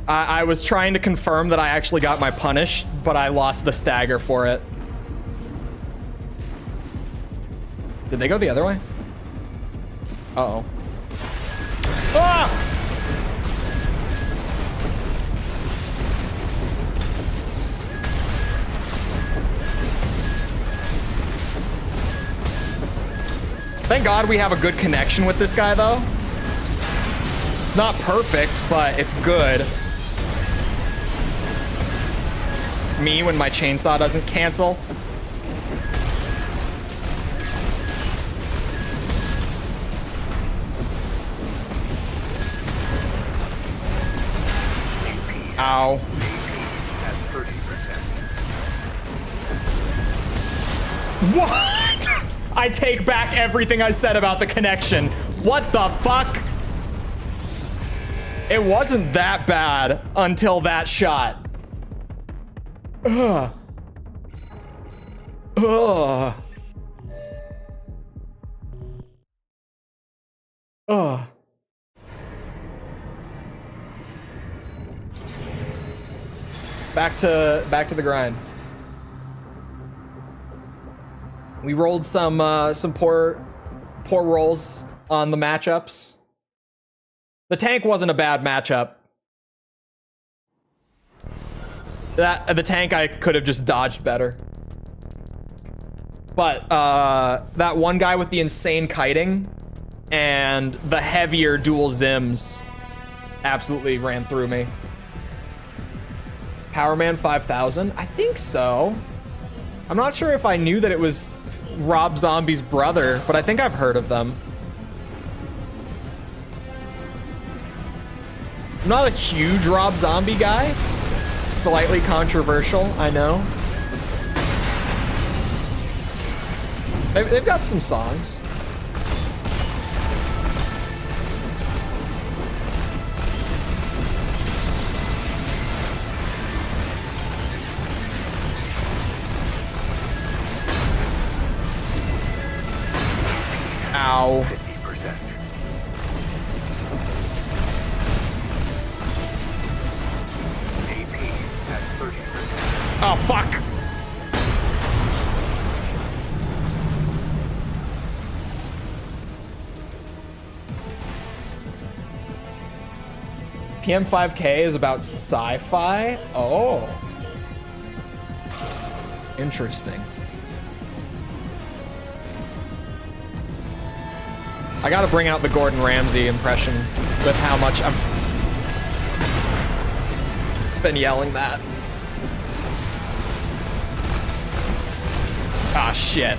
I was trying to confirm that I actually got my punish, but I lost the stagger for it. Did they go the other way? Uh-oh. Ah! Thank God we have a good connection with this guy, though. It's not perfect, but it's good. Me when my chainsaw doesn't cancel. Ow. AP at 30%. What? I take back everything I said about the connection. What the fuck? It wasn't that bad until that shot. Ugh. Ugh. Ugh. Back to the grind. We rolled some poor rolls on the matchups. The tank wasn't a bad matchup. The tank I could have just dodged better. But that one guy with the insane kiting and the heavier dual zims absolutely ran through me. Powerman 5000? I think so. I'm not sure if I knew that it was Rob Zombie's brother, but I think I've heard of them. I'm not a huge Rob Zombie guy. Slightly controversial, I know. They've got some songs. Ow. 50%. AP at 30%. Oh, fuck. PM5K is about sci-fi? Oh. Interesting. I gotta bring out the Gordon Ramsay impression with how much I've been yelling that. Ah, shit.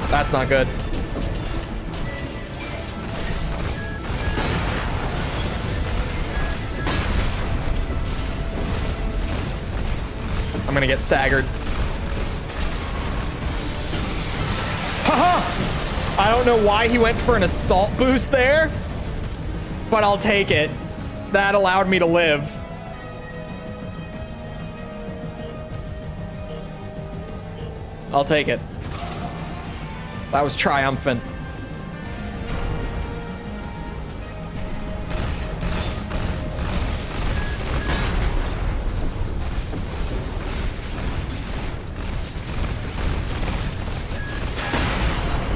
That's not good. I'm gonna get staggered. Haha! I don't know why he went for an assault boost there, but I'll take it. That allowed me to live. I'll take it. That was triumphant.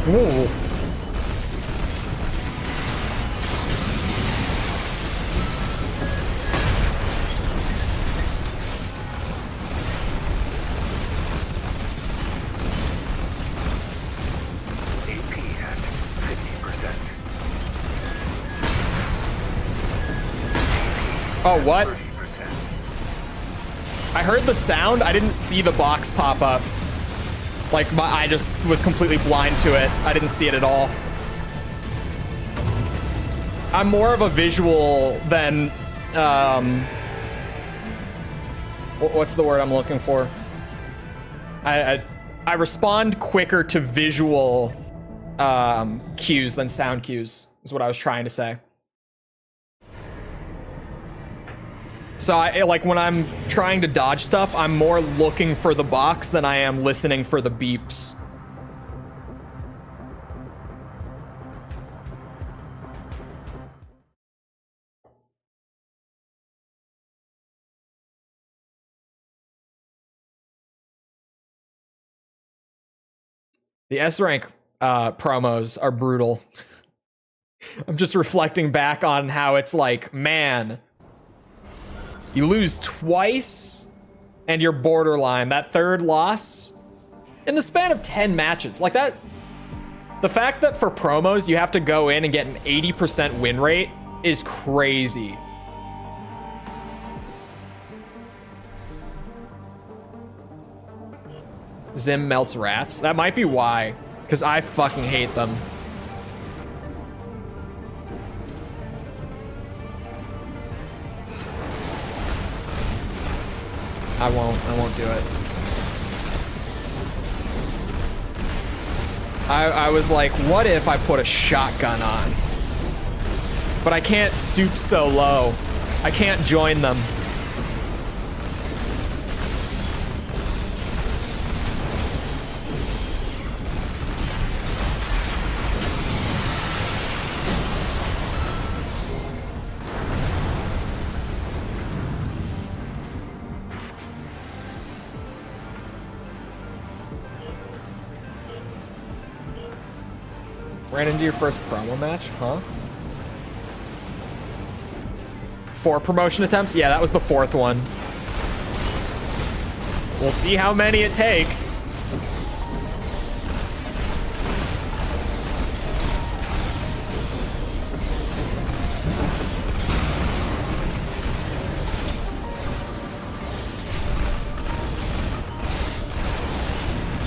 Ooh. AP at 50%. Oh, what? 30%. I heard the sound. I didn't see the box pop up. Like, my eye just was completely blind to it. I didn't see it at all. I'm more of a visual than, what's the word I'm looking for? I respond quicker to visual cues than sound cues, is what I was trying to say. So like when I'm trying to dodge stuff, I'm more looking for the box than I am listening for the beeps. The S rank promos are brutal. I'm just reflecting back on how it's like, man, you lose twice and you're borderline. That third loss in the span of 10 matches. Like that, the fact that for promos you have to go in and get an 80% win rate is crazy. Zim melts rats. That might be why, because I fucking hate them. I won't do it. I was like, what if I put a shotgun on? But I can't stoop so low. I can't join them. Ran into your first promo match, huh? 4 promotion attempts? Yeah, that was the 4th one. We'll see how many it takes.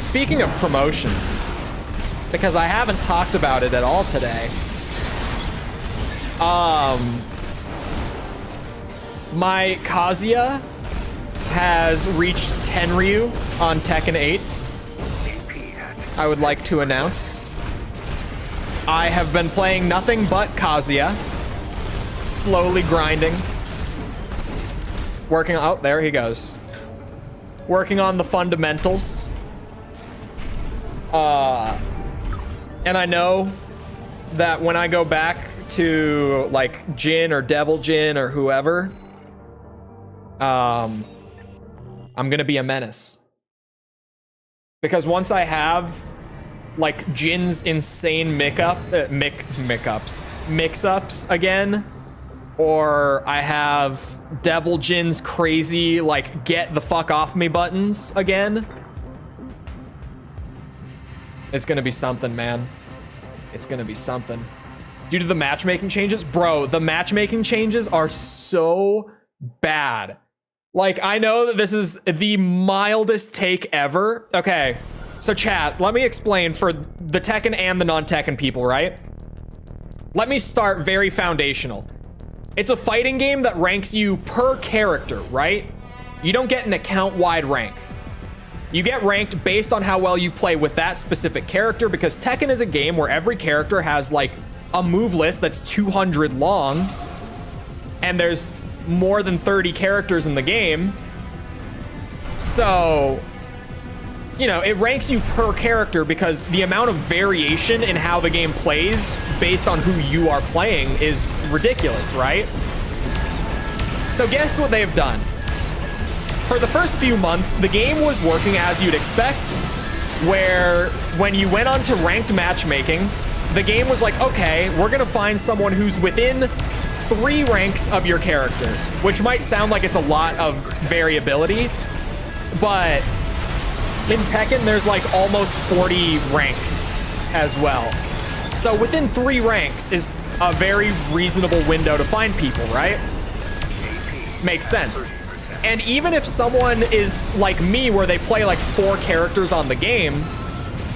Speaking of promotions, because I haven't talked about it at all today. My Kazuya has reached Tenryu on Tekken 8. I would like to announce. I have been playing nothing but Kazuya. Slowly grinding. Working, oh, there he goes. Working on the fundamentals. And I know that when I go back to like Jin or Devil Jin or whoever, I'm gonna be a menace. Because once I have like Jin's insane mix-ups again, or I have Devil Jin's crazy like get the fuck off me buttons again, it's gonna be something, man. It's gonna be something. Due to the matchmaking changes, bro, the matchmaking changes are so bad. Like, I know that this is the mildest take ever. Okay, so chat, let me explain for the Tekken and the non-Tekken people, right? Let me start very foundational. It's a fighting game that ranks you per character, right? You don't get an account-wide rank. You get ranked based on how well you play with that specific character, because Tekken is a game where every character has like a move list that's 200 long, and there's more than 30 characters in the game. So, you know, it ranks you per character because the amount of variation in how the game plays based on who you are playing is ridiculous, right? So guess what they've done? For the first few months, the game was working as you'd expect, where when you went on to ranked matchmaking, the game was like, okay, we're gonna find someone who's within 3 ranks of your character, which might sound like it's a lot of variability, but in Tekken, there's like almost 40 ranks as well. So within 3 ranks is a very reasonable window to find people, right? Makes sense. And even if someone is like me, where they play like 4 characters on the game,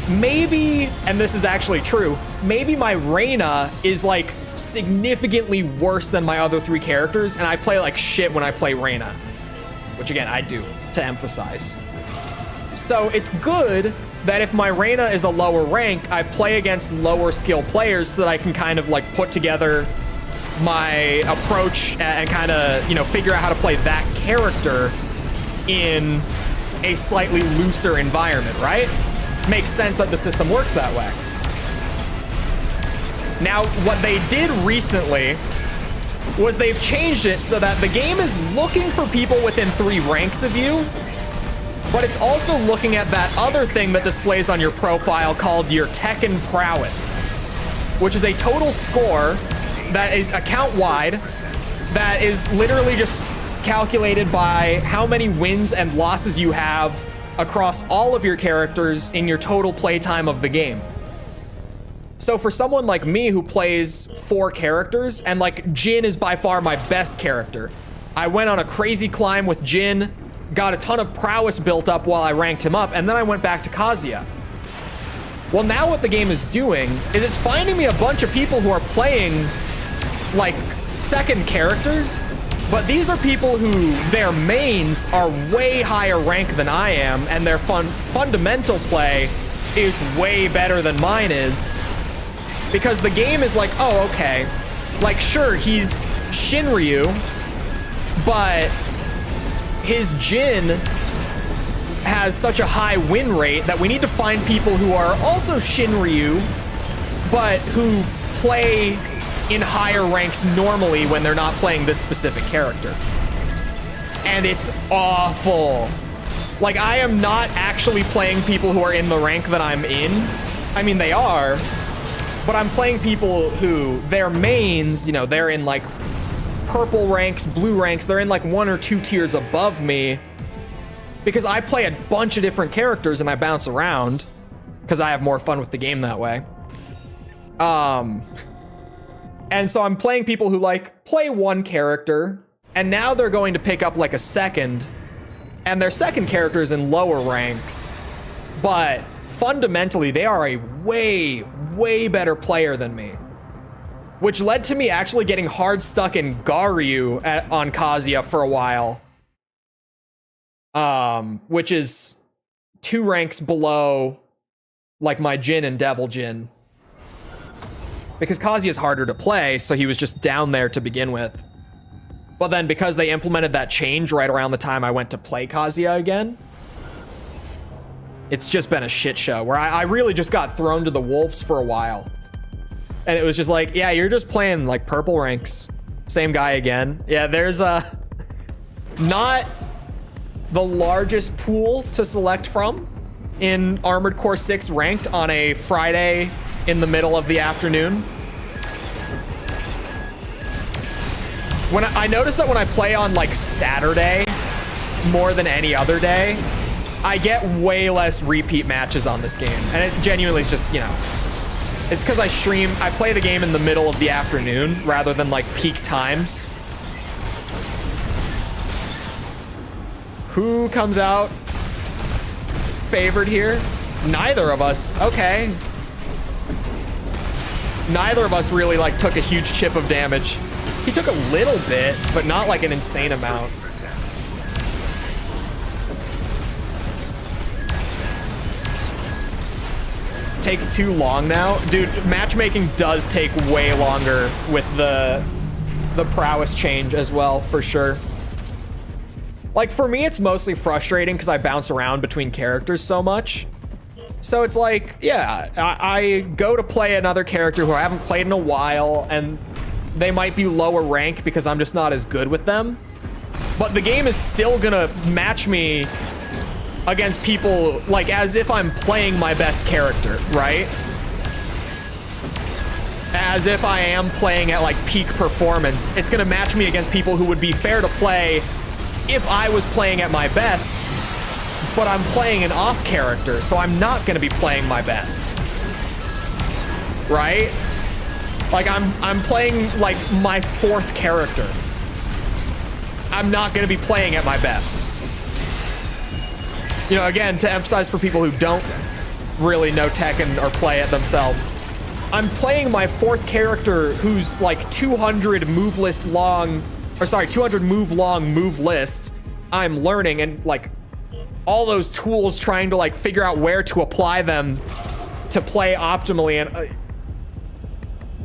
maybe, and this is actually true, maybe my Reina is like significantly worse than my other 3 characters, and I play like shit when I play Reina, which again, I do, to emphasize. So it's good that if my Reina is a lower rank, I play against lower skill players so that I can kind of like put together my approach and kind of, you know, figure out how to play that character in a slightly looser environment, right? Makes sense that the system works that way. Now, what they did recently was they've changed it so that the game is looking for people within 3 ranks of you, but it's also looking at that other thing that displays on your profile called your Tekken prowess, which is a total score that is account-wide, that is literally just calculated by how many wins and losses you have across all of your characters in your total playtime of the game. So for someone like me who plays 4 characters, and like Jin is by far my best character, I went on a crazy climb with Jin, got a ton of prowess built up while I ranked him up, and then I went back to Kazuya. Well, now what the game is doing is it's finding me a bunch of people who are playing like second characters, But these are people who their mains are way higher rank than I am, and their fundamental play is way better than mine is. Because the game is like, oh, okay. Like, sure, he's Shinryu, but his Jin has such a high win rate that we need to find people who are also Shinryu, but who play in higher ranks normally when they're not playing this specific character. And it's awful. Like, I am not actually playing people who are in the rank that I'm in. I mean, they are, but I'm playing people who their mains, you know, they're in like purple ranks, blue ranks. They're in like 1 or 2 tiers above me because I play a bunch of different characters and I bounce around because I have more fun with the game that way. And so I'm playing people who like play one character and now they're going to pick up like a second, and their second character is in lower ranks, but fundamentally they are a way better player than me, which led to me actually getting hard stuck in Garyu on Kazuya for a while, which is 2 ranks below like my Jin and Devil Jin, because Kazuya is harder to play, so he was just down there to begin with. But then because they implemented that change right around the time I went to play Kazuya again, it's just been a shit show where I really just got thrown to the wolves for a while. And it was just like, yeah, you're just playing like purple ranks. Same guy again. Yeah, there's not the largest pool to select from in Armored Core 6 ranked on a Friday in the middle of the afternoon. When I noticed that when I play on like Saturday more than any other day, I get way less repeat matches on this game. And it genuinely is just, you know, it's because I play the game in the middle of the afternoon rather than like peak times. Who comes out favored here? Neither of us. Okay. Neither of us really like took a huge chip of damage. He took a little bit, but not like an insane amount. Takes too long now. Dude, matchmaking does take way longer with the prowess change as well, for sure. Like, for me, it's mostly frustrating because I bounce around between characters so much. So it's like, yeah, I go to play another character who I haven't played in a while, and they might be lower rank because I'm just not as good with them. But the game is still gonna match me against people like as if I'm playing my best character, right? As if I am playing at like peak performance. It's gonna match me against people who would be fair to play if I was playing at my best, but I'm playing an off character, so I'm not gonna be playing my best, right? Like I'm playing like my 4th character. I'm not gonna be playing at my best. You know, again, to emphasize for people who don't really know Tekken or play it themselves, I'm playing my 4th character who's like 200 move long move list. I'm learning and like all those tools, trying to like figure out where to apply them to play optimally, and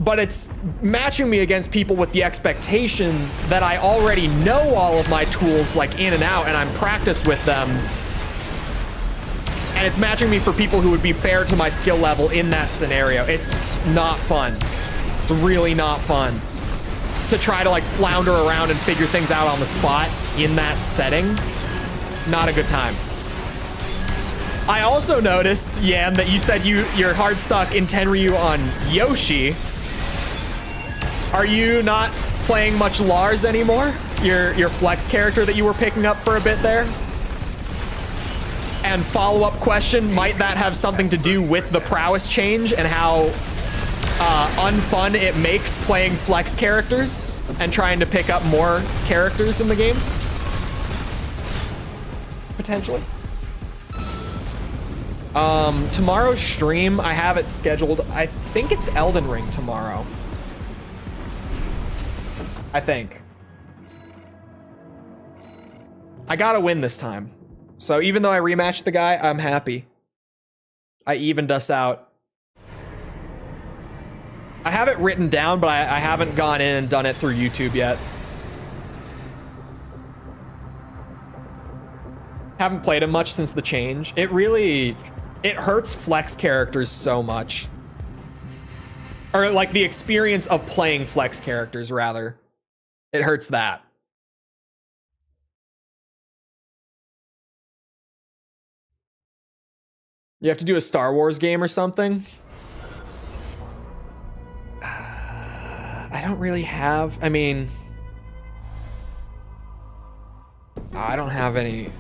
but it's matching me against people with the expectation that I already know all of my tools like in and out, and I'm practiced with them. And it's matching me for people who would be fair to my skill level in that scenario. It's not fun. It's really not fun to try to like flounder around and figure things out on the spot in that setting. Not a good time. I also noticed, Yan, that you said you're hard stuck in Tenryu on Yoshi. Are you not playing much Lars anymore? Your flex character that you were picking up for a bit there? And follow-up question, might that have something to do with the prowess change and how unfun it makes playing flex characters and trying to pick up more characters in the game? Potentially. Tomorrow's stream, I have it scheduled. I think it's Elden Ring tomorrow. I think. I gotta win this time. So even though I rematched the guy, I'm happy. I evened us out. I have it written down, but I haven't gone in and done it through YouTube yet. Haven't played him much since the change. It hurts flex characters so much. Or like the experience of playing flex characters, rather. It hurts that. You have to do a Star Wars game or something? I don't really have, I mean... I don't have any...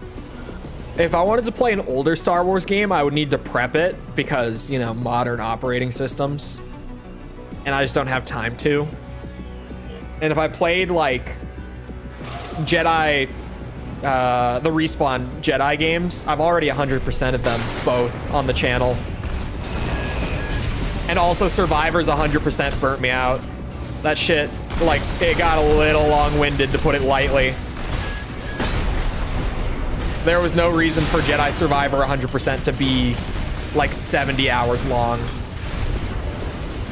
If I wanted to play an older Star Wars game, I would need to prep it because, you know, modern operating systems. And I just don't have time to. And if I played, like, Jedi... the Respawn Jedi games, I've already 100%ed them both on the channel. And also Survivors 100% burnt me out. That shit, like, it got a little long-winded, to put it lightly. There was no reason for Jedi Survivor 100% to be like 70 hours long.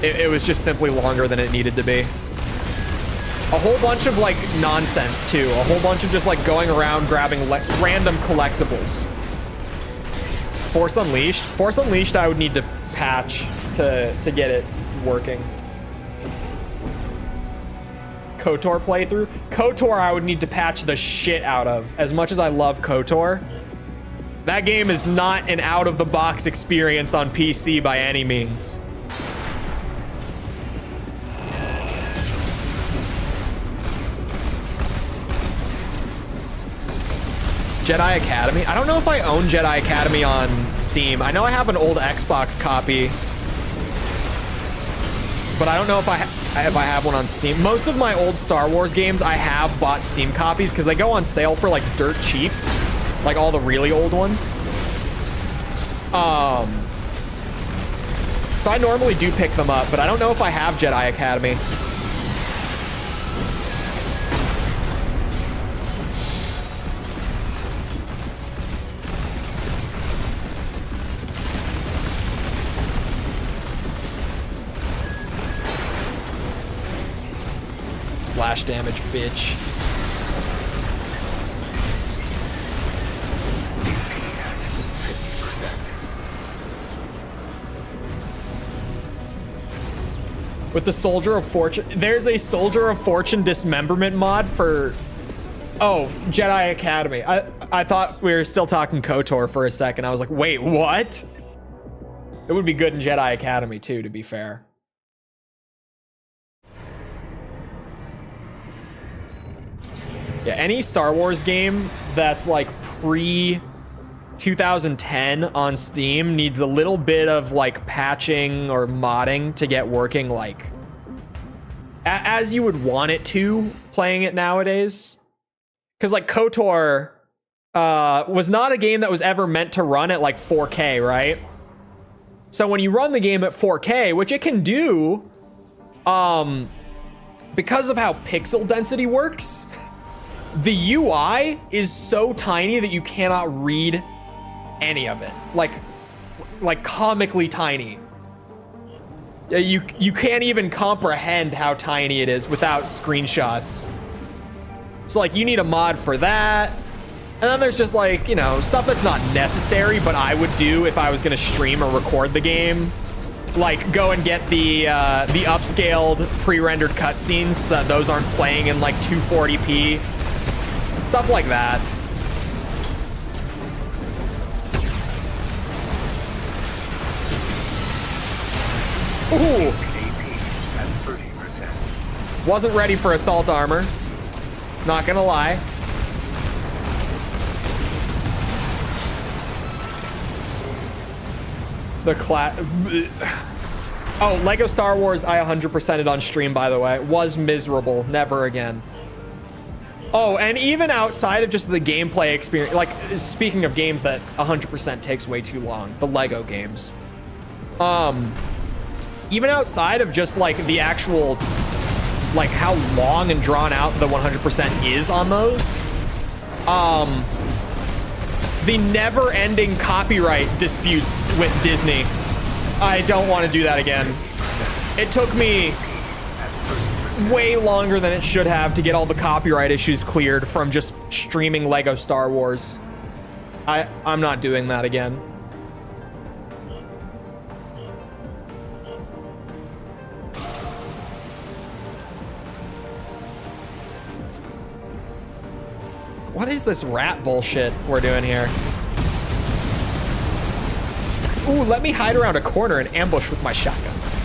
It was just simply longer than it needed to be. A whole bunch of like nonsense too. A whole bunch of just like going around grabbing random collectibles. Force Unleashed? Force Unleashed I would need to patch to get it working. KOTOR playthrough? KOTOR I would need to patch the shit out of. As much as I love KOTOR, that game is not an out-of-the-box experience on PC by any means. Jedi Academy? I don't know if I own Jedi Academy on Steam. I know I have an old Xbox copy, but I don't know if I have one on Steam. Most of my old Star Wars games, I have bought Steam copies because they go on sale for like dirt cheap, like all the really old ones. So I normally do pick them up, but I don't know if I have Jedi Academy. Splash damage, bitch. With the Soldier of Fortune, there's a Soldier of Fortune dismemberment mod for, oh, Jedi Academy. I thought we were still talking KOTOR for a second. I was like, wait, what? It would be good in Jedi Academy too, to be fair. Yeah, any Star Wars game that's like pre 2010 on Steam needs a little bit of like patching or modding to get working like as you would want it to playing it nowadays. Because like KOTOR was not a game that was ever meant to run at like 4K, right? So when you run the game at 4K, which it can do, because of how pixel density works, the UI is so tiny that you cannot read any of it. Like comically tiny. You can't even comprehend how tiny it is without screenshots. So like you need a mod for that. And then there's just like, you know, stuff that's not necessary, but I would do if I was gonna stream or record the game. Like go and get the upscaled pre-rendered cutscenes so that those aren't playing in like 240p. Stuff like that. Ooh. Wasn't ready for assault armor. Not gonna lie. Oh, Lego Star Wars, I 100%ed on stream, by the way. Was miserable. Never again. Oh, and even outside of just the gameplay experience, like, speaking of games that 100% takes way too long, the Lego games. Even outside of just, like, the actual, like, how long and drawn out the 100% is on those, the never-ending copyright disputes with Disney. I don't want to do that again. It took me way longer than it should have to get all the copyright issues cleared from just streaming Lego Star Wars. I'm not doing that again. What is this rat bullshit we're doing here? Ooh, let me hide around a corner and ambush with my shotguns.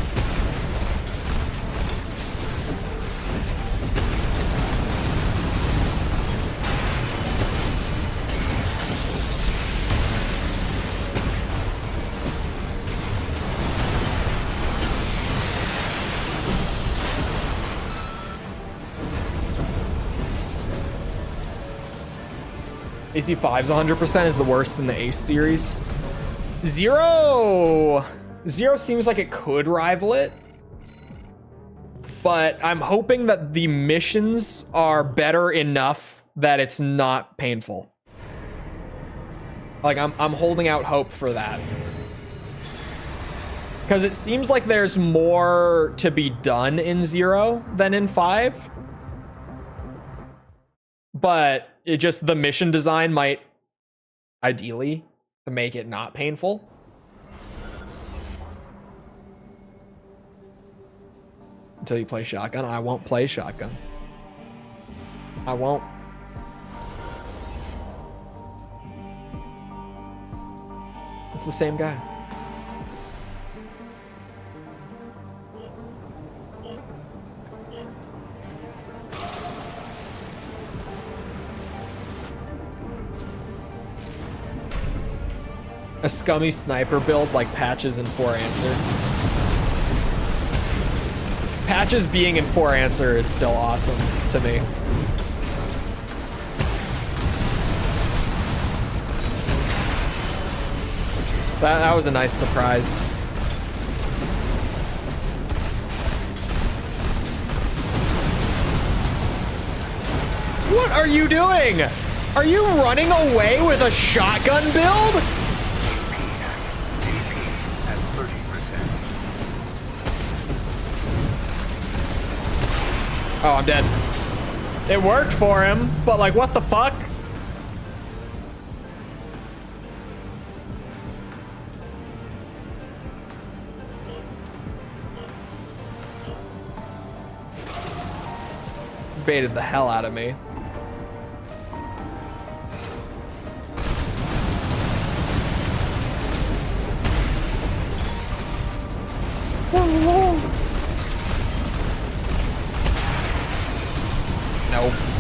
AC5's 100% is the worst in the Ace series. Zero seems like it could rival it, but I'm hoping that the missions are better enough that it's not painful. Like I'm holding out hope for that, because it seems like there's more to be done in Zero than in 5, but it just, the mission design might ideally to make it not painful. Until you play shotgun. I won't play shotgun. I won't. It's the same guy. A scummy sniper build like Patches in 4 Answer. Patches being in 4 Answer is still awesome to me. That was a nice surprise. What are you doing? Are you running away with a shotgun build? Oh, I'm dead. It worked for him, but like, what the fuck? Baited the hell out of me.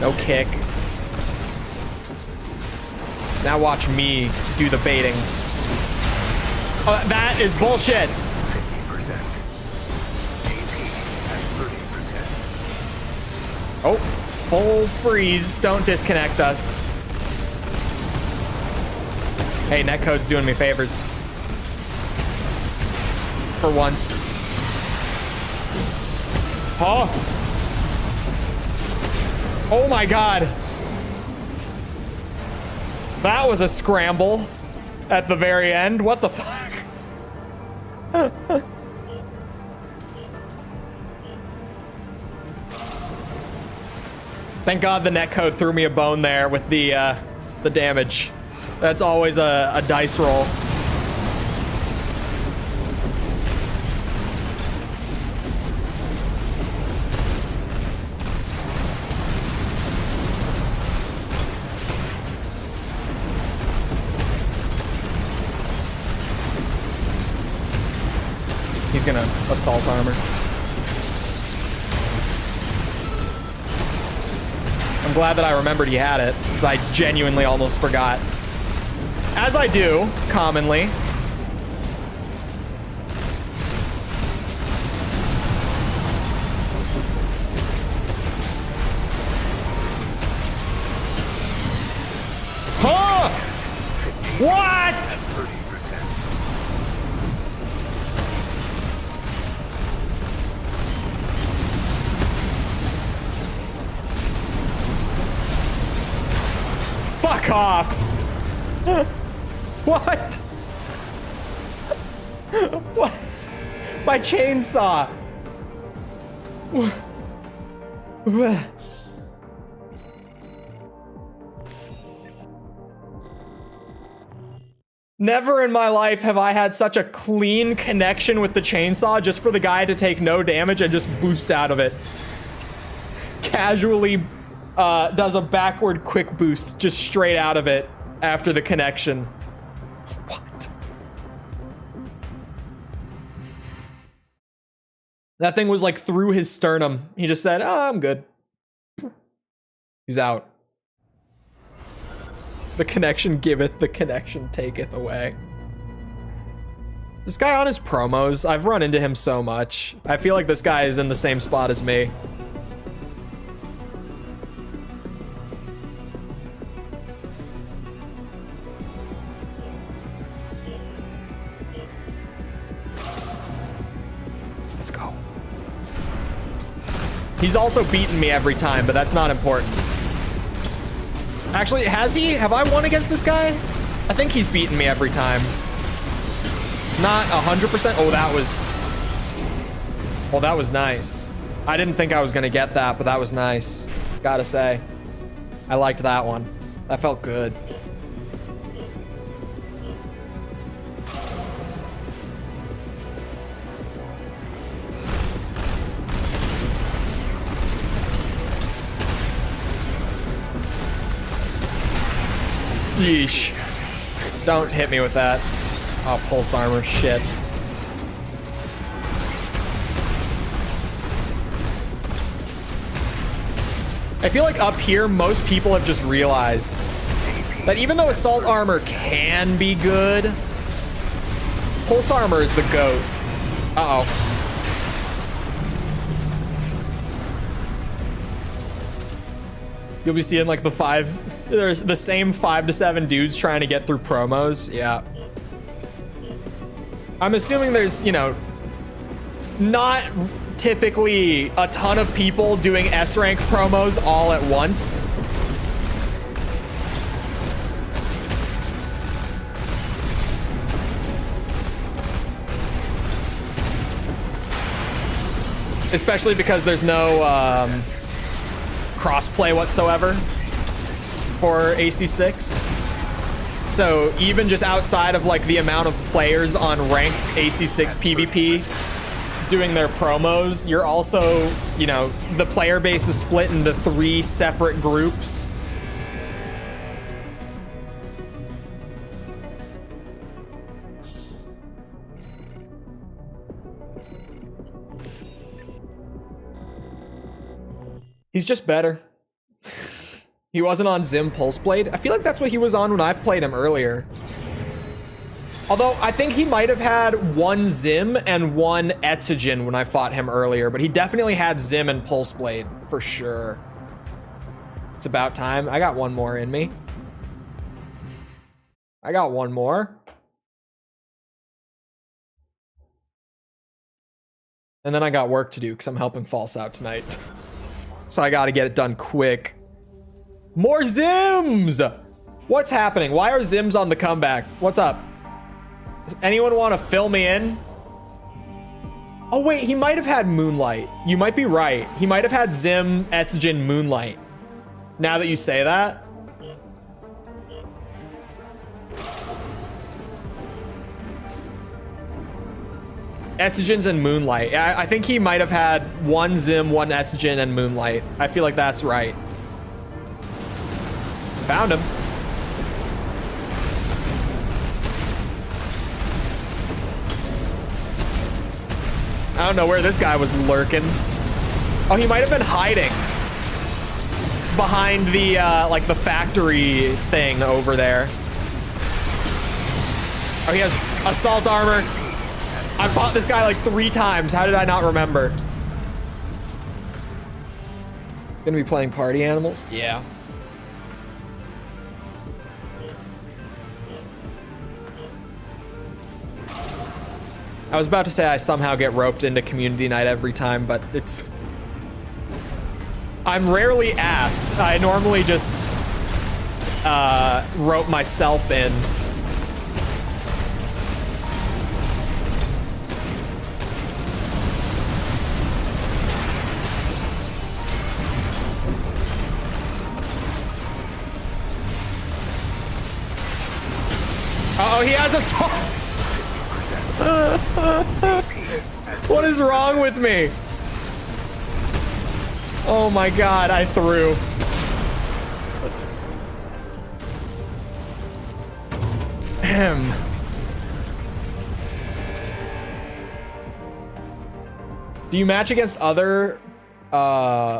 No kick. Now watch me do the baiting. Oh, that is bullshit. 50%. AP at 30%. Oh, full freeze. Don't disconnect us. Hey, netcode's doing me favors. For once. Oh. Oh my god. That was a scramble at the very end. What the fuck? Thank god the netcode threw me a bone there with the damage. That's always a dice roll. He's gonna assault armor. I'm glad that I remembered he had it, because I genuinely almost forgot. As I do, commonly. Huh? What? 30%. Fuck off. What? What? My chainsaw. Never in my life have I had such a clean connection with the chainsaw just for the guy to take no damage and just boosts out of it. Casually does a backward quick boost just straight out of it after the connection. What? That thing was like through his sternum. He just said, oh, I'm good. He's out. The connection giveth, the connection taketh away. This guy on his promos, I've run into him so much. I feel like this guy is in the same spot as me. Let's go. He's also beaten me every time, but that's not important. Actually, has he? Have I won against this guy? I think he's beaten me every time. Not 100%. Oh, that was... Oh, that was nice. I didn't think I was going to get that, but that was nice. Gotta say. I liked that one. That felt good. Yeesh. Don't hit me with that. Oh, pulse armor. Shit. I feel like up here, most people have just realized that even though assault armor can be good, pulse armor is the GOAT. Uh-oh. You'll be seeing like there's the same 5 to 7 dudes trying to get through promos. Yeah. I'm assuming there's, you know, not typically a ton of people doing S-rank promos all at once. Especially because there's no crossplay whatsoever for AC6. So even just outside of like the amount of players on ranked AC6 PVP doing their promos, you're also, you know, the player base is split into 3 separate groups. He's just better. He wasn't on Zim Pulse Blade. I feel like that's what he was on when I've played him earlier. Although I think he might have had 1 Zim and 1 Etsugen when I fought him earlier, but he definitely had Zim and Pulse Blade for sure. It's about time. I got 1 more in me. I got 1 more. And then I got work to do because I'm helping False out tonight. So I got to get it done quick. More Zims! What's happening? Why are Zims on the comeback? What's up? Does anyone want to fill me in? Oh wait, he might have had Moonlight. You might be right. He might have had Zim, Etsugen, Moonlight. Now that you say that. Etsugen's and Moonlight. I think he might have had 1 Zim, 1 Etsugen, and Moonlight. I feel like that's right. Found him. I don't know where this guy was lurking. Oh, he might have been hiding behind the, like the factory thing over there. Oh, he has assault armor. I fought this guy like 3 times. How did I not remember? Gonna be playing party animals? Yeah. I was about to say I somehow get roped into community night every time, but it's... I'm rarely asked. I normally just rope myself in. Uh-oh, he has assault. What is wrong with me? Oh my god, I threw. Ahem. Do you match against other can't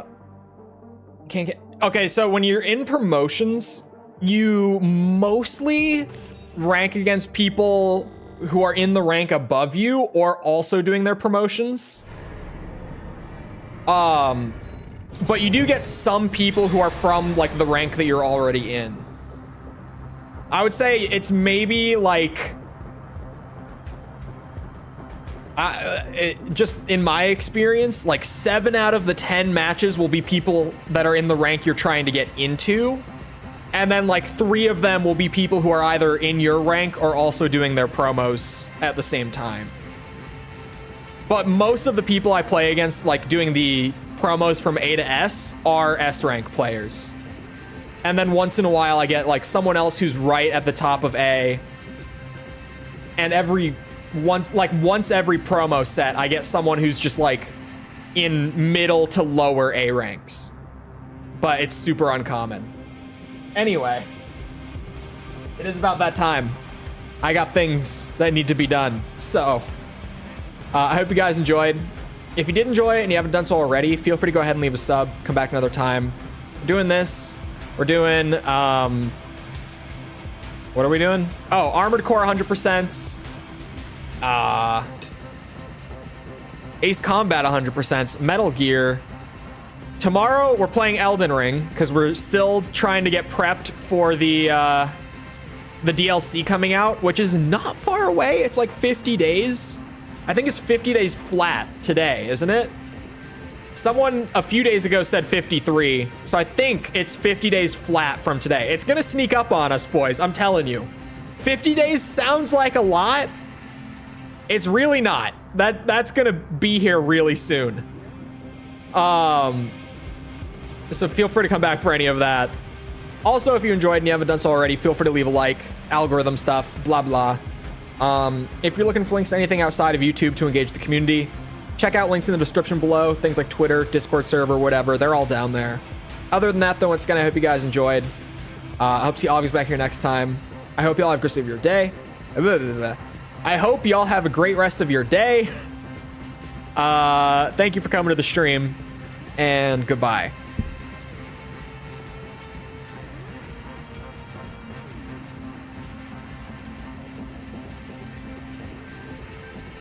get okay, so when you're in promotions, you mostly rank against people who are in the rank above you or also doing their promotions. But you do get some people who are from like the rank that you're already in. I would say it's maybe like just in my experience, like 7 out of the 10 matches will be people that are in the rank you're trying to get into. And then like 3 of them will be people who are either in your rank or also doing their promos at the same time. But most of the people I play against, like doing the promos from A to S, are S rank players. And then once in a while I get like someone else who's right at the top of A. And once every promo set, I get someone who's just like in middle to lower A ranks. But it's super uncommon. Anyway, it is about that time. I got things that need to be done. So, I hope you guys enjoyed. If you did enjoy it and you haven't done so already, feel free to go ahead and leave a sub. Come back another time. We're doing this. We're doing, what are we doing? Oh, Armored Core 100%. Ace Combat 100%. Metal Gear. Tomorrow, we're playing Elden Ring, because we're still trying to get prepped for the DLC coming out, which is not far away. It's like 50 days. I think it's 50 days flat today, isn't it? Someone a few days ago said 53, so I think it's 50 days flat from today. It's gonna sneak up on us, boys, I'm telling you. 50 days sounds like a lot. It's really not. That's gonna be here really soon. So feel free to come back for any of that. Also, if you enjoyed and you haven't done so already, feel free to leave a like, algorithm stuff, blah, blah. If you're looking for links to anything outside of YouTube to engage the community, check out links in the description below. Things like Twitter, Discord server, whatever, they're all down there. Other than that, though, once again, I hope you guys enjoyed. I hope to see all of you back here next time. I hope y'all have a great rest of your day. I hope y'all have a great rest of your day. Thank you for coming to the stream, and goodbye.